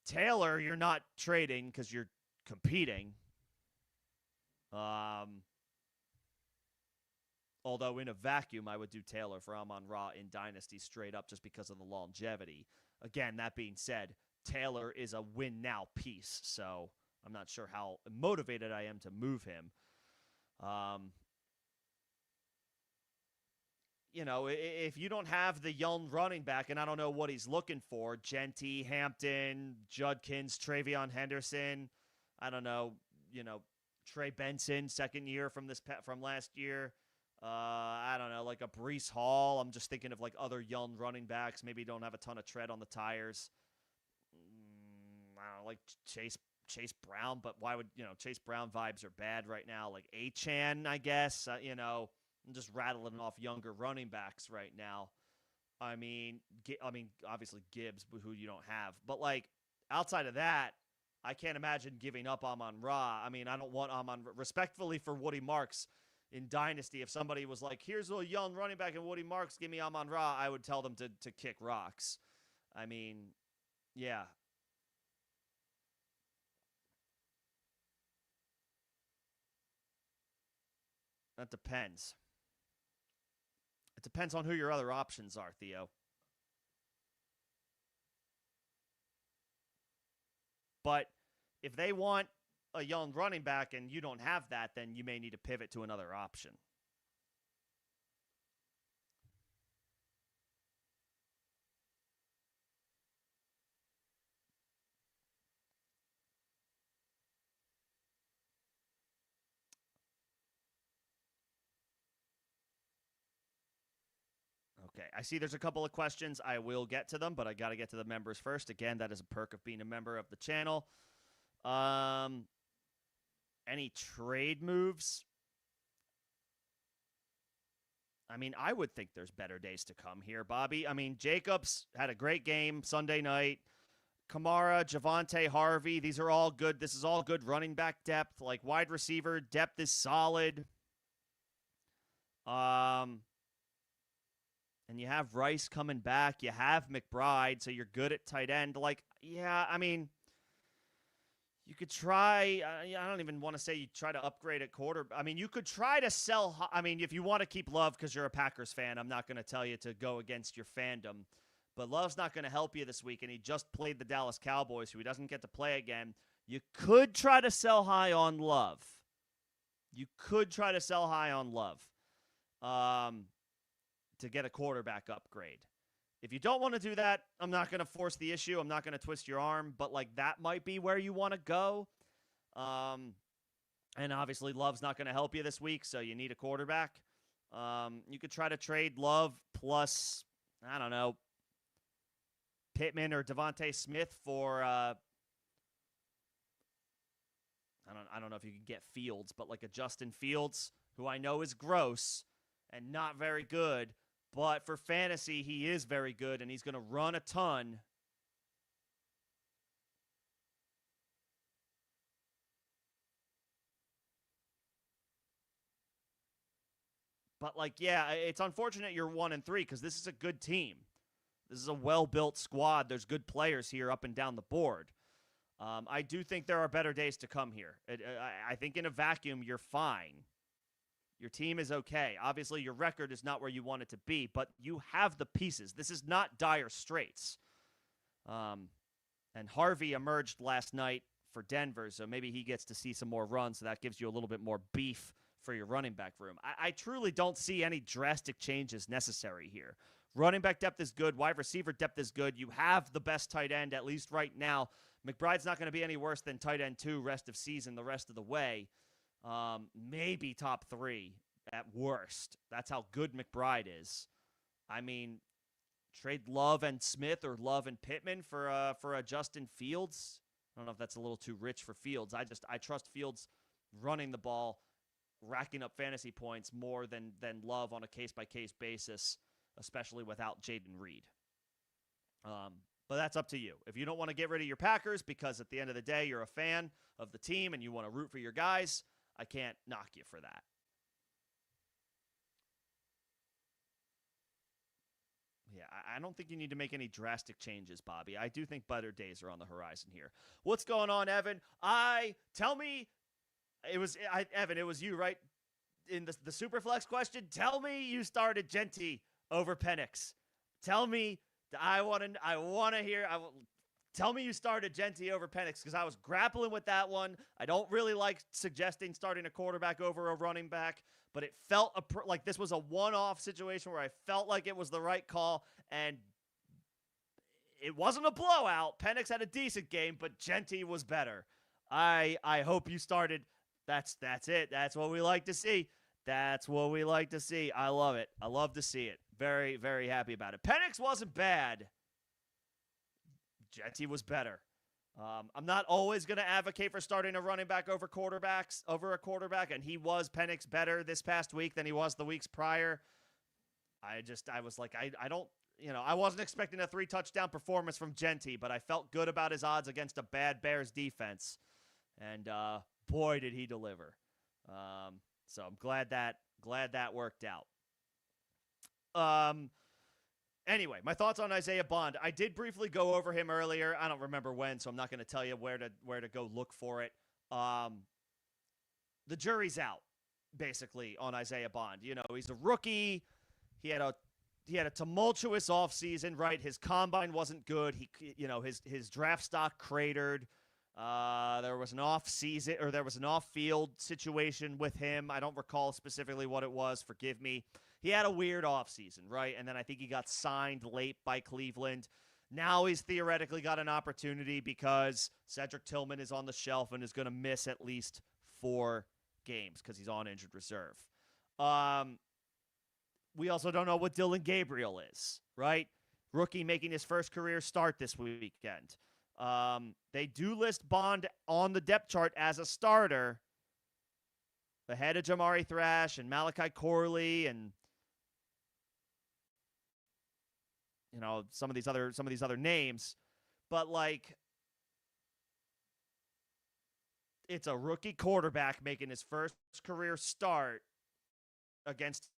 S1: Taylor, you're not trading because you're competing. Although in a vacuum, I would do Taylor for Amon-Ra in Dynasty straight up just because of the longevity. Again, that being said, Taylor is a win-now piece, so I'm not sure how motivated I am to move him. If you don't have the young running back, and I don't know what he's looking for, Genty, Hampton, Judkins, Travion Henderson, I don't know, Trey Benson, second year from last year. I don't know, like a Breece Hall. I'm just thinking of like other young running backs. Maybe don't have a ton of tread on the tires. I don't know, like Chase Brown, but why would, Chase Brown vibes are bad right now. Like Achane, I guess, I'm just rattling off younger running backs right now. I mean, obviously Gibbs, who you don't have. But, like, outside of that, I can't imagine giving up Amon-Ra. I mean, I don't want respectfully for Woody Marks in Dynasty, if somebody was like, here's a young running back in Woody Marks, give me Amon-Ra, I would tell them to kick rocks. I mean, yeah. That depends. It depends on who your other options are, Theo. But if they want a young running back and you don't have that, then you may need to pivot to another option. Okay, I see there's a couple of questions. I will get to them, but I got to get to the members first. Again, that is a perk of being a member of the channel. Any trade moves? I mean, I would think there's better days to come here, Bobby. I mean, Jacobs had a great game Sunday night. Kamara, Javonte, Harvey, these are all good. This is all good running back depth. Like, wide receiver depth is solid. and you have Rice coming back. You have McBride, so you're good at tight end. Like, yeah, I mean, you could try. I don't even want to say you try to upgrade at quarter. I mean, you could try to sell. I mean, if you want to keep Love because you're a Packers fan, I'm not going to tell you to go against your fandom. But Love's not going to help you this week, and he just played the Dallas Cowboys, who he doesn't get to play again. You could try to sell high on Love. You could try to sell high on Love to get a quarterback upgrade. If you don't want to do that, I'm not going to force the issue. I'm not going to twist your arm, but like that might be where you want to go. And obviously Love's not going to help you this week, so you need a quarterback. You could try to trade Love plus, I don't know, Pittman or Devontae Smith for I don't know if you can get Fields, but like a Justin Fields, who I know is gross and not very good, but for fantasy, he is very good, and he's going to run a ton. But, like, yeah, it's unfortunate you're 1-3 because this is a good team. This is a well-built squad. There's good players here up and down the board. I do think there are better days to come here. I think in a vacuum, you're fine. Your team is okay. Obviously, your record is not where you want it to be, but you have the pieces. This is not dire straits. And Harvey emerged last night for Denver, so maybe he gets to see some more runs, so that gives you a little bit more beef for your running back room. I truly don't see any drastic changes necessary here. Running back depth is good. Wide receiver depth is good. You have the best tight end, at least right now. McBride's not going to be any worse than tight end 2 rest of season the rest of the way. Maybe top 3 at worst. That's how good McBride is. I mean, trade Love and Smith or Love and Pittman for a Justin Fields. I don't know if that's a little too rich for Fields. I trust Fields running the ball, racking up fantasy points more than Love on a case-by-case basis, especially without Jaden Reed. But that's up to you. If you don't want to get rid of your Packers because at the end of the day you're a fan of the team and you want to root for your guys, I can't knock you for that. Yeah, I don't think you need to make any drastic changes, Bobby. I do think better days are on the horizon here. What's going on, Evan? Evan, it was you, right? In the Superflex question, tell me you started Genty over Penix. Tell me, I want to hear. Tell me you started Genty over Penix because I was grappling with that one. I don't really like suggesting starting a quarterback over a running back, but it felt like this was a one-off situation where I felt like it was the right call, and it wasn't a blowout. Penix had a decent game, but Genty was better. I hope you started. That's it. That's what we like to see. That's what we like to see. I love it. I love to see it. Very, very happy about it. Penix wasn't bad. Genty was better. I'm not always going to advocate for starting a running back over a quarterback, and he was Penix better this past week than he was the weeks prior. I was like, I don't, I wasn't expecting a 3-touchdown performance from Genty, but I felt good about his odds against a bad Bears defense, and boy, did he deliver. So I'm glad that worked out. Anyway, my thoughts on Isaiah Bond. I did briefly go over him earlier. I don't remember when, so I'm not going to tell you where to go look for it. The jury's out, basically, on Isaiah Bond. He's a rookie. He had a tumultuous offseason, right? His combine wasn't good. His draft stock cratered. There was an off-field situation with him. I don't recall specifically what it was. Forgive me. He had a weird offseason, right? And then I think he got signed late by Cleveland. Now he's theoretically got an opportunity because Cedric Tillman is on the shelf and is going to miss at least 4 games because he's on injured reserve. We also don't know what Dylan Gabriel is, right? Rookie making his first career start this weekend. They do list Bond on the depth chart as a starter ahead of Jamari Thrash and Malachi Corley and some of these other names, but like it's a rookie quarterback making his first career start against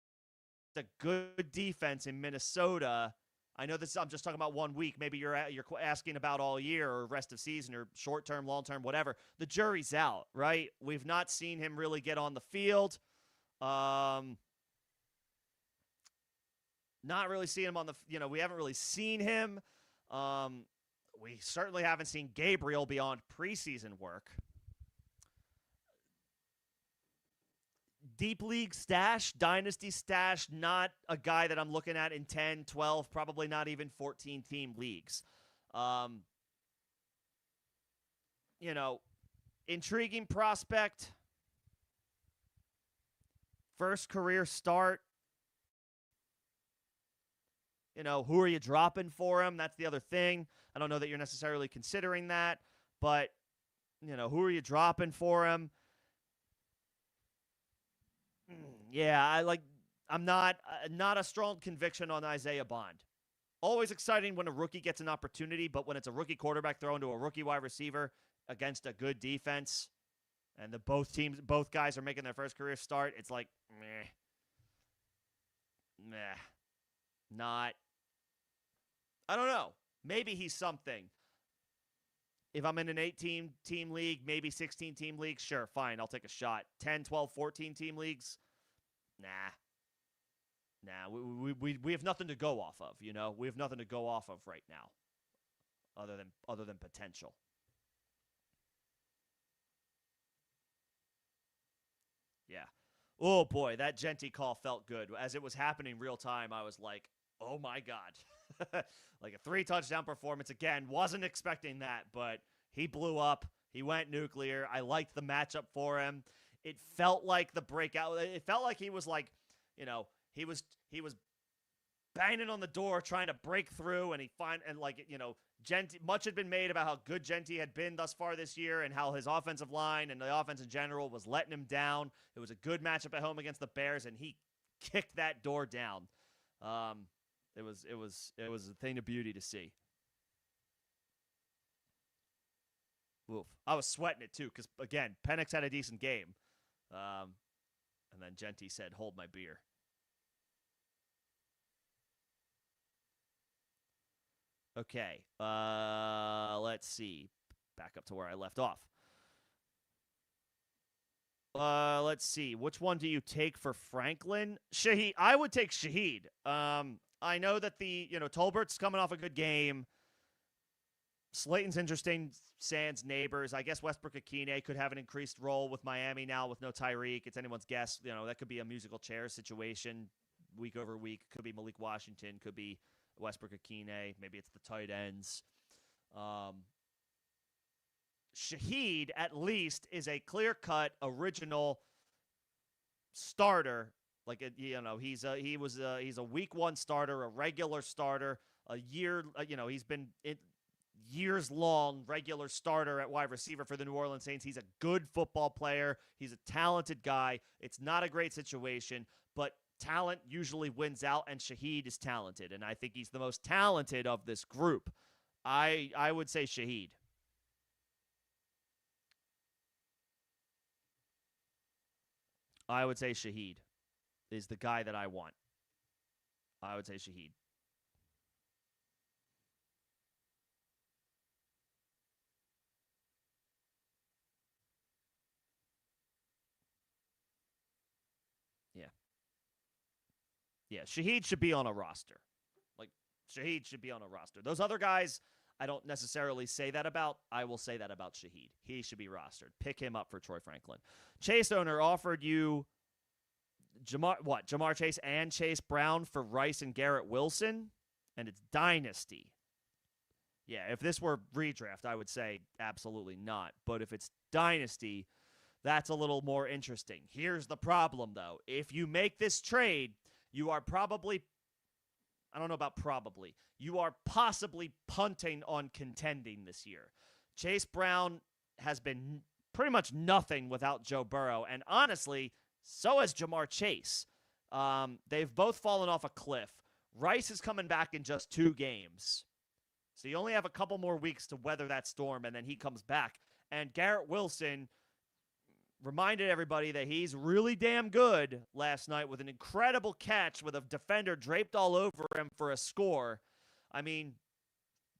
S1: a good defense in Minnesota. I know this. I'm just talking about 1 week. Maybe you're asking about all year or rest of season or short term, long term, whatever. The jury's out, right? We've not seen him really get on the field. Not really seeing him on the. We haven't really seen him. We certainly haven't seen Gabriel beyond preseason work. Deep league stash, dynasty stash, not a guy that I'm looking at in 10, 12, probably not even 14-team leagues. Intriguing prospect. First career start. Who are you dropping for him? That's the other thing. I don't know that you're necessarily considering that, but, who are you dropping for him? Yeah, I'm not a strong conviction on Isaiah Bond. Always exciting when a rookie gets an opportunity, but when it's a rookie quarterback thrown to a rookie wide receiver against a good defense, and both guys are making their first career start, it's like, not. I don't know. Maybe he's something. If I'm in an 18-team league, maybe 16-team league, sure, fine, I'll take a shot. 10, 12, 14-team leagues, nah. We have nothing to go off of, We have nothing to go off of right now, other than potential. Yeah. Oh boy, that Genty call felt good. As it was happening real time, I was like, oh my God. Like a 3-touchdown performance again. Wasn't expecting that, but he blew up. He went nuclear. I liked the matchup for him. It felt like the breakout. It felt like he was like, he was banging on the door trying to break through, and Genty, much had been made about how good Genty had been thus far this year and how his offensive line and the offense in general was letting him down. It was a good matchup at home against the Bears, and he kicked that door down. It was a thing of beauty to see. Oof. I was sweating it too because, again, Penix had a decent game. And then Genty said, hold my beer. Okay. Let's see. Back up to where I left off. Let's see. Which one do you take for Franklin? Shaheed. I would take Shaheed. I know that Tolbert's coming off a good game. Slayton's interesting. Sans neighbors. I guess Westbrook-Akine could have an increased role with Miami now with no Tyreek. It's anyone's guess. That could be a musical chair situation week over week. Could be Malik Washington. Could be Westbrook-Akine. Maybe it's the tight ends. Shaheed, at least, is a clear-cut original starter. He's a week 1 starter, a regular starter, a year. He's been years-long regular starter at wide receiver for the New Orleans Saints. He's a good football player. He's a talented guy. It's not a great situation, but talent usually wins out, and Shaheed is talented, and I think he's the most talented of this group. I would say Shaheed. I would say Shaheed is the guy that I want. I would say Shaheed. Yeah. Yeah, Shaheed should be on a roster. Shaheed should be on a roster. Those other guys, I don't necessarily say that about. I will say that about Shaheed. He should be rostered. Pick him up for Troy Franklin. Chase owner offered you Jamar Chase and Chase Brown for Rice and Garrett Wilson, and it's dynasty. Yeah, if this were redraft, I would say absolutely not. But if it's dynasty, that's a little more interesting. Here's the problem, though. If you make this trade, you are probably, I don't know about probably, you are possibly punting on contending this year. Chase Brown has been pretty much nothing without Joe Burrow, and honestly, so has Jamar Chase. They've both fallen off a cliff. Rice is coming back in just 2 games. So you only have a couple more weeks to weather that storm, and then he comes back. And Garrett Wilson, reminded everybody that he's really damn good last night with an incredible catch with a defender draped all over him for a score. I mean,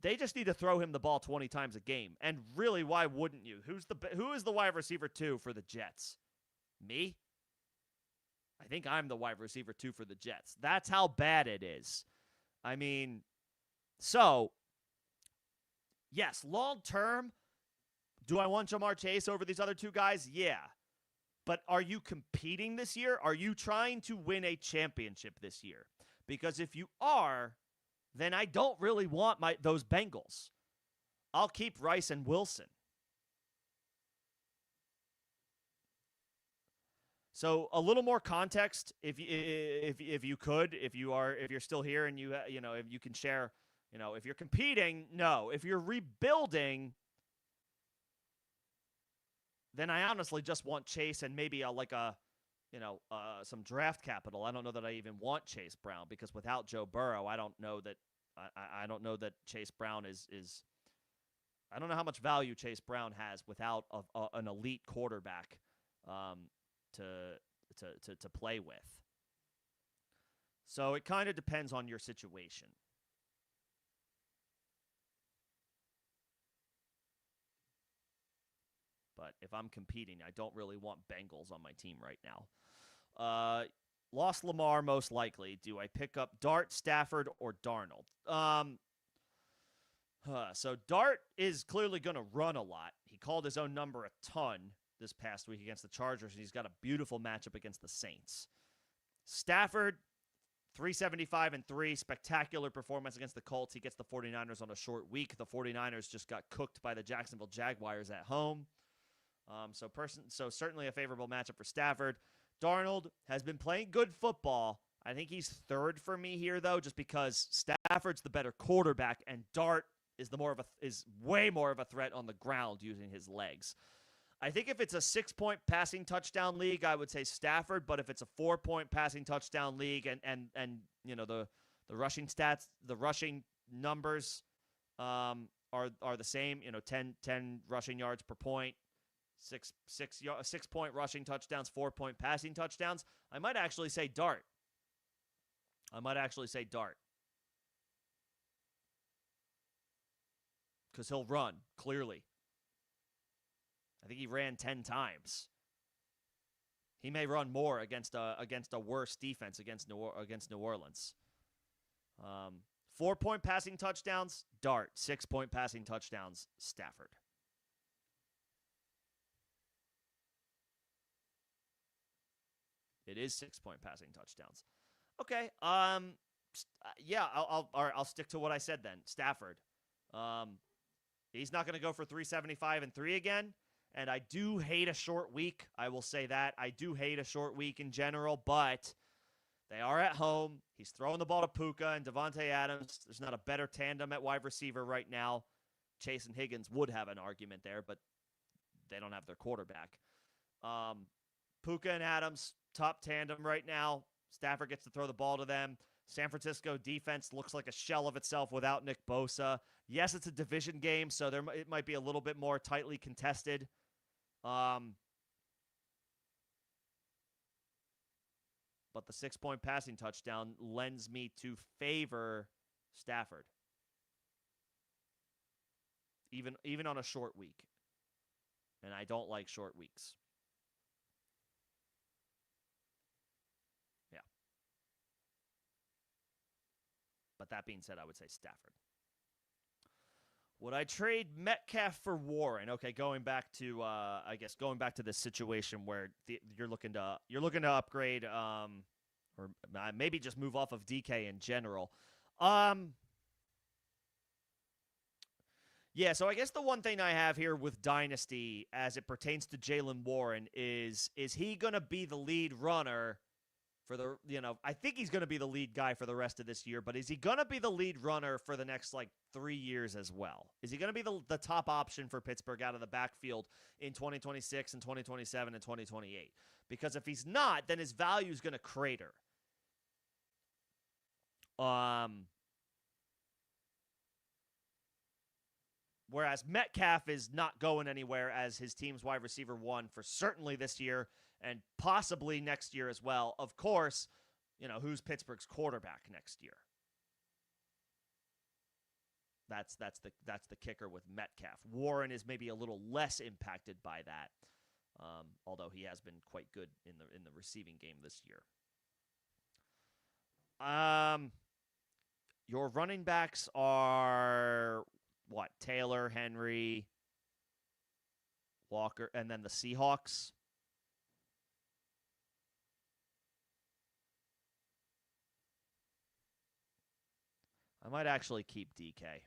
S1: they just need to throw him the ball 20 times a game. And really, why wouldn't you? Who is the wide receiver 2 for the Jets? Me? I think I'm the wide receiver 2 for the Jets. That's how bad it is. I mean, so, yes, long term, do I want Jamar Chase over these other 2 guys? Yeah. But are you competing this year? Are you trying to win a championship this year? Because if you are, then I don't really want those Bengals. I'll keep Rice and Wilson. So a little more context, if you're still here and if you can share, if you're competing, no. If you're rebuilding, then I honestly just want Chase and maybe some draft capital. I don't know that I even want Chase Brown because without Joe Burrow, I don't know that Chase Brown is. I don't know how much value Chase Brown has without an elite quarterback to play with. So it kind of depends on your situation. But if I'm competing, I don't really want Bengals on my team right now. Lost Lamar, most likely. Do I pick up Dart, Stafford, or Darnold? So Dart is clearly going to run a lot. He called his own number a ton this past week against the Chargers, and he's got a beautiful matchup against the Saints. Stafford, 375 and 3, spectacular performance against the Colts. He gets the 49ers on a short week. The 49ers just got cooked by the Jacksonville Jaguars at home. So certainly a favorable matchup for Stafford. Darnold has been playing good football. I think he's third for me here, though, just because Stafford's the better quarterback, and Dart is way more of a threat on the ground using his legs. I think if it's a 6-point passing touchdown league, I would say Stafford. But if it's a 4-point passing touchdown league, and the rushing stats, the rushing numbers are the same. 10 rushing yards per point. 6-point rushing touchdowns, 4-point passing touchdowns. I might actually say Dart. Because he'll run, clearly. I think he ran 10 times. He may run more against a worse defense against New Orleans. 4-point passing touchdowns, Dart. 6-point passing touchdowns, Stafford. It is 6-point passing touchdowns. Okay. Yeah, I'll stick to what I said then. Stafford. He's not going to go for 375 and 3 again. And I do hate a short week. I will say that. I do hate a short week in general, but they are at home. He's throwing the ball to Puka and Devontae Adams. There's not a better tandem at wide receiver right now. Chase and Higgins would have an argument there, but they don't have their quarterback. Puka and Adams, top tandem right now. Stafford gets to throw the ball to them. San Francisco defense looks like a shell of itself without Nick Bosa. Yes, it's a division game, so it might be a little bit more tightly contested. But the 6-point passing touchdown lends me to favor Stafford. Even on a short week. And I don't like short weeks. Yeah. But that being said, I would say Stafford. Would I trade Metcalf for Warren? Okay, going back to this situation where you're looking to upgrade, or maybe just move off of DK in general. Yeah, so I guess the one thing I have here with Dynasty as it pertains to Jaylen Warren is he going to be the lead runner for I think he's going to be the lead guy for the rest of this year, but is he going to be the lead runner for the next 3 years as well? Is he going to be the top option for Pittsburgh out of the backfield in 2026 and 2027 and 2028? Because if he's not, then his value is going to crater. Whereas Metcalf is not going anywhere as his team's wide receiver 1 for certainly this year and possibly next year as well. Of course, who's Pittsburgh's quarterback next year? That's the kicker with Metcalf. Warren is maybe a little less impacted by that, although he has been quite good in the receiving game this year. Your running backs are what? Taylor, Henry, Walker, and then the Seahawks. I might actually keep DK.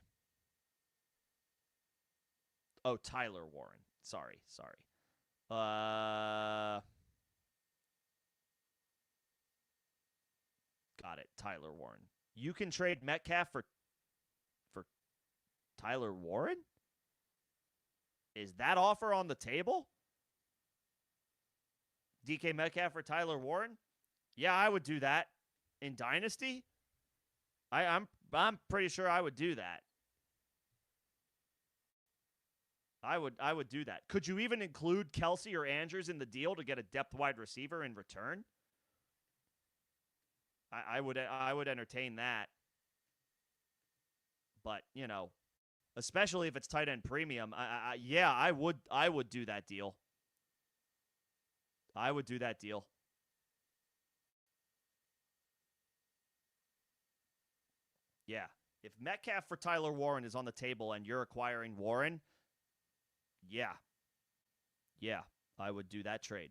S1: Oh, Tyler Warren. Sorry. Got it. Tyler Warren. You can trade Metcalf for Tyler Warren? Is that offer on the table? DK Metcalf for Tyler Warren? Yeah, I would do that. In Dynasty? I'm pretty sure I would do that. I would do that. Could you even include Kelsey or Andrews in the deal to get a depth wide receiver in return? I would entertain that. But, especially if it's tight end premium, I would do that deal. I would do that deal. Yeah. If Metcalf for Tyler Warren is on the table and you're acquiring Warren, yeah, I would do that trade.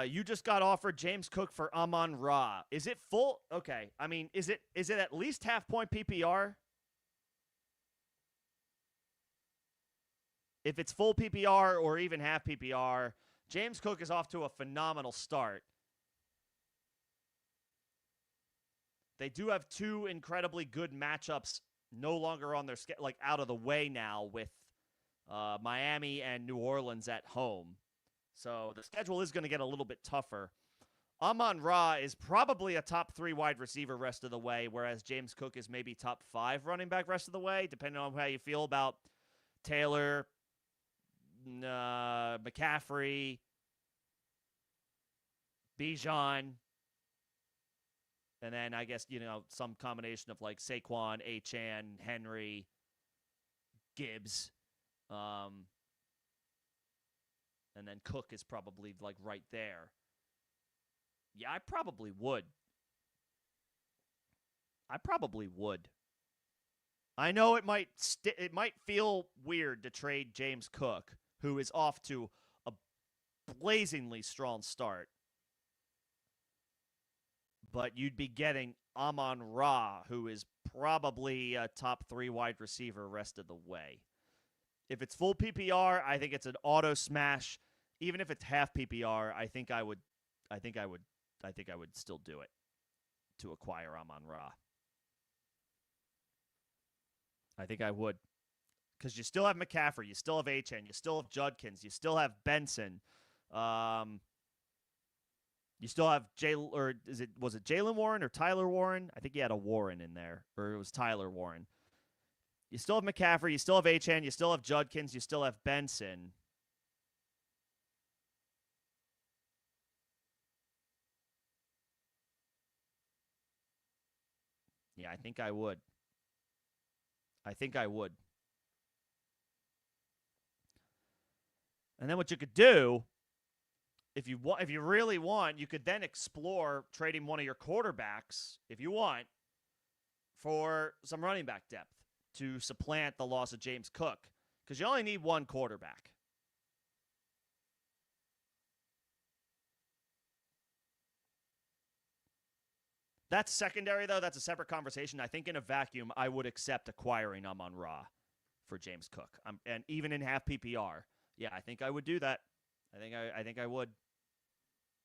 S1: You just got offered James Cook for Amon-Ra. Is it full? Okay. I mean, is it at least half-point PPR? If it's full PPR or even half PPR, James Cook is off to a phenomenal start. They do have 2 incredibly good matchups no longer on their schedule, like out of the way now with Miami and New Orleans at home. So the schedule is going to get a little bit tougher. Amon-Ra is probably a top 3 wide receiver rest of the way, whereas James Cook is maybe top 5 running back rest of the way, depending on how you feel about Taylor, McCaffrey, Bijan, and then I guess, some combination of like Saquon, Achane, Henry, Gibbs, and then Cook is probably like right there. Yeah, I probably would. I know it might feel weird to trade James Cook, who is off to a blazingly strong start. But you'd be getting Amon-Ra, who is probably a top 3 wide receiver rest of the way. If it's full PPR, I think it's an auto smash. Even if it's half PPR, I think I would still do it to acquire Amon-Ra. I think I would. Because you still have McCaffrey, you still have Achane, you still have Judkins, you still have Benson. You still have was it Jalen Warren or Tyler Warren? I think he had a Warren in there, or it was Tyler Warren. You still have McCaffrey, you still have Achane, you still have Judkins, you still have Benson. Yeah, I think I would. And then what you could do, if you really want, you could then explore trading one of your quarterbacks, if you want, for some running back depth to supplant the loss of James Cook, because you only need one quarterback. That's secondary, though. That's a separate conversation. I think in a vacuum, I would accept acquiring Amon-Ra for James Cook, and even in half PPR. Yeah, I think I would do that. I think I would.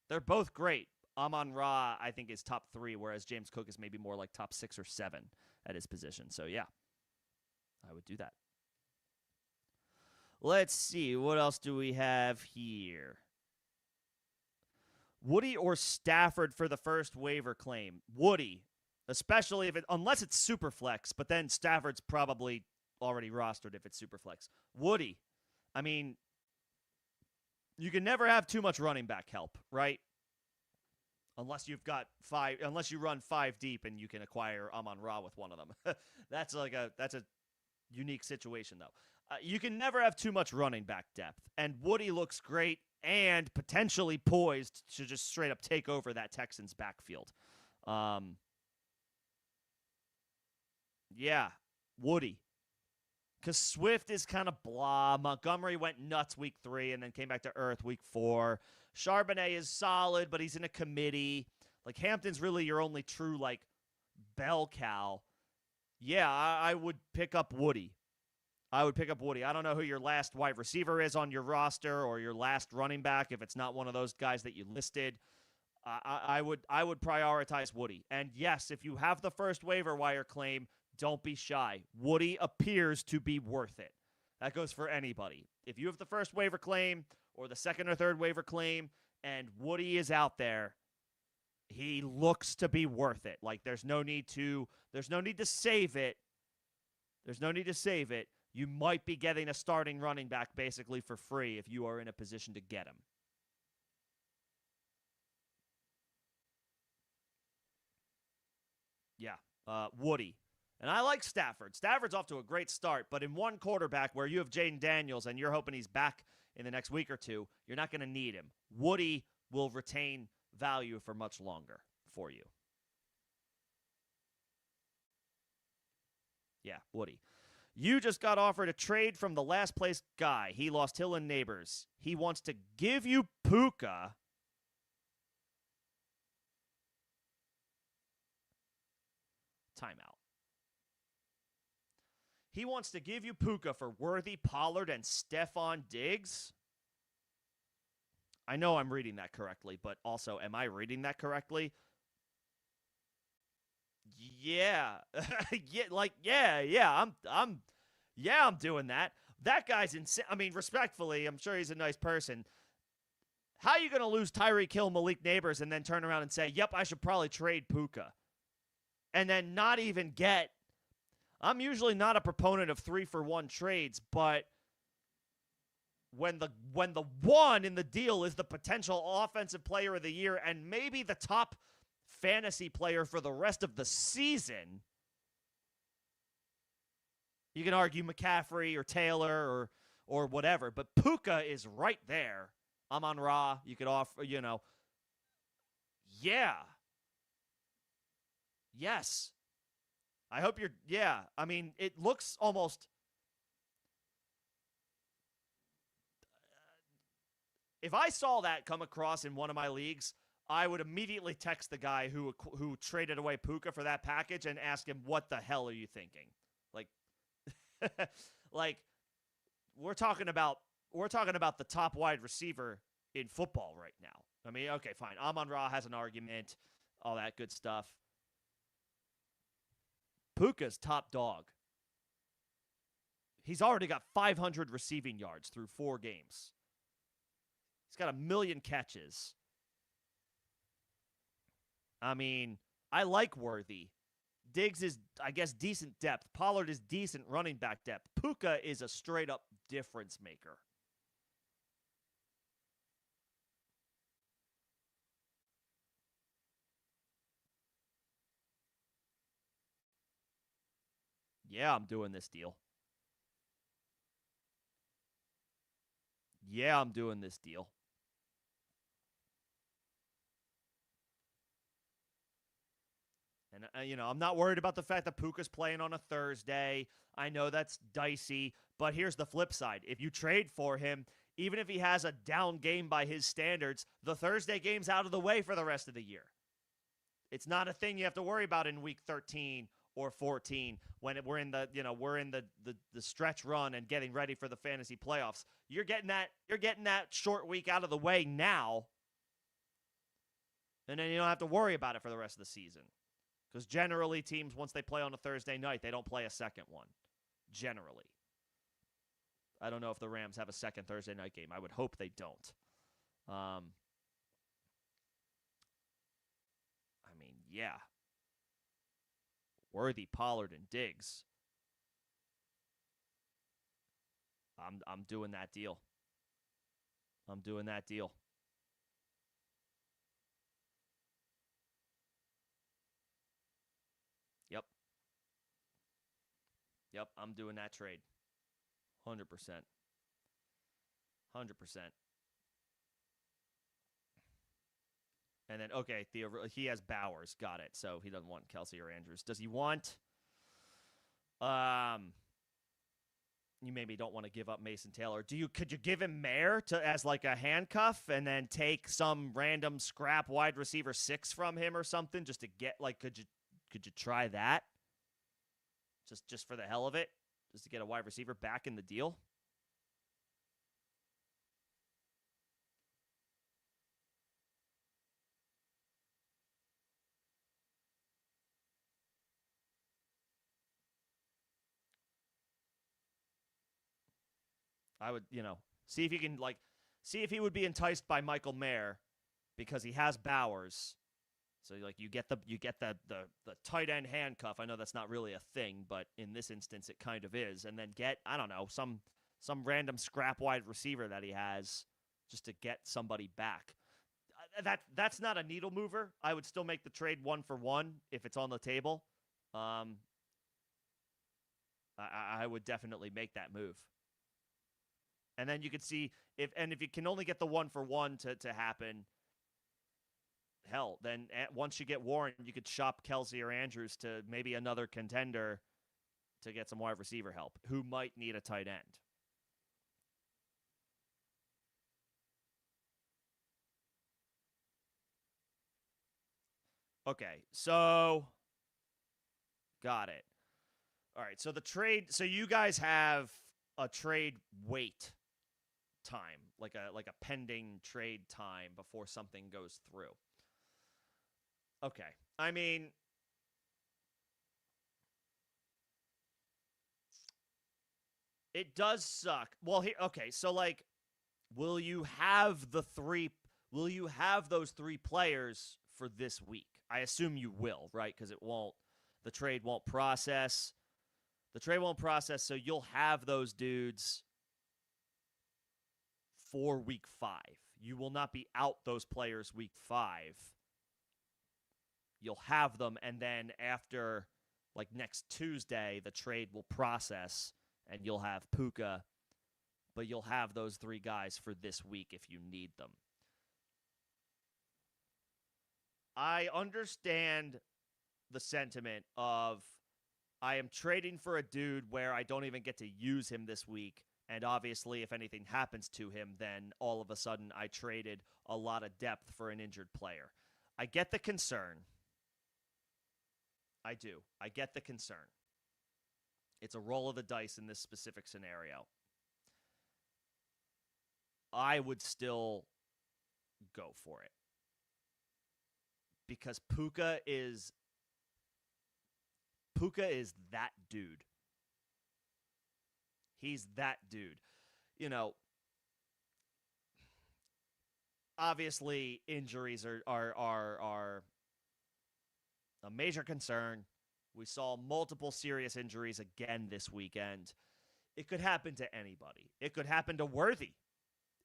S1: They're both great. Amon-Ra, I think, is top 3, whereas James Cook is maybe more like top 6 or 7 at his position. So, yeah, I would do that. Let's see. What else do we have here? Woody or Stafford for the first waiver claim? Woody. especially unless it's super flex, but then Stafford's probably already rostered if it's super flex. Woody, I mean, you can never have too much running back help, right? Unless unless you run 5 deep and you can acquire Amon-Ra with one of them. that's a unique situation though. You can never have too much running back depth, and Woody looks great and potentially poised to just straight up take over that Texans backfield. Yeah, Woody. Because Swift is kind of blah. Montgomery went nuts week 3 and then came back to earth week 4. Charbonnet is solid, but he's in a committee. Like, Hampton's really your only true, like, bell cow. Yeah, I would pick up Woody. I don't know who your last wide receiver is on your roster or your last running back if it's not one of those guys that you listed. I would prioritize Woody. And yes, if you have the first waiver wire claim, don't be shy. Woody appears to be worth it. That goes for anybody. If you have the first waiver claim or the second or third waiver claim and Woody is out there, he looks to be worth it. Like, there's no need to save it. You might be getting a starting running back basically for free if you are in a position to get him. Yeah, Woody. And I like Stafford. Stafford's off to a great start, but in one quarterback where you have Jaden Daniels and you're hoping he's back in the next week or two, you're not going to need him. Woody will retain value for much longer for you. Yeah, Woody. You just got offered a trade from the last place guy. He lost Hill and Neighbors. He wants to give you Puka. Timeout. He wants to give you Puka for Worthy, Pollard, and Stephon Diggs. I know I'm reading that correctly, but also, am I reading that correctly? Yeah. I'm doing that. That guy's insane. I mean, respectfully, I'm sure he's a nice person. How are you going to lose Tyreek Hill, Malik Neighbors, and then turn around and say, yep, I should probably trade Puka? And then not even get... I'm usually not a proponent of 3-for-1 trades, but when the one in the deal is the potential offensive player of the year and maybe the top fantasy player for the rest of the season, you can argue McCaffrey or Taylor or whatever, but Puka is right there. Amon-Ra, you could offer, Yeah. Yes. I hope you're, yeah. I mean, it looks almost, if I saw that come across in one of my leagues, I would immediately text the guy who traded away Puka for that package and ask him, what the hell are you thinking? Like, like we're talking about the top wide receiver in football right now. I mean, okay, fine. Amon-Ra has an argument, all that good stuff. Puka's top dog. He's already got 500 receiving yards through 4 games. He's got 1 million catches. I mean, I like Worthy. Diggs is, I guess, decent depth. Pollard is decent running back depth. Puka is a straight-up difference maker. Yeah, I'm doing this deal. Yeah, I'm doing this deal. And, I'm not worried about the fact that Puka's playing on a Thursday. I know that's dicey, but here's the flip side. If you trade for him, even if he has a down game by his standards, the Thursday game's out of the way for the rest of the year. It's not a thing you have to worry about in week 13 or 14 when we're in the stretch run and getting ready for the fantasy playoffs. You're getting that short week out of the way now, and then you don't have to worry about it for the rest of the season. Because generally teams, once they play on a Thursday night, they don't play a second one. Generally. I don't know if the Rams have a second Thursday night game. I would hope they don't. I mean, yeah. Worthy, Pollard, and Diggs. I'm doing that deal. I'm doing that deal. Yep. Yep, I'm doing that trade. 100%. 100%. And then, okay, he has Bowers. Got it. So he doesn't want Kelsey or Andrews. Does he want... You maybe don't want to give up Mason Taylor. Could you give him Mayer as like a handcuff and then take some random scrap wide receiver 6 from him or something just to get like could you try that? Just for the hell of it? Just to get a wide receiver back in the deal? I would, see if you can see if he would be enticed by Michael Mayer because he has Bowers. So like you get the tight end handcuff. I know that's not really a thing, but in this instance it kind of is. And then get, I don't know, some random scrap wide receiver that he has just to get somebody back. That's not a needle mover. I would still make the trade 1-for-1 if it's on the table. I would definitely make that move. And then you could see if you can only get the 1-for-1 to happen, hell, then once you get Warren, you could shop Kelsey or Andrews to maybe another contender to get some wide receiver help who might need a tight end. Okay, so got it. All right, so the trade. So you guys have a trade wait time, like a pending trade time before something goes through. Okay, I mean, it does suck. Well, okay, so like, will you have those 3 players for this week? I assume you will, right? Because the trade won't process. The trade won't process, so you'll have those dudes for week 5. You will not be out those players week 5. You'll have them, and then after like next Tuesday, the trade will process, and you'll have Puka, but you'll have those 3 guys for this week if you need them. I understand the sentiment of I am trading for a dude where I don't even get to use him this week, and obviously if anything happens to him, then all of a sudden I traded a lot of depth for an injured player. I get the concern. I do. I get the concern. It's a roll of the dice in this specific scenario. I would still go for it. Because Puka is that dude. He's that dude. Obviously injuries are a major concern. We saw multiple serious injuries again this weekend. It could happen to anybody. It could happen to Worthy.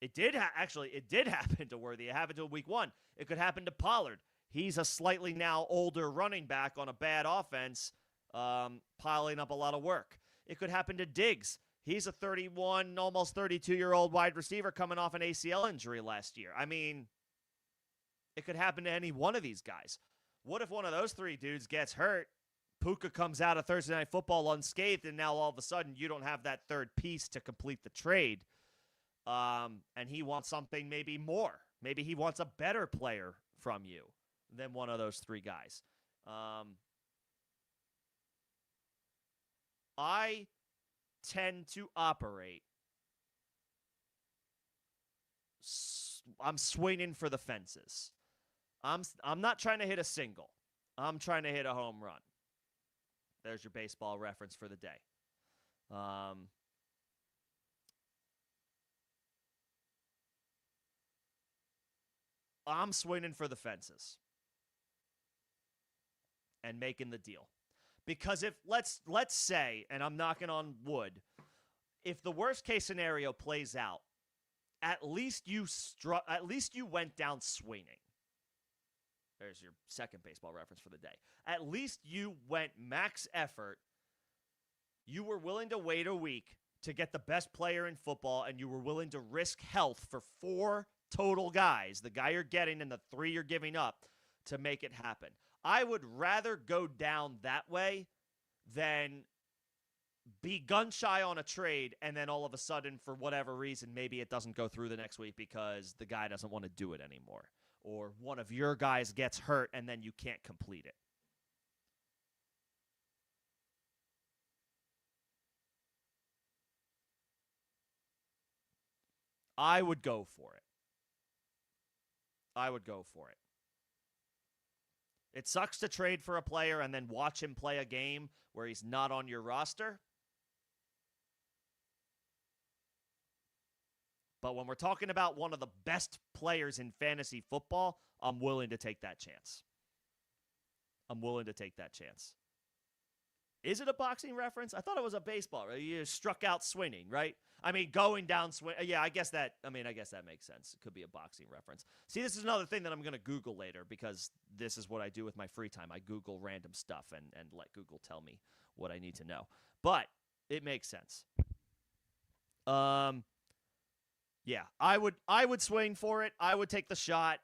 S1: It did happen to Worthy. It happened to week 1. It could happen to Pollard. He's a slightly now older running back on a bad offense, piling up a lot of work. It could happen to Diggs. He's a 31, almost 32-year-old wide receiver coming off an ACL injury last year. I mean, it could happen to any one of these guys. What if one of those 3 dudes gets hurt? Puka comes out of Thursday Night Football unscathed, and now all of a sudden you don't have that third piece to complete the trade. And he wants something maybe more. Maybe he wants a better player from you than one of those 3 guys. I tend to operate. I'm swinging for the fences. I'm not trying to hit a single. I'm trying to hit a home run. There's your baseball reference for the day. I'm swinging for the fences and making the deal Because if let's say, and I'm knocking on wood, if the worst case scenario plays out, at least you went down swinging. There's your second baseball reference for the day. At least you went max effort. You were willing to wait a week to get the best player in football, and you were willing to risk health for 4 total guys, the guy you're getting and the 3 you're giving up, to make it happen. I would rather go down that way than be gun-shy on a trade and then all of a sudden, for whatever reason, maybe it doesn't go through the next week because the guy doesn't want to do it anymore. Or one of your guys gets hurt and then you can't complete it. I would go for it. It sucks to trade for a player and then watch him play a game where he's not on your roster. But when we're talking about one of the best players in fantasy football, I'm willing to take that chance. Is it a boxing reference? I thought it was a baseball. Right? You struck out swinging, right? I mean, going down swing. Yeah, I guess that makes sense. It could be a boxing reference. See, this is another thing that I'm going to Google later because this is what I do with my free time. I Google random stuff and let Google tell me what I need to know. But it makes sense. Yeah, I would swing for it. I would take the shot.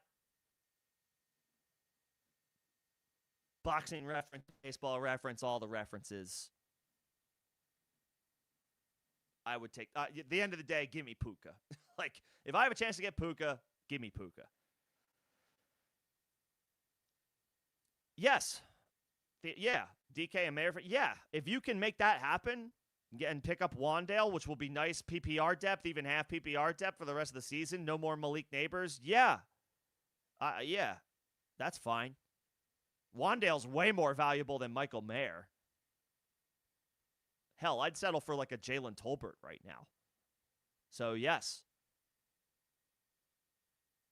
S1: Boxing reference, baseball reference, all the references. I would take. At the end of the day, give me Puka. Like, if I have a chance to get Puka, give me Puka. Yes. Yeah. DK and Mayer. Yeah. If you can make that happen and pick up Wan'Dale, which will be nice PPR depth, even half PPR depth for the rest of the season, no more Malik Neighbors. Yeah. Yeah. That's fine. Wan'Dale's way more valuable than Michael Mayer. Hell, I'd settle for like a Jalen Tolbert right now. So, yes.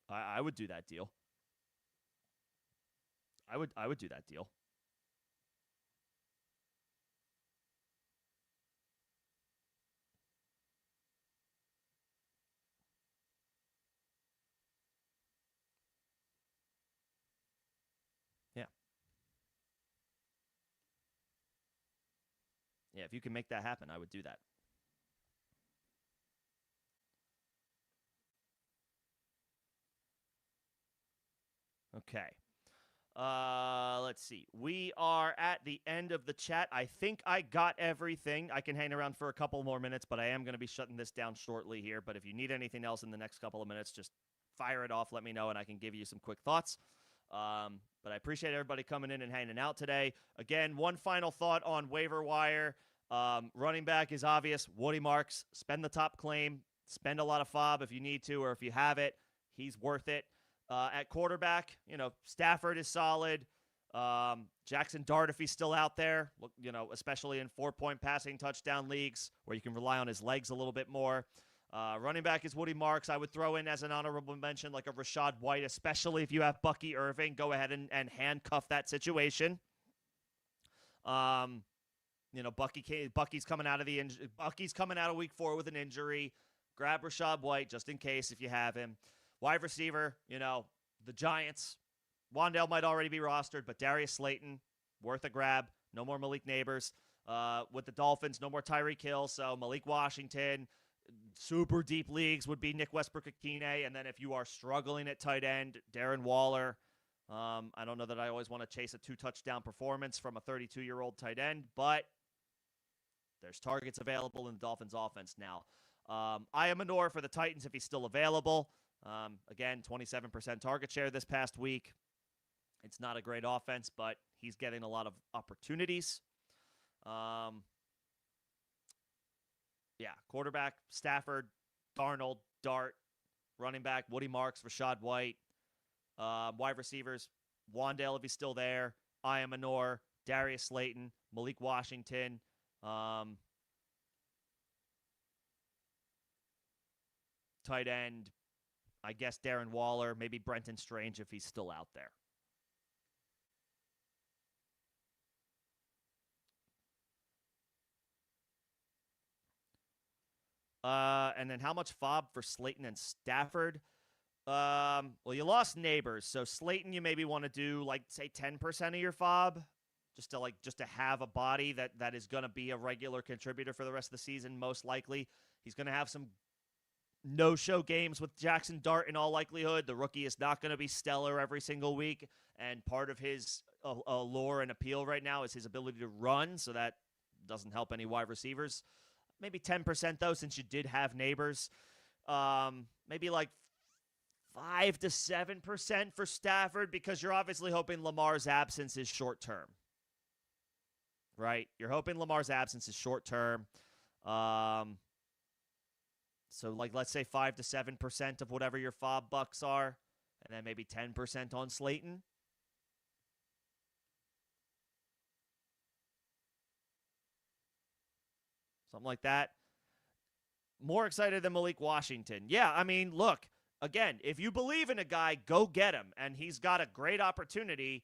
S1: I would do that deal. I would do that deal. Yeah. Yeah, if you can make that happen, I would do that. Okay. Let's see. We are at the end of the chat. I think I got everything. I can hang around for a couple more minutes, but I am going to be shutting this down shortly here. But if you need anything else in the next couple of minutes, just fire it off. Let me know, and I can give you some quick thoughts. But I appreciate everybody coming in and hanging out today. Again, one final thought on waiver wire. Running back is obvious. Woody Marks, spend the top claim. Spend a lot of FOB if you need to, or if you have it. He's worth it. At quarterback, Stafford is solid. Jackson Dart, if he's still out there, especially in 4-point passing touchdown leagues where you can rely on his legs a little bit more. Running back is Woody Marks. I would throw in as an honorable mention like a Rachaad White, especially if you have Bucky Irving. Go ahead and handcuff that situation. Bucky's coming out of Bucky's coming out of week 4 with an injury. Grab Rachaad White just in case if you have him. Wide receiver, the Giants. Wan'Dale might already be rostered, but Darius Slayton, worth a grab. No more Malik Neighbors. With the Dolphins, no more Tyreek Hill, so Malik Washington. Super deep leagues would be Nick Westbrook-Akine, and then if you are struggling at tight end, Darren Waller. I don't know that I always want to chase a 2-touchdown performance from a 32-year-old tight end, but there's targets available in the Dolphins' offense now. Manor for the Titans if he's still available. Again, 27% target share this past week. It's not a great offense, but he's getting a lot of opportunities. Quarterback, Stafford, Darnold, Dart. Running back, Woody Marks, Rachaad White. Wide receivers, Wan'Dale if he's still there. Manor, Darius Slayton, Malik Washington. Tight end, I guess Darren Waller, maybe Brenton Strange if he's still out there. And then how much fob for Slayton and Stafford? Well, you lost Neighbors, so Slayton you maybe want to do like say 10% of your fob, just to have a body that is going to be a regular contributor for the rest of the season. Most likely, he's going to have some no-show games with Jackson Dart in all likelihood. The rookie is not going to be stellar every single week, and part of his allure and appeal right now is his ability to run, so that doesn't help any wide receivers. Maybe 10% though, since you did have Neighbors. Maybe like 5 to 7% for Stafford, because you're obviously hoping Lamar's absence is short term. Right? You're hoping Lamar's absence is short term. So, like, let's say 5 to 7% of whatever your fob bucks are, and then maybe 10% on Slayton. Something like that. More excited than Malik Washington. Yeah, I mean, look, again, if you believe in a guy, go get him. And he's got a great opportunity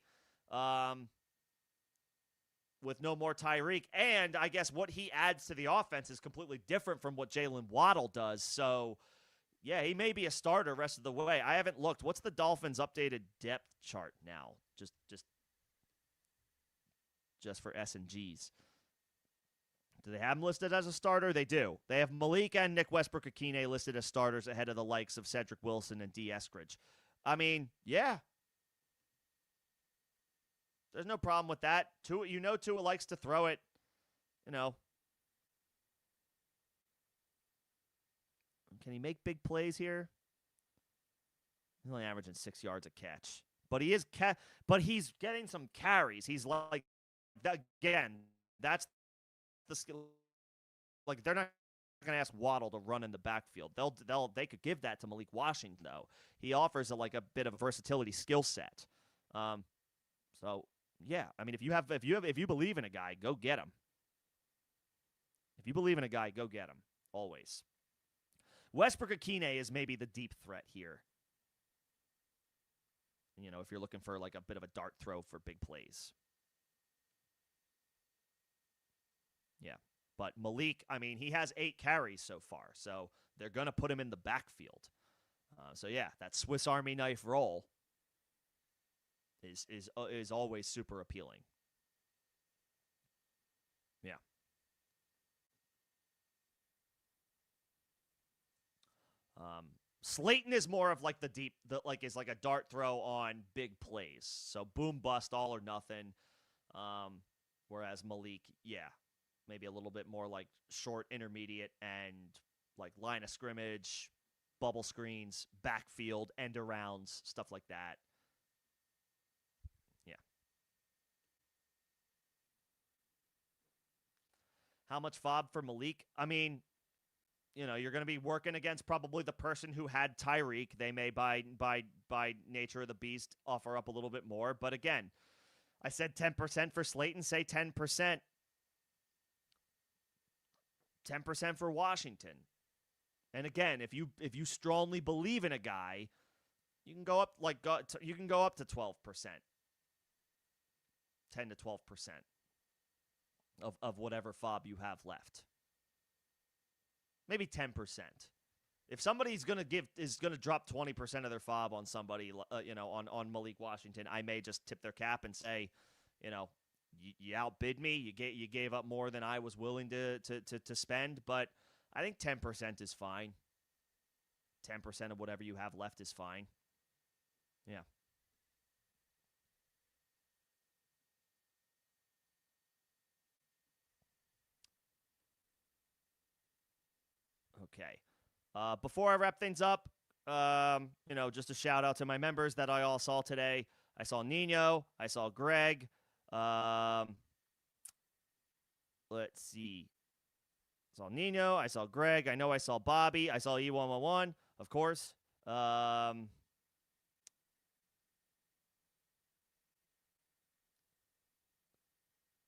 S1: with no more Tyreek. And I guess what he adds to the offense is completely different from what Jalen Waddle does. So, yeah, he may be a starter rest of the way. I haven't looked. What's the Dolphins' updated depth chart now? Just for S&Gs. Do they have him listed as a starter? They do. They have Malik and Nick Westbrook-Akine listed as starters ahead of the likes of Cedric Wilson and D. Eskridge. I mean, yeah. There's no problem with that. Tua likes to throw it, Can he make big plays here? He's only averaging 6 yards a catch. But he's getting some carries. He's like, again, that's the skill. Like, they're not going to ask Waddle to run in the backfield. They could give that to Malik Washington though. He offers a bit of a versatility skill set. So yeah, I mean, if you believe in a guy, go get him. If you believe in a guy, go get him always. Westbrook-Akine is maybe the deep threat here. If you're looking for like a bit of a dart throw for big plays. Yeah. But Malik, I mean, he has 8 carries so far, so they're going to put him in the backfield. So, yeah, that Swiss Army knife role is always super appealing. Yeah. Slayton is more of like is like a dart throw on big plays. So boom, bust, all or nothing. Whereas Malik, yeah, maybe a little bit more like short, intermediate, and like line of scrimmage, bubble screens, backfield, end arounds, stuff like that. Yeah. How much fob for Malik? I mean, you're going to be working against probably the person who had Tyreek. They may, by nature of the beast, offer up a little bit more. But again, I said 10% for Slayton. Say 10%. 10% for Washington. And again, if you strongly believe in a guy, you can go up to 12%. 10 to 12% of whatever fob you have left. Maybe 10%. If somebody's is gonna drop 20% of their fob on somebody, on Malik Washington, I may just tip their cap and say, you outbid me. You gave up more than I was willing to spend. But I think 10% is fine. 10% of whatever you have left is fine. Yeah. Okay. Before I wrap things up, just a shout out to my members that I all saw today. I saw Nino. I saw Greg. Let's see. I saw Nino. I saw Greg. I know I saw Bobby. I saw E111, of course. I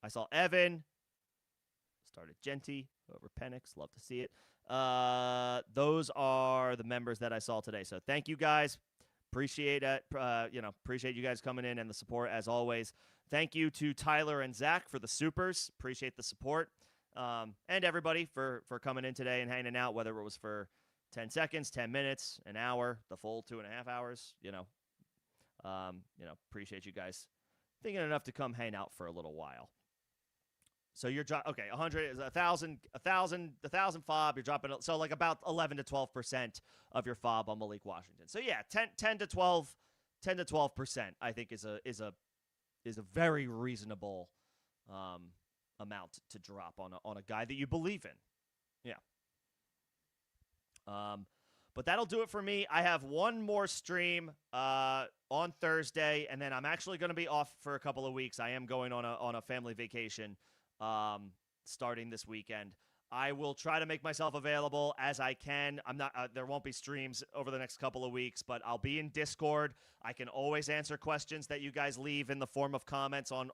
S1: saw Evan. Started Genty. Over Penix. Love to see it. Those are the members that I saw today. So thank you guys. Appreciate it. Appreciate you guys coming in and the support as always. Thank you to Tyler and Zach for the supers. Appreciate the support. And everybody for coming in today and hanging out, whether it was for 10 seconds, 10 minutes, an hour, the full 2.5 hours. Appreciate you guys thinking enough to come hang out for a little while. So you're okay. 100 is 1,000 fob. You're dropping so like about 11 to 12% of your fob on Malik Washington. So yeah, 10 to 12%. I think is a very reasonable amount to drop on a guy that you believe in. Yeah. But that'll do it for me. I have one more stream on Thursday, and then I'm actually going to be off for a couple of weeks. I am going on a family vacation starting this weekend. I will try to make myself available as I can. I'm not. There won't be streams over the next couple of weeks, but I'll be in Discord. I can always answer questions that you guys leave in the form of comments on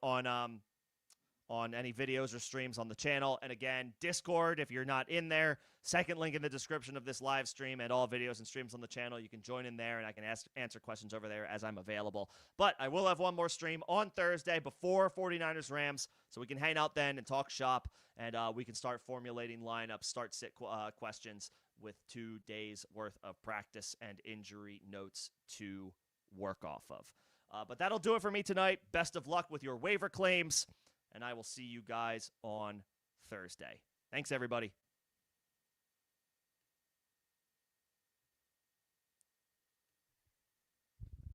S1: any videos or streams on the channel. And again, Discord, if you're not in there, second link in the description of this live stream and all videos and streams on the channel. You can join in there, and I can answer questions over there as I'm available. But I will have one more stream on Thursday before 49ers Rams, so we can hang out then and talk shop, and we can start formulating lineups, start sit questions with 2 days worth of practice and injury notes to work off of. But that'll do it for me tonight. Best of luck with your waiver claims, and I will see you guys on Thursday. Thanks, everybody.